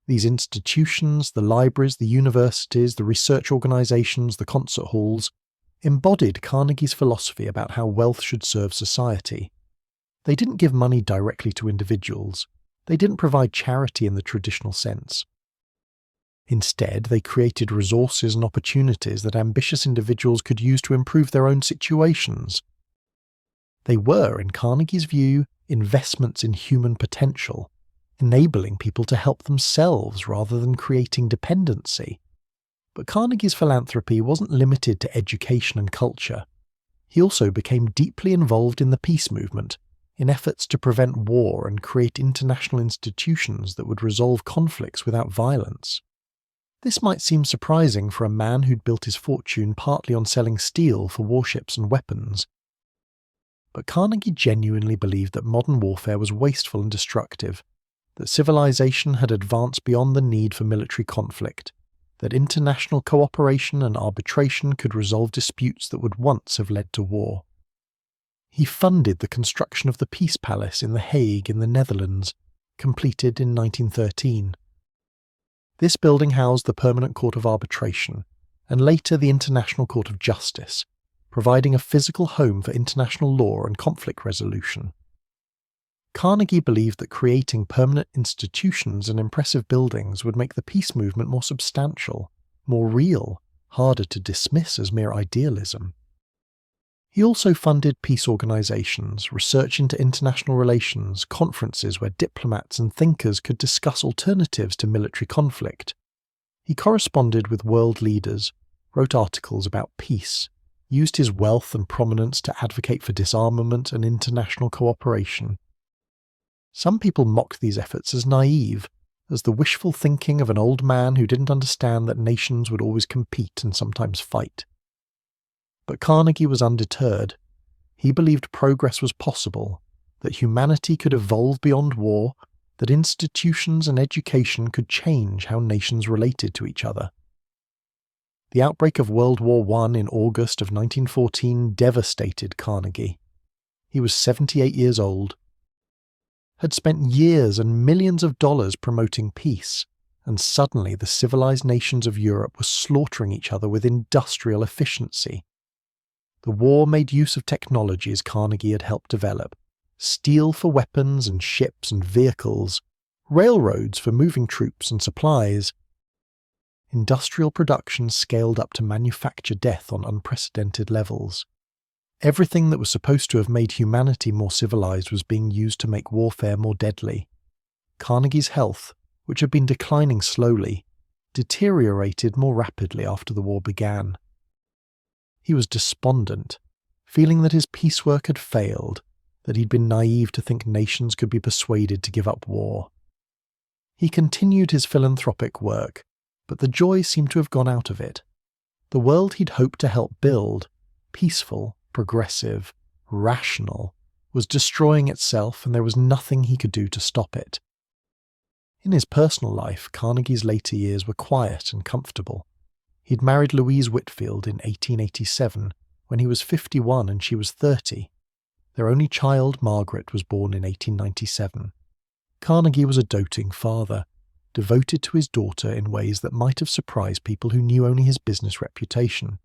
These institutions, the libraries, the universities, the research organizations, the concert halls, embodied Carnegie's philosophy about how wealth should serve society. They didn't give money directly to individuals. They didn't provide charity in the traditional sense. Instead, they created resources and opportunities that ambitious individuals could use to improve their own situations. They were, in Carnegie's view, investments in human potential, enabling people to help themselves rather than creating dependency. But Carnegie's philanthropy wasn't limited to education and culture. He also became deeply involved in the peace movement, in efforts to prevent war and create international institutions that would resolve conflicts without violence. This might seem surprising for a man who'd built his fortune partly on selling steel for warships and weapons. But Carnegie genuinely believed that modern warfare was wasteful and destructive, that civilization had advanced beyond the need for military conflict, that international cooperation and arbitration could resolve disputes that would once have led to war. He funded the construction of the Peace Palace in The Hague in the Netherlands, completed in 1913. This building housed the Permanent Court of Arbitration, and later the International Court of Justice, providing a physical home for international law and conflict resolution. Carnegie believed that creating permanent institutions and impressive buildings would make the peace movement more substantial, more real, harder to dismiss as mere idealism. He also funded peace organizations, research into international relations, conferences where diplomats and thinkers could discuss alternatives to military conflict. He corresponded with world leaders, wrote articles about peace, used his wealth and prominence to advocate for disarmament and international cooperation. Some people mocked these efforts as naive, as the wishful thinking of an old man who didn't understand that nations would always compete and sometimes fight. But Carnegie was undeterred. He believed progress was possible, that humanity could evolve beyond war, that institutions and education could change how nations related to each other. The outbreak of World War I in August of 1914 devastated Carnegie. He was 78 years old, had spent years and millions of dollars promoting peace, and suddenly the civilized nations of Europe were slaughtering each other with industrial efficiency. The war made use of technologies Carnegie had helped develop: steel for weapons and ships and vehicles, railroads for moving troops and supplies. Industrial production scaled up to manufacture death on unprecedented levels. Everything that was supposed to have made humanity more civilized was being used to make warfare more deadly. Carnegie's health, which had been declining slowly, deteriorated more rapidly after the war began. He was despondent, feeling that his peace work had failed, that he'd been naive to think nations could be persuaded to give up war. He continued his philanthropic work, but the joy seemed to have gone out of it. The world he'd hoped to help build, peaceful, progressive, rational, was destroying itself, and there was nothing he could do to stop it. In his personal life, Carnegie's later years were quiet and comfortable. He'd married Louise Whitfield in 1887, when he was 51 and she was 30. Their only child, Margaret, was born in 1897. Carnegie was a doting father, devoted to his daughter in ways that might have surprised people who knew only his business reputation.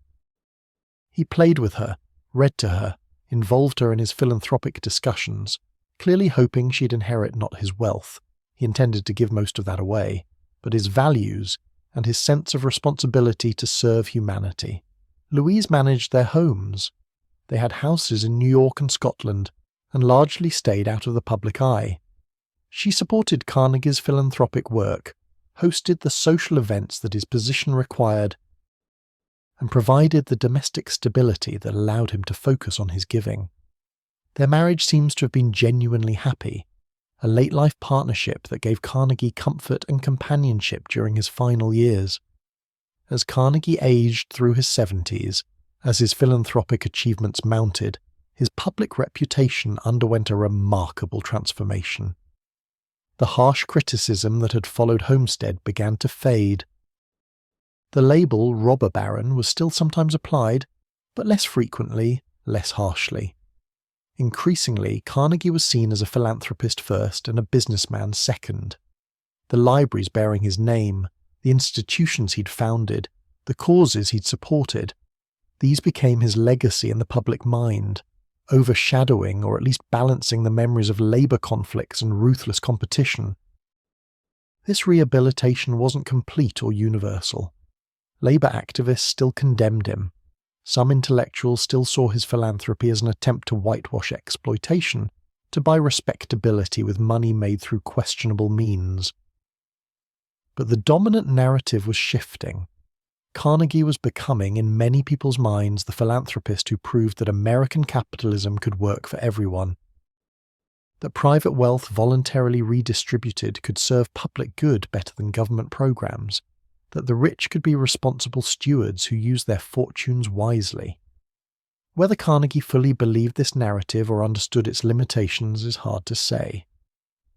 He played with her, read to her, involved her in his philanthropic discussions, clearly hoping she'd inherit not his wealth — he intended to give most of that away — but his values and his sense of responsibility to serve humanity. Louise managed their homes. They had houses in New York and Scotland, and largely stayed out of the public eye. She supported Carnegie's philanthropic work, hosted the social events that his position required, and provided the domestic stability that allowed him to focus on his giving. Their marriage seems to have been genuinely happy, a late-life partnership that gave Carnegie comfort and companionship during his final years. As Carnegie aged through his 70s, as his philanthropic achievements mounted, his public reputation underwent a remarkable transformation. The harsh criticism that had followed Homestead began to fade. The label robber baron was still sometimes applied, but less frequently, less harshly. Increasingly, Carnegie was seen as a philanthropist first and a businessman second. The libraries bearing his name, the institutions he'd founded, the causes he'd supported, these became his legacy in the public mind, overshadowing or at least balancing the memories of labor conflicts and ruthless competition. This rehabilitation wasn't complete or universal. Labor activists still condemned him. Some intellectuals still saw his philanthropy as an attempt to whitewash exploitation, to buy respectability with money made through questionable means. But the dominant narrative was shifting. Carnegie was becoming, in many people's minds, the philanthropist who proved that American capitalism could work for everyone, that private wealth voluntarily redistributed could serve public good better than government programs, that the rich could be responsible stewards who used their fortunes wisely. Whether Carnegie fully believed this narrative or understood its limitations is hard to say.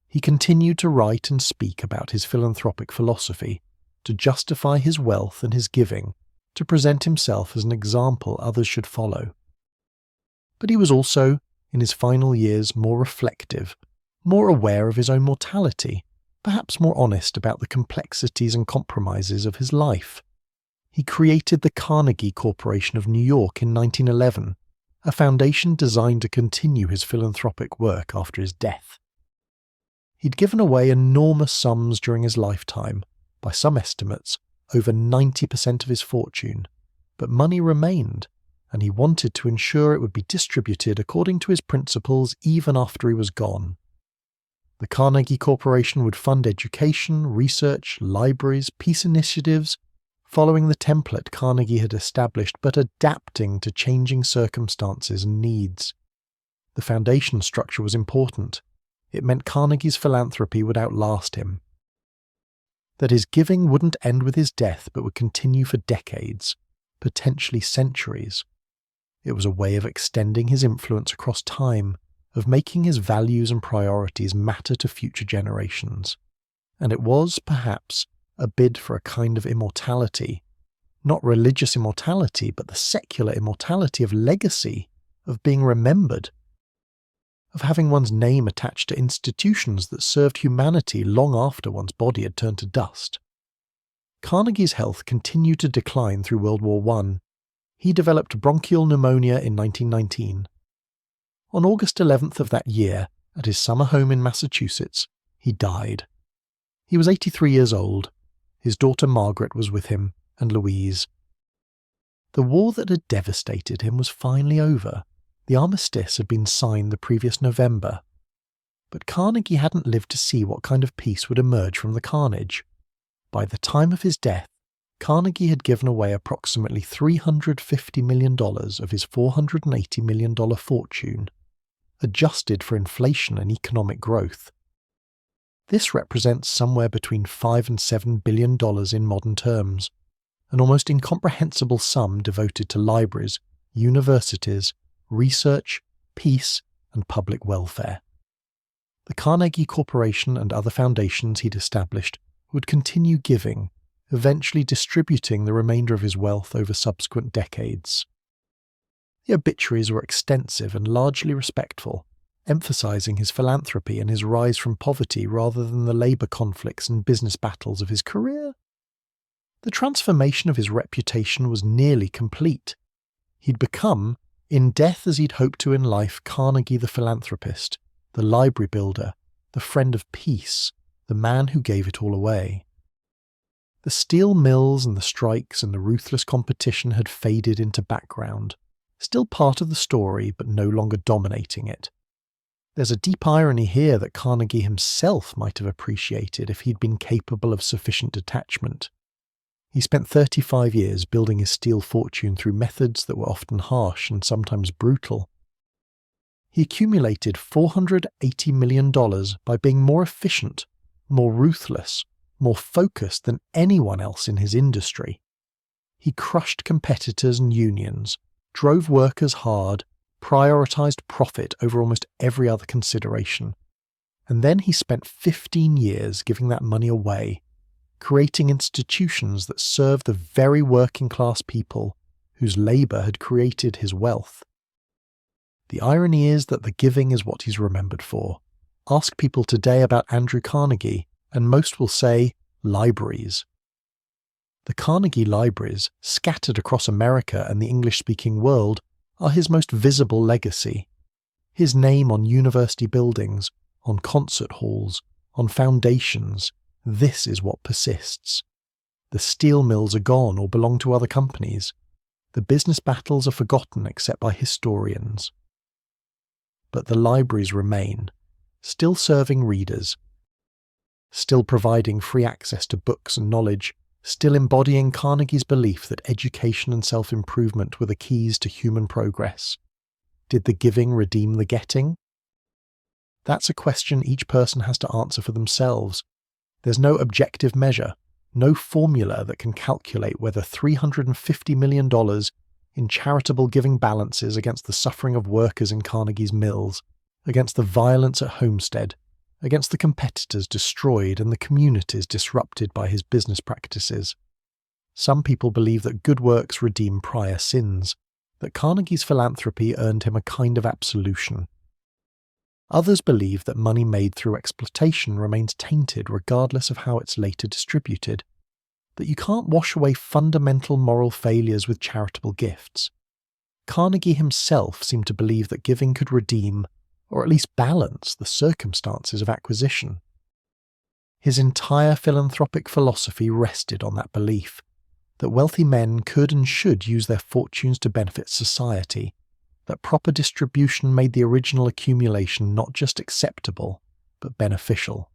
He continued to write and speak about his philanthropic philosophy, to justify his wealth and his giving, to present himself as an example others should follow. But he was also, in his final years, more reflective, more aware of his own mortality, perhaps more honest about the complexities and compromises of his life. He created the Carnegie Corporation of New York in 1911, a foundation designed to continue his philanthropic work after his death. He'd given away enormous sums during his lifetime, by some estimates, over 90% of his fortune, but money remained, and he wanted to ensure it would be distributed according to his principles even after he was gone. The Carnegie Corporation would fund education, research, libraries, peace initiatives, following the template Carnegie had established but adapting to changing circumstances and needs. The foundation structure was important. It meant Carnegie's philanthropy would outlast him. That his giving wouldn't end with his death but would continue for decades, potentially centuries. It was a way of extending his influence across time, of making his values and priorities matter to future generations. And it was, perhaps, a bid for a kind of immortality, not religious immortality, but the secular immortality of legacy, of being remembered, of having one's name attached to institutions that served humanity long after one's body had turned to dust. Carnegie's health continued to decline through World War I. He developed bronchial pneumonia in 1919. On August 11th of that year, at his summer home in Massachusetts, he died. He was 83 years old. His daughter Margaret was with him, and Louise. The war that had devastated him was finally over. The armistice had been signed the previous November. But Carnegie hadn't lived to see what kind of peace would emerge from the carnage. By the time of his death, Carnegie had given away approximately $350 million of his $480 million fortune, adjusted for inflation and economic growth. This represents somewhere between $5 and $7 billion in modern terms, an almost incomprehensible sum devoted to libraries, universities, research, peace, and public welfare. The Carnegie Corporation and other foundations he'd established would continue giving, eventually distributing the remainder of his wealth over subsequent decades. The obituaries were extensive and largely respectful. emphasizing his philanthropy and his rise from poverty rather than the labor conflicts and business battles of his career. The transformation of his reputation was nearly complete. He'd become, in death as he'd hoped to in life, Carnegie the philanthropist, the library builder, the friend of peace, the man who gave it all away. The steel mills and the strikes and the ruthless competition had faded into background, still part of the story but no longer dominating it. There's a deep irony here that Carnegie himself might have appreciated if he'd been capable of sufficient detachment. He spent 35 years building his steel fortune through methods that were often harsh and sometimes brutal. He accumulated $480 million by being more efficient, more ruthless, more focused than anyone else in his industry. He crushed competitors and unions, drove workers hard, prioritized profit over almost every other consideration. And then he spent 15 years giving that money away, creating institutions that serve the very working class people whose labor had created his wealth. The irony is that the giving is what he's remembered for. Ask people today about Andrew Carnegie, and most will say libraries. The Carnegie libraries, scattered across America and the English-speaking world, are his most visible legacy. His name on university buildings, on concert halls, on foundations, this is what persists. The steel mills are gone or belong to other companies. The business battles are forgotten except by historians. But the libraries remain, still serving readers, still providing free access to books and knowledge, still embodying Carnegie's belief that education and self-improvement were the keys to human progress. Did the giving redeem the getting? That's a question each person has to answer for themselves. There's no objective measure, no formula that can calculate whether $350 million in charitable giving balances against the suffering of workers in Carnegie's mills, against the violence at Homestead, against the competitors destroyed and the communities disrupted by his business practices. Some people believe that good works redeem prior sins, that Carnegie's philanthropy earned him a kind of absolution. Others believe that money made through exploitation remains tainted regardless of how it's later distributed, that you can't wash away fundamental moral failures with charitable gifts. Carnegie himself seemed to believe that giving could redeem, or at least balance, the circumstances of acquisition. His entire philanthropic philosophy rested on that belief, that wealthy men could and should use their fortunes to benefit society, that proper distribution made the original accumulation not just acceptable, but beneficial.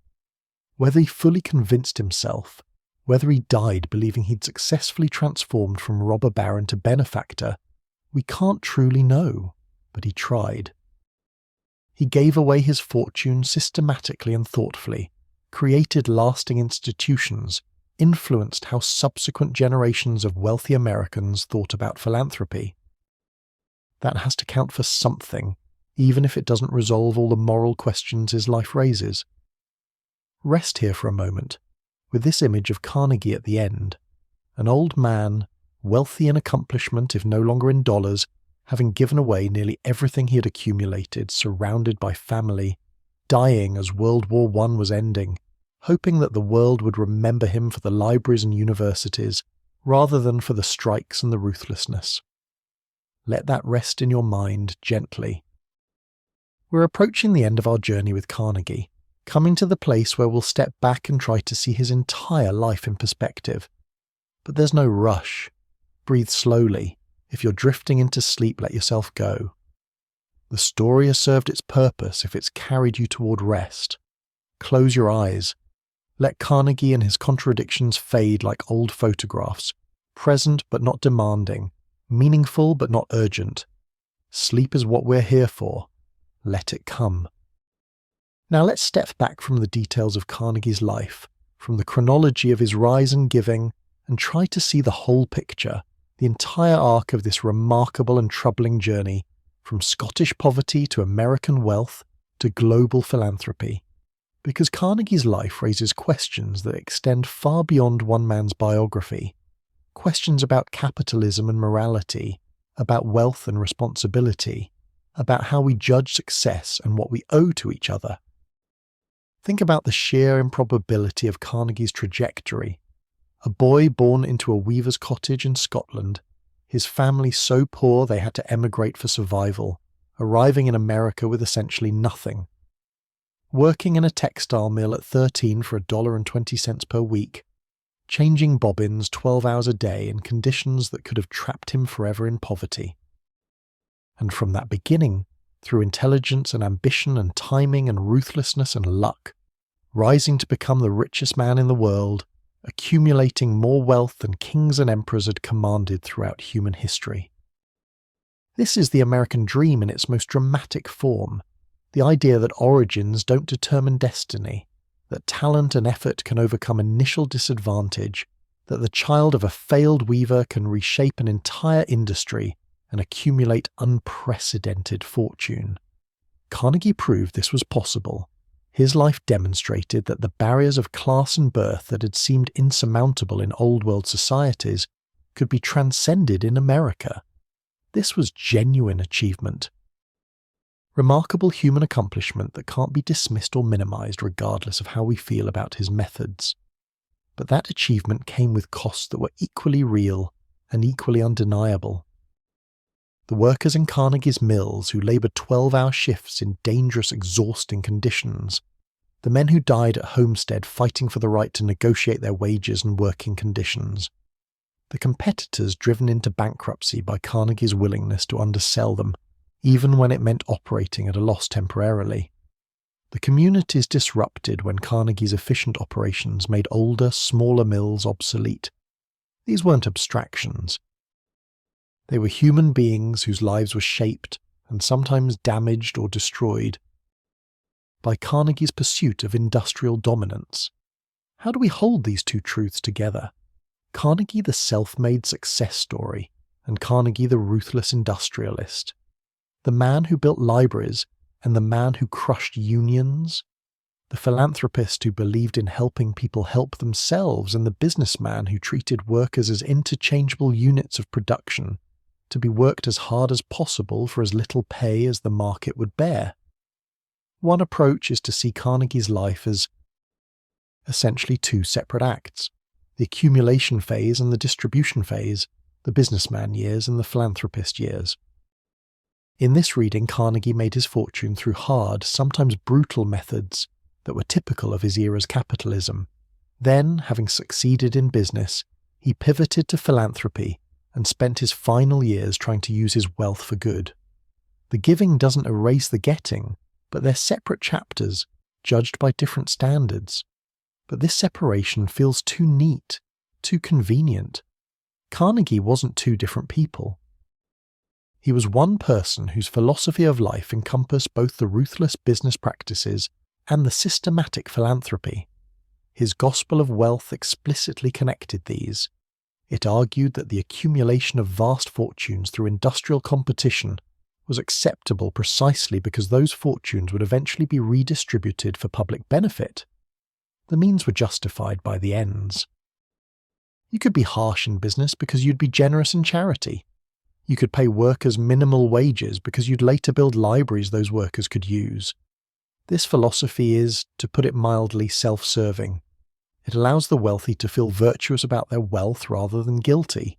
Whether he fully convinced himself, whether he died believing he'd successfully transformed from robber baron to benefactor, we can't truly know, but he tried. He gave away his fortune systematically and thoughtfully, created lasting institutions, influenced how subsequent generations of wealthy Americans thought about philanthropy. That has to count for something, even if it doesn't resolve all the moral questions his life raises. Rest here for a moment, with this image of Carnegie at the end, an old man, wealthy in accomplishment if no longer in dollars, having given away nearly everything he had accumulated, surrounded by family, dying as World War I was ending, hoping that the world would remember him for the libraries and universities, rather than for the strikes and the ruthlessness. Let that rest in your mind gently. We're approaching the end of our journey with Carnegie, coming to the place where we'll step back and try to see his entire life in perspective. But there's no rush. Breathe slowly. If you're drifting into sleep, let yourself go. The story has served its purpose if it's carried you toward rest. Close your eyes. Let Carnegie and his contradictions fade like old photographs, present but not demanding, meaningful but not urgent. Sleep is what we're here for. Let it come. Now let's step back from the details of Carnegie's life, from the chronology of his rise and giving, and try to see the whole picture, the entire arc of this remarkable and troubling journey, from Scottish poverty to American wealth to global philanthropy. Because Carnegie's life raises questions that extend far beyond one man's biography. Questions about capitalism and morality, about wealth and responsibility, about how we judge success and what we owe to each other. Think about the sheer improbability of Carnegie's trajectory. A boy born into a weaver's cottage in Scotland, his family so poor they had to emigrate for survival, arriving in America with essentially nothing. Working in a textile mill at 13 for $1.20 per week, changing bobbins 12 hours a day in conditions that could have trapped him forever in poverty. And from that beginning, through intelligence and ambition and timing and ruthlessness and luck, rising to become the richest man in the world, accumulating more wealth than kings and emperors had commanded throughout human history. This is the American dream in its most dramatic form, the idea that origins don't determine destiny, that talent and effort can overcome initial disadvantage, that the child of a failed weaver can reshape an entire industry and accumulate unprecedented fortune. Carnegie proved this was possible. His life demonstrated that the barriers of class and birth that had seemed insurmountable in old world societies could be transcended in America. This was genuine achievement. Remarkable human accomplishment that can't be dismissed or minimized regardless of how we feel about his methods. But that achievement came with costs that were equally real and equally undeniable. The workers in Carnegie's mills who laboured 12-hour shifts in dangerous, exhausting conditions. The men who died at Homestead fighting for the right to negotiate their wages and working conditions. The competitors driven into bankruptcy by Carnegie's willingness to undersell them, even when it meant operating at a loss temporarily. The communities disrupted when Carnegie's efficient operations made older, smaller mills obsolete. These weren't abstractions. They were human beings whose lives were shaped, and sometimes damaged or destroyed, by Carnegie's pursuit of industrial dominance. How do we hold these two truths together? Carnegie the self-made success story, and Carnegie the ruthless industrialist. The man who built libraries, and the man who crushed unions. The philanthropist who believed in helping people help themselves, and the businessman who treated workers as interchangeable units of production, to be worked as hard as possible for as little pay as the market would bear. One approach is to see Carnegie's life as essentially two separate acts, the accumulation phase and the distribution phase, the businessman years and the philanthropist years. In this reading, Carnegie made his fortune through hard, sometimes brutal methods that were typical of his era's capitalism. Then, having succeeded in business, he pivoted to philanthropy and spent his final years trying to use his wealth for good. The giving doesn't erase the getting, but they're separate chapters, judged by different standards. But this separation feels too neat, too convenient. Carnegie wasn't two different people. He was one person whose philosophy of life encompassed both the ruthless business practices and the systematic philanthropy. His gospel of wealth explicitly connected these. It argued that the accumulation of vast fortunes through industrial competition was acceptable precisely because those fortunes would eventually be redistributed for public benefit. The means were justified by the ends. You could be harsh in business because you'd be generous in charity. You could pay workers minimal wages because you'd later build libraries those workers could use. This philosophy is, to put it mildly, self-serving. It allows the wealthy to feel virtuous about their wealth rather than guilty,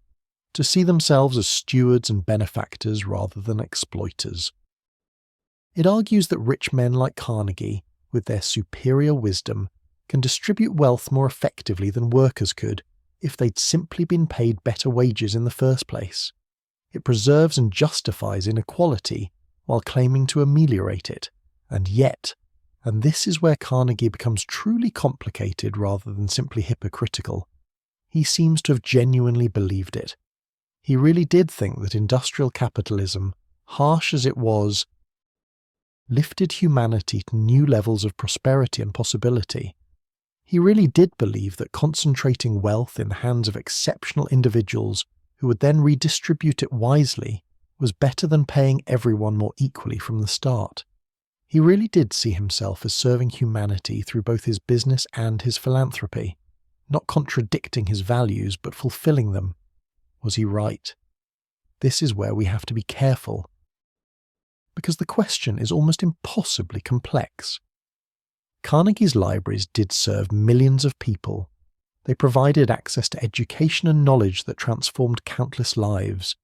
to see themselves as stewards and benefactors rather than exploiters. It argues that rich men like Carnegie, with their superior wisdom, can distribute wealth more effectively than workers could if they'd simply been paid better wages in the first place. It preserves and justifies inequality while claiming to ameliorate it, and yet, and this is where Carnegie becomes truly complicated rather than simply hypocritical, he seems to have genuinely believed it. He really did think that industrial capitalism, harsh as it was, lifted humanity to new levels of prosperity and possibility. He really did believe that concentrating wealth in the hands of exceptional individuals who would then redistribute it wisely was better than paying everyone more equally from the start. He really did see himself as serving humanity through both his business and his philanthropy, not contradicting his values but fulfilling them. Was he right? This is where we have to be careful. because the question is almost impossibly complex. Carnegie's libraries did serve millions of people. They provided access to education and knowledge that transformed countless lives.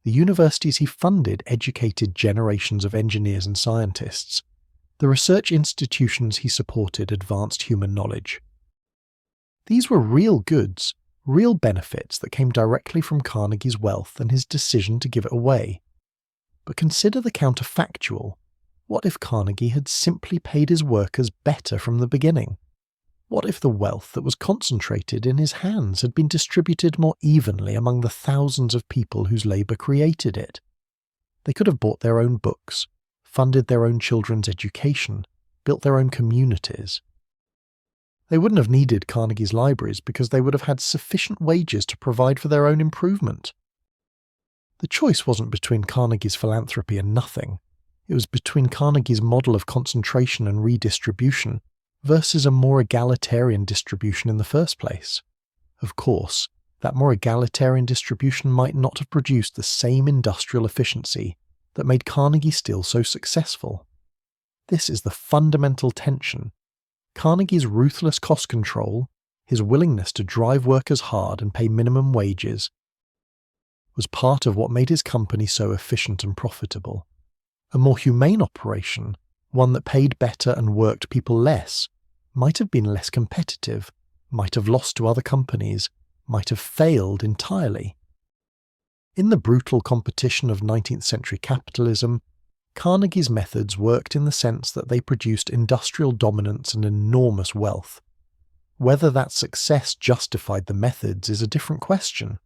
The universities he funded educated generations of engineers and scientists. The research institutions he supported advanced human knowledge. These were real goods, real benefits that came directly from Carnegie's wealth and his decision to give it away. But consider the counterfactual. What if Carnegie had simply paid his workers better from the beginning? What if the wealth that was concentrated in his hands had been distributed more evenly among the thousands of people whose labour created it? They could have bought their own books, funded their own children's education, built their own communities. They wouldn't have needed Carnegie's libraries because they would have had sufficient wages to provide for their own improvement. The choice wasn't between Carnegie's philanthropy and nothing. It was between Carnegie's model of concentration and redistribution versus a more egalitarian distribution in the first place. Of course, that more egalitarian distribution might not have produced the same industrial efficiency that made Carnegie Steel so successful. This is the fundamental tension. Carnegie's ruthless cost control, his willingness to drive workers hard and pay minimum wages, was part of what made his company so efficient and profitable. A more humane operation, one that paid better and worked people less, might have been less competitive, might have lost to other companies, might have failed entirely. In the brutal competition of 19th century capitalism, Carnegie's methods worked in the sense that they produced industrial dominance and enormous wealth. Whether that success justified the methods is a different question.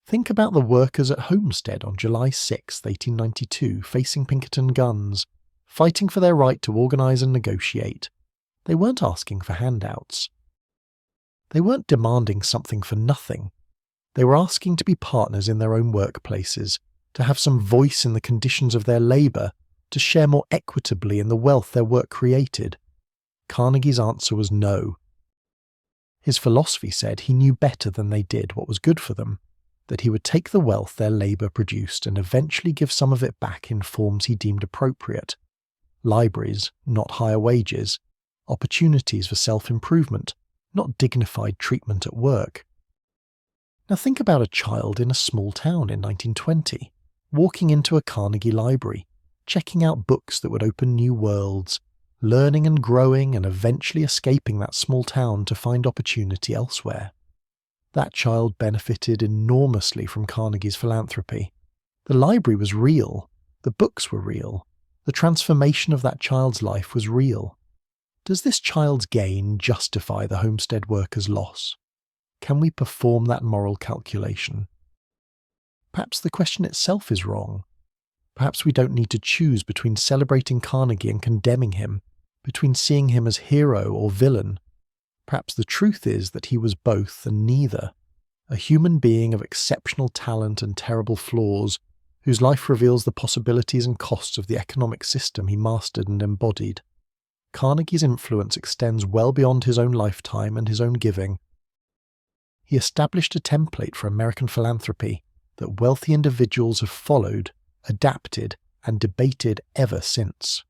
Think about the workers at Homestead on July 6, 1892, facing Pinkerton guns, fighting for their right to organise and negotiate. They weren't asking for handouts. They weren't demanding something for nothing. They were asking to be partners in their own workplaces, to have some voice in the conditions of their labour, to share more equitably in the wealth their work created. Carnegie's answer was no. His philosophy said he knew better than they did what was good for them, that he would take the wealth their labour produced and eventually give some of it back in forms he deemed appropriate. Libraries, not higher wages. Opportunities for self-improvement, not dignified treatment at work. Now think about a child in a small town in 1920, walking into a Carnegie library, checking out books that would open new worlds, learning and growing and eventually escaping that small town to find opportunity elsewhere. That child benefited enormously from Carnegie's philanthropy. The library was real, the books were real, the transformation of that child's life was real. Does this child's gain justify the Homestead workers' loss? Can we perform that moral calculation? Perhaps the question itself is wrong. Perhaps we don't need to choose between celebrating Carnegie and condemning him, between seeing him as hero or villain. Perhaps the truth is that he was both and neither, a human being of exceptional talent and terrible flaws, whose life reveals the possibilities and costs of the economic system he mastered and embodied. Carnegie's influence extends well beyond his own lifetime and his own giving. He established a template for American philanthropy that wealthy individuals have followed, adapted, and debated ever since.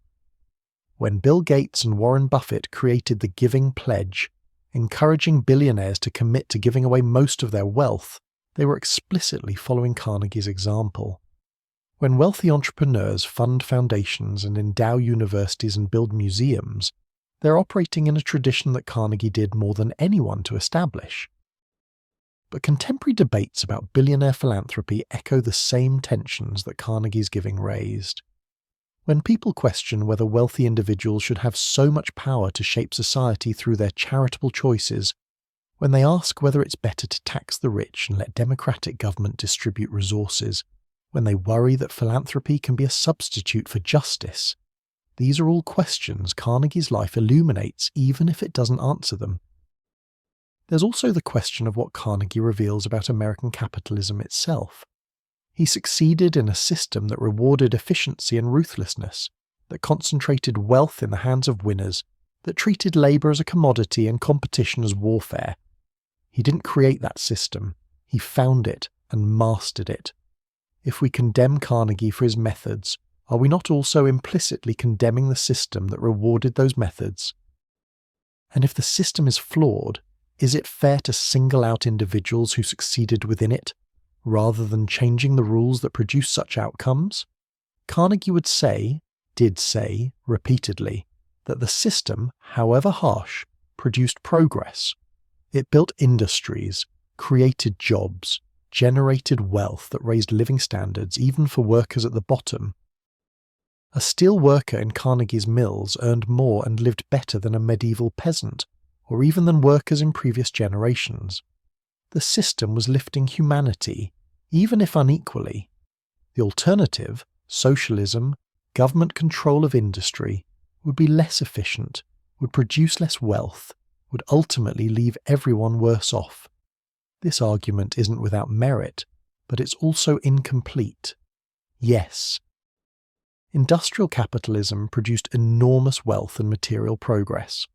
When Bill Gates and Warren Buffett created the Giving Pledge, encouraging billionaires to commit to giving away most of their wealth, they were explicitly following Carnegie's example. When wealthy entrepreneurs fund foundations and endow universities and build museums, they're operating in a tradition that Carnegie did more than anyone to establish. But contemporary debates about billionaire philanthropy echo the same tensions that Carnegie's giving raised. When people question whether wealthy individuals should have so much power to shape society through their charitable choices, when they ask whether it's better to tax the rich and let democratic government distribute resources, when they worry that philanthropy can be a substitute for justice, these are all questions Carnegie's life illuminates even if it doesn't answer them. There's also the question of what Carnegie reveals about American capitalism itself. He succeeded in a system that rewarded efficiency and ruthlessness, that concentrated wealth in the hands of winners, that treated labour as a commodity and competition as warfare. He didn't create that system, he found it and mastered it. If we condemn Carnegie for his methods, are we not also implicitly condemning the system that rewarded those methods? And if the system is flawed, is it fair to single out individuals who succeeded within it, rather than changing the rules that produce such outcomes? Carnegie did say, repeatedly, that the system, however harsh, produced progress. It built industries, created jobs, generated wealth that raised living standards even for workers at the bottom. A steel worker in Carnegie's mills earned more and lived better than a medieval peasant, or even than workers in previous generations. The system was lifting humanity, even if unequally. The alternative, socialism, government control of industry, would be less efficient, would produce less wealth, would ultimately leave everyone worse off. This argument isn't without merit, but it's also incomplete. Yes, industrial capitalism produced enormous wealth and material progress,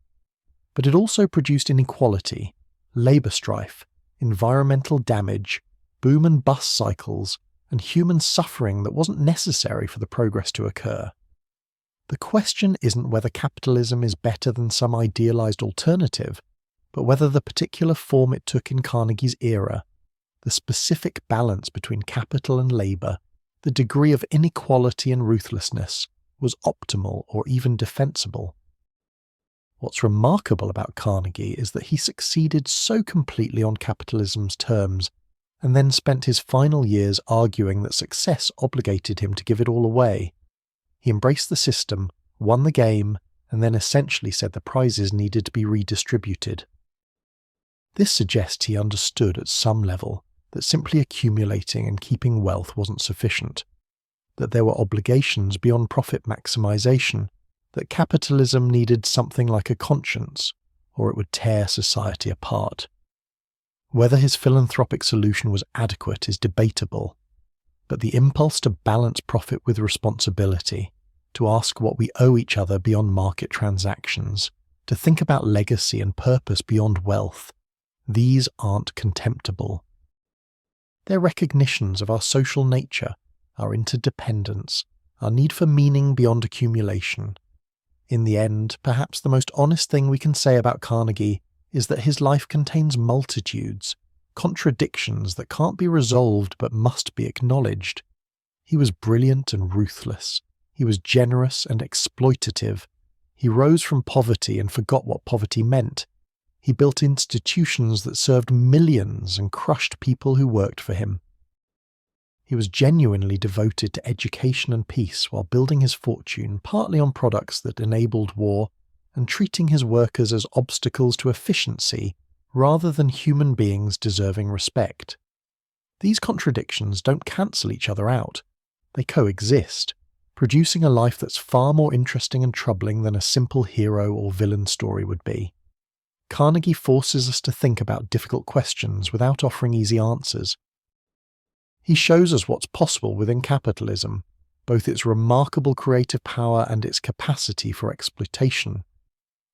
but it also produced inequality, labour strife, environmental damage, boom and bust cycles, and human suffering that wasn't necessary for the progress to occur. The question isn't whether capitalism is better than some idealized alternative, but whether the particular form it took in Carnegie's era, the specific balance between capital and labour, the degree of inequality and ruthlessness, was optimal or even defensible. What's remarkable about Carnegie is that he succeeded so completely on capitalism's terms, and then spent his final years arguing that success obligated him to give it all away. He embraced the system, won the game, and then essentially said the prizes needed to be redistributed. This suggests he understood at some level that simply accumulating and keeping wealth wasn't sufficient, that there were obligations beyond profit maximization, that capitalism needed something like a conscience, or it would tear society apart. Whether his philanthropic solution was adequate is debatable, but the impulse to balance profit with responsibility, to ask what we owe each other beyond market transactions, to think about legacy and purpose beyond wealth, these aren't contemptible. They're recognitions of our social nature, our interdependence, our need for meaning beyond accumulation. In the end, perhaps the most honest thing we can say about Carnegie is that his life contains multitudes, contradictions that can't be resolved but must be acknowledged. He was brilliant and ruthless. He was generous and exploitative. He rose from poverty and forgot what poverty meant. He built institutions that served millions and crushed people who worked for him. He was genuinely devoted to education and peace while building his fortune partly on products that enabled war and treating his workers as obstacles to efficiency rather than human beings deserving respect. These contradictions don't cancel each other out. They coexist, producing a life that's far more interesting and troubling than a simple hero or villain story would be. Carnegie forces us to think about difficult questions without offering easy answers. He shows us what's possible within capitalism, both its remarkable creative power and its capacity for exploitation.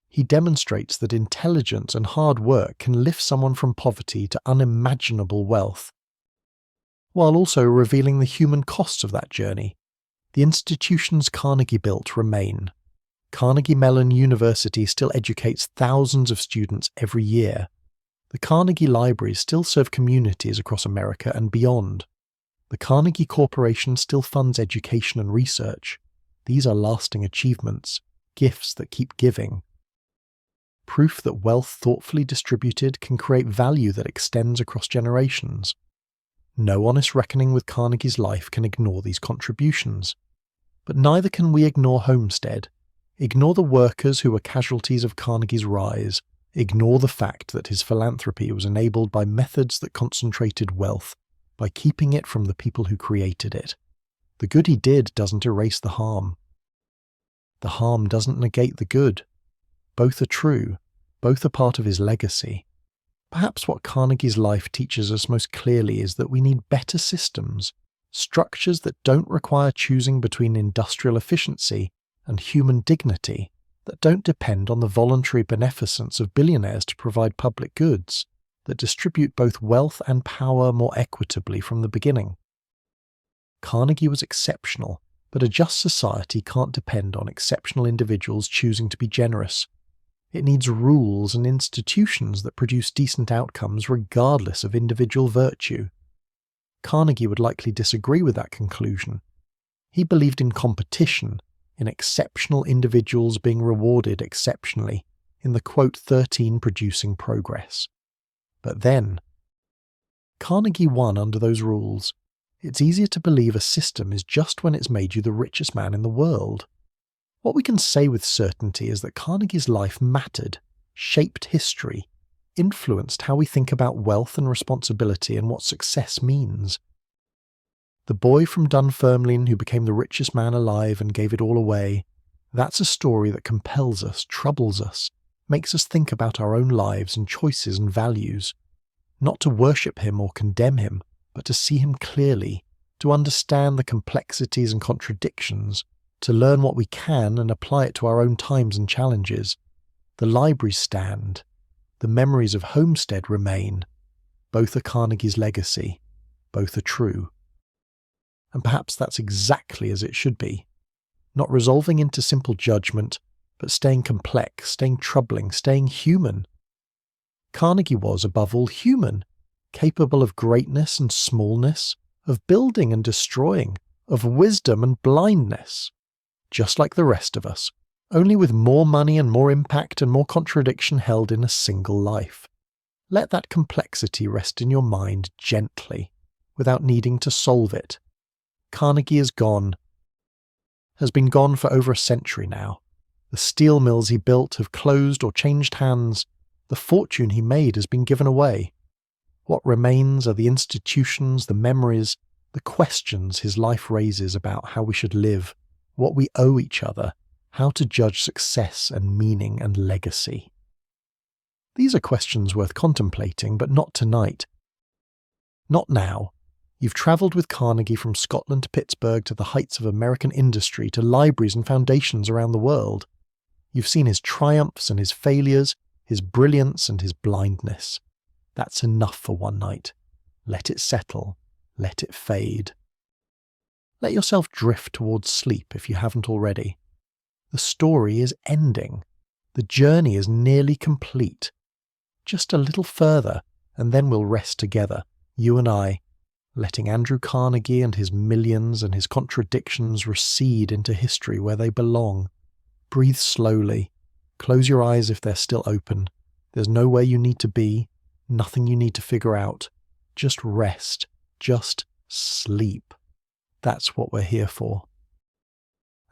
He demonstrates that intelligence and hard work can lift someone from poverty to unimaginable wealth, while also revealing the human costs of that journey. The institutions Carnegie built remain. Carnegie Mellon University still educates thousands of students every year. The Carnegie Libraries still serve communities across America and beyond. The Carnegie Corporation still funds education and research. These are lasting achievements, gifts that keep giving. Proof that wealth thoughtfully distributed can create value that extends across generations. No honest reckoning with Carnegie's life can ignore these contributions. But neither can we ignore Homestead, ignore the workers who were casualties of Carnegie's rise, ignore the fact that his philanthropy was enabled by methods that concentrated wealth, by keeping it from the people who created it. The good he did doesn't erase the harm. The harm doesn't negate the good. Both are true, both are part of his legacy. Perhaps what Carnegie's life teaches us most clearly is that we need better systems, structures that don't require choosing between industrial efficiency and human dignity, that don't depend on the voluntary beneficence of billionaires to provide public goods, that distribute both wealth and power more equitably from the beginning. Carnegie was exceptional, But a just society can't depend on exceptional individuals choosing to be generous. It needs rules and institutions that produce decent outcomes regardless of individual virtue. Carnegie would likely disagree with that conclusion. He believed in competition, in exceptional individuals being rewarded exceptionally, in the quote 13 producing progress. But then, Carnegie won under those rules. It's easier to believe a system is just when it's made you the richest man in the world. What we can say with certainty is that Carnegie's life mattered, shaped history, influenced how we think about wealth and responsibility and what success means. The boy from Dunfermline who became the richest man alive and gave it all away, that's a story that compels us, troubles us, makes us think about our own lives and choices and values. Not to worship him or condemn him, but to see him clearly, to understand the complexities and contradictions, to learn what we can and apply it to our own times and challenges. The libraries stand. The memories of Homestead remain. Both are Carnegie's legacy. Both are true. And perhaps that's exactly as it should be. Not resolving into simple judgment, but staying complex, staying troubling, staying human. Carnegie was, above all, human, capable of greatness and smallness, of building and destroying, of wisdom and blindness. Just like the rest of us, only with more money and more impact and more contradiction held in a single life. Let that complexity rest in your mind gently, without needing to solve it. Carnegie is gone. Has been gone for over a century now. The steel mills he built have closed or changed hands. The fortune he made has been given away. What remains are the institutions, the memories, the questions his life raises about how we should live, what we owe each other, how to judge success and meaning and legacy. These are questions worth contemplating, but not tonight. Not now. You've travelled with Carnegie from Scotland to Pittsburgh to the heights of American industry to libraries and foundations around the world. You've seen his triumphs and his failures, his brilliance and his blindness. That's enough for one night. Let it settle. Let it fade. Let yourself drift towards sleep if you haven't already. The story is ending. The journey is nearly complete. Just a little further, and then we'll rest together, you and I, letting Andrew Carnegie and his millions and his contradictions recede into history where they belong. Breathe slowly. Close your eyes if they're still open. There's nowhere you need to be, nothing you need to figure out. Just rest. Just sleep. That's what we're here for.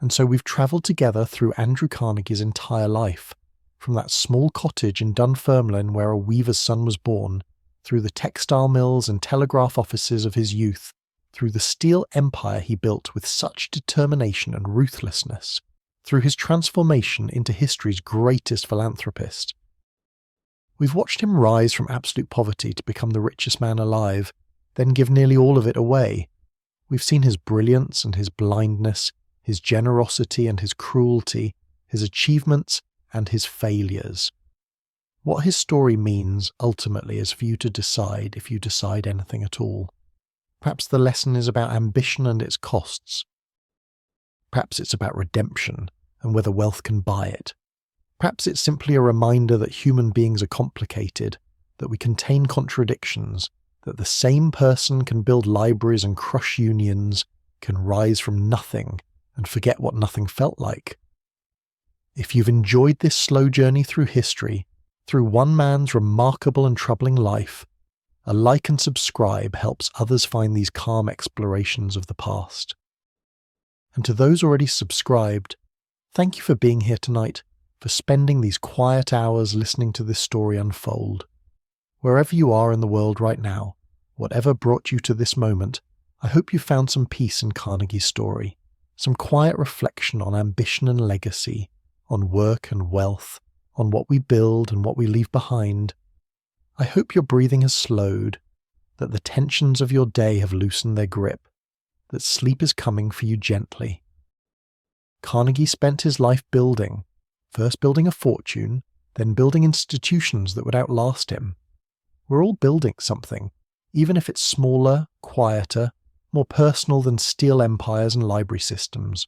And so we've travelled together through Andrew Carnegie's entire life, from that small cottage in Dunfermline where a weaver's son was born, through the textile mills and telegraph offices of his youth, through the steel empire he built with such determination and ruthlessness, through his transformation into history's greatest philanthropist. We've watched him rise from absolute poverty to become the richest man alive, then give nearly all of it away. We've seen his brilliance and his blindness, his generosity and his cruelty, his achievements and his failures. What his story means, ultimately, is for you to decide if you decide anything at all. Perhaps the lesson is about ambition and its costs. Perhaps it's about redemption and whether wealth can buy it. Perhaps it's simply a reminder that human beings are complicated, that we contain contradictions, that the same person can build libraries and crush unions, can rise from nothing and forget what nothing felt like. If you've enjoyed this slow journey through history, through one man's remarkable and troubling life, a like and subscribe helps others find these calm explorations of the past. And to those already subscribed, thank you for being here tonight, for spending these quiet hours listening to this story unfold. Wherever you are in the world right now, whatever brought you to this moment, I hope you found some peace in Carnegie's story, some quiet reflection on ambition and legacy, on work and wealth, on what we build and what we leave behind. I hope your breathing has slowed, that the tensions of your day have loosened their grip, that sleep is coming for you gently. Carnegie spent his life building, first building a fortune, then building institutions that would outlast him. We're all building something, even if it's smaller, quieter, more personal than steel empires and library systems.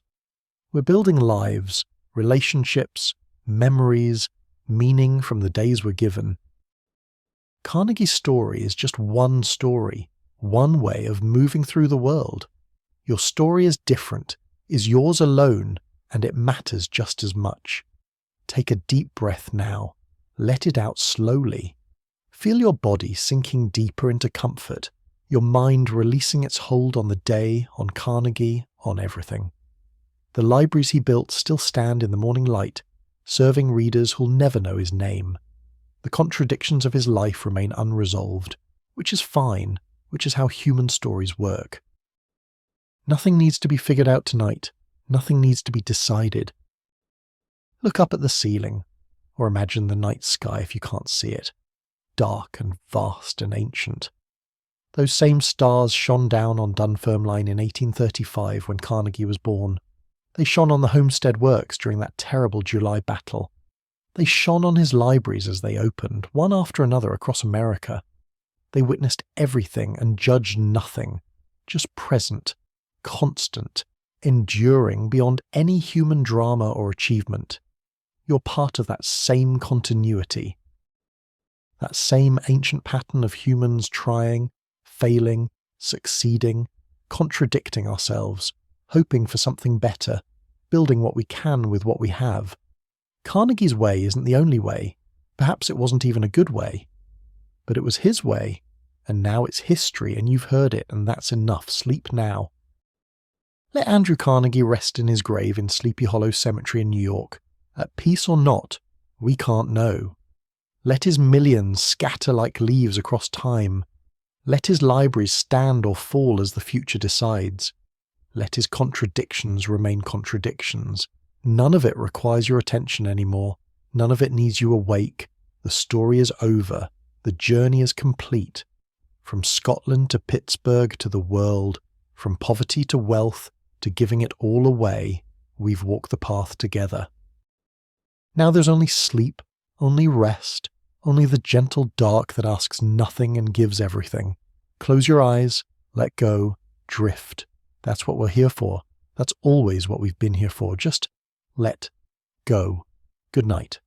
We're building lives, relationships, memories, meaning from the days we're given. Carnegie's story is just one story, one way of moving through the world. Your story is different, is yours alone, and it matters just as much. Take a deep breath now. Let it out slowly. Feel your body sinking deeper into comfort, your mind releasing its hold on the day, on Carnegie, on everything. The libraries he built still stand in the morning light, serving readers who'll never know his name. The contradictions of his life remain unresolved, which is fine, which is how human stories work. Nothing needs to be figured out tonight. Nothing needs to be decided. Look up at the ceiling, or imagine the night sky if you can't see it, dark and vast and ancient. Those same stars shone down on Dunfermline in 1835 when Carnegie was born. They shone on the Homestead Works during that terrible July battle. They shone on his libraries as they opened, one after another across America. They witnessed everything and judged nothing, just present, constant, enduring beyond any human drama or achievement. You're part of that same continuity. That same ancient pattern of humans trying, failing, succeeding, contradicting ourselves, hoping for something better, building what we can with what we have. Carnegie's way isn't the only way. Perhaps it wasn't even a good way. But it was his way, and now it's history, and you've heard it, and that's enough. Sleep now. Let Andrew Carnegie rest in his grave in Sleepy Hollow Cemetery in New York. At peace or not, we can't know. Let his millions scatter like leaves across time. Let his libraries stand or fall as the future decides. Let his contradictions remain contradictions. None of it requires your attention anymore. None of it needs you awake. The story is over. The journey is complete. From Scotland to Pittsburgh to the world, from poverty to wealth to giving it all away, we've walked the path together. Now there's only sleep, only rest, only the gentle dark that asks nothing and gives everything. Close your eyes, let go, drift. That's what we're here for. That's always what we've been here for. Just let go. Good night.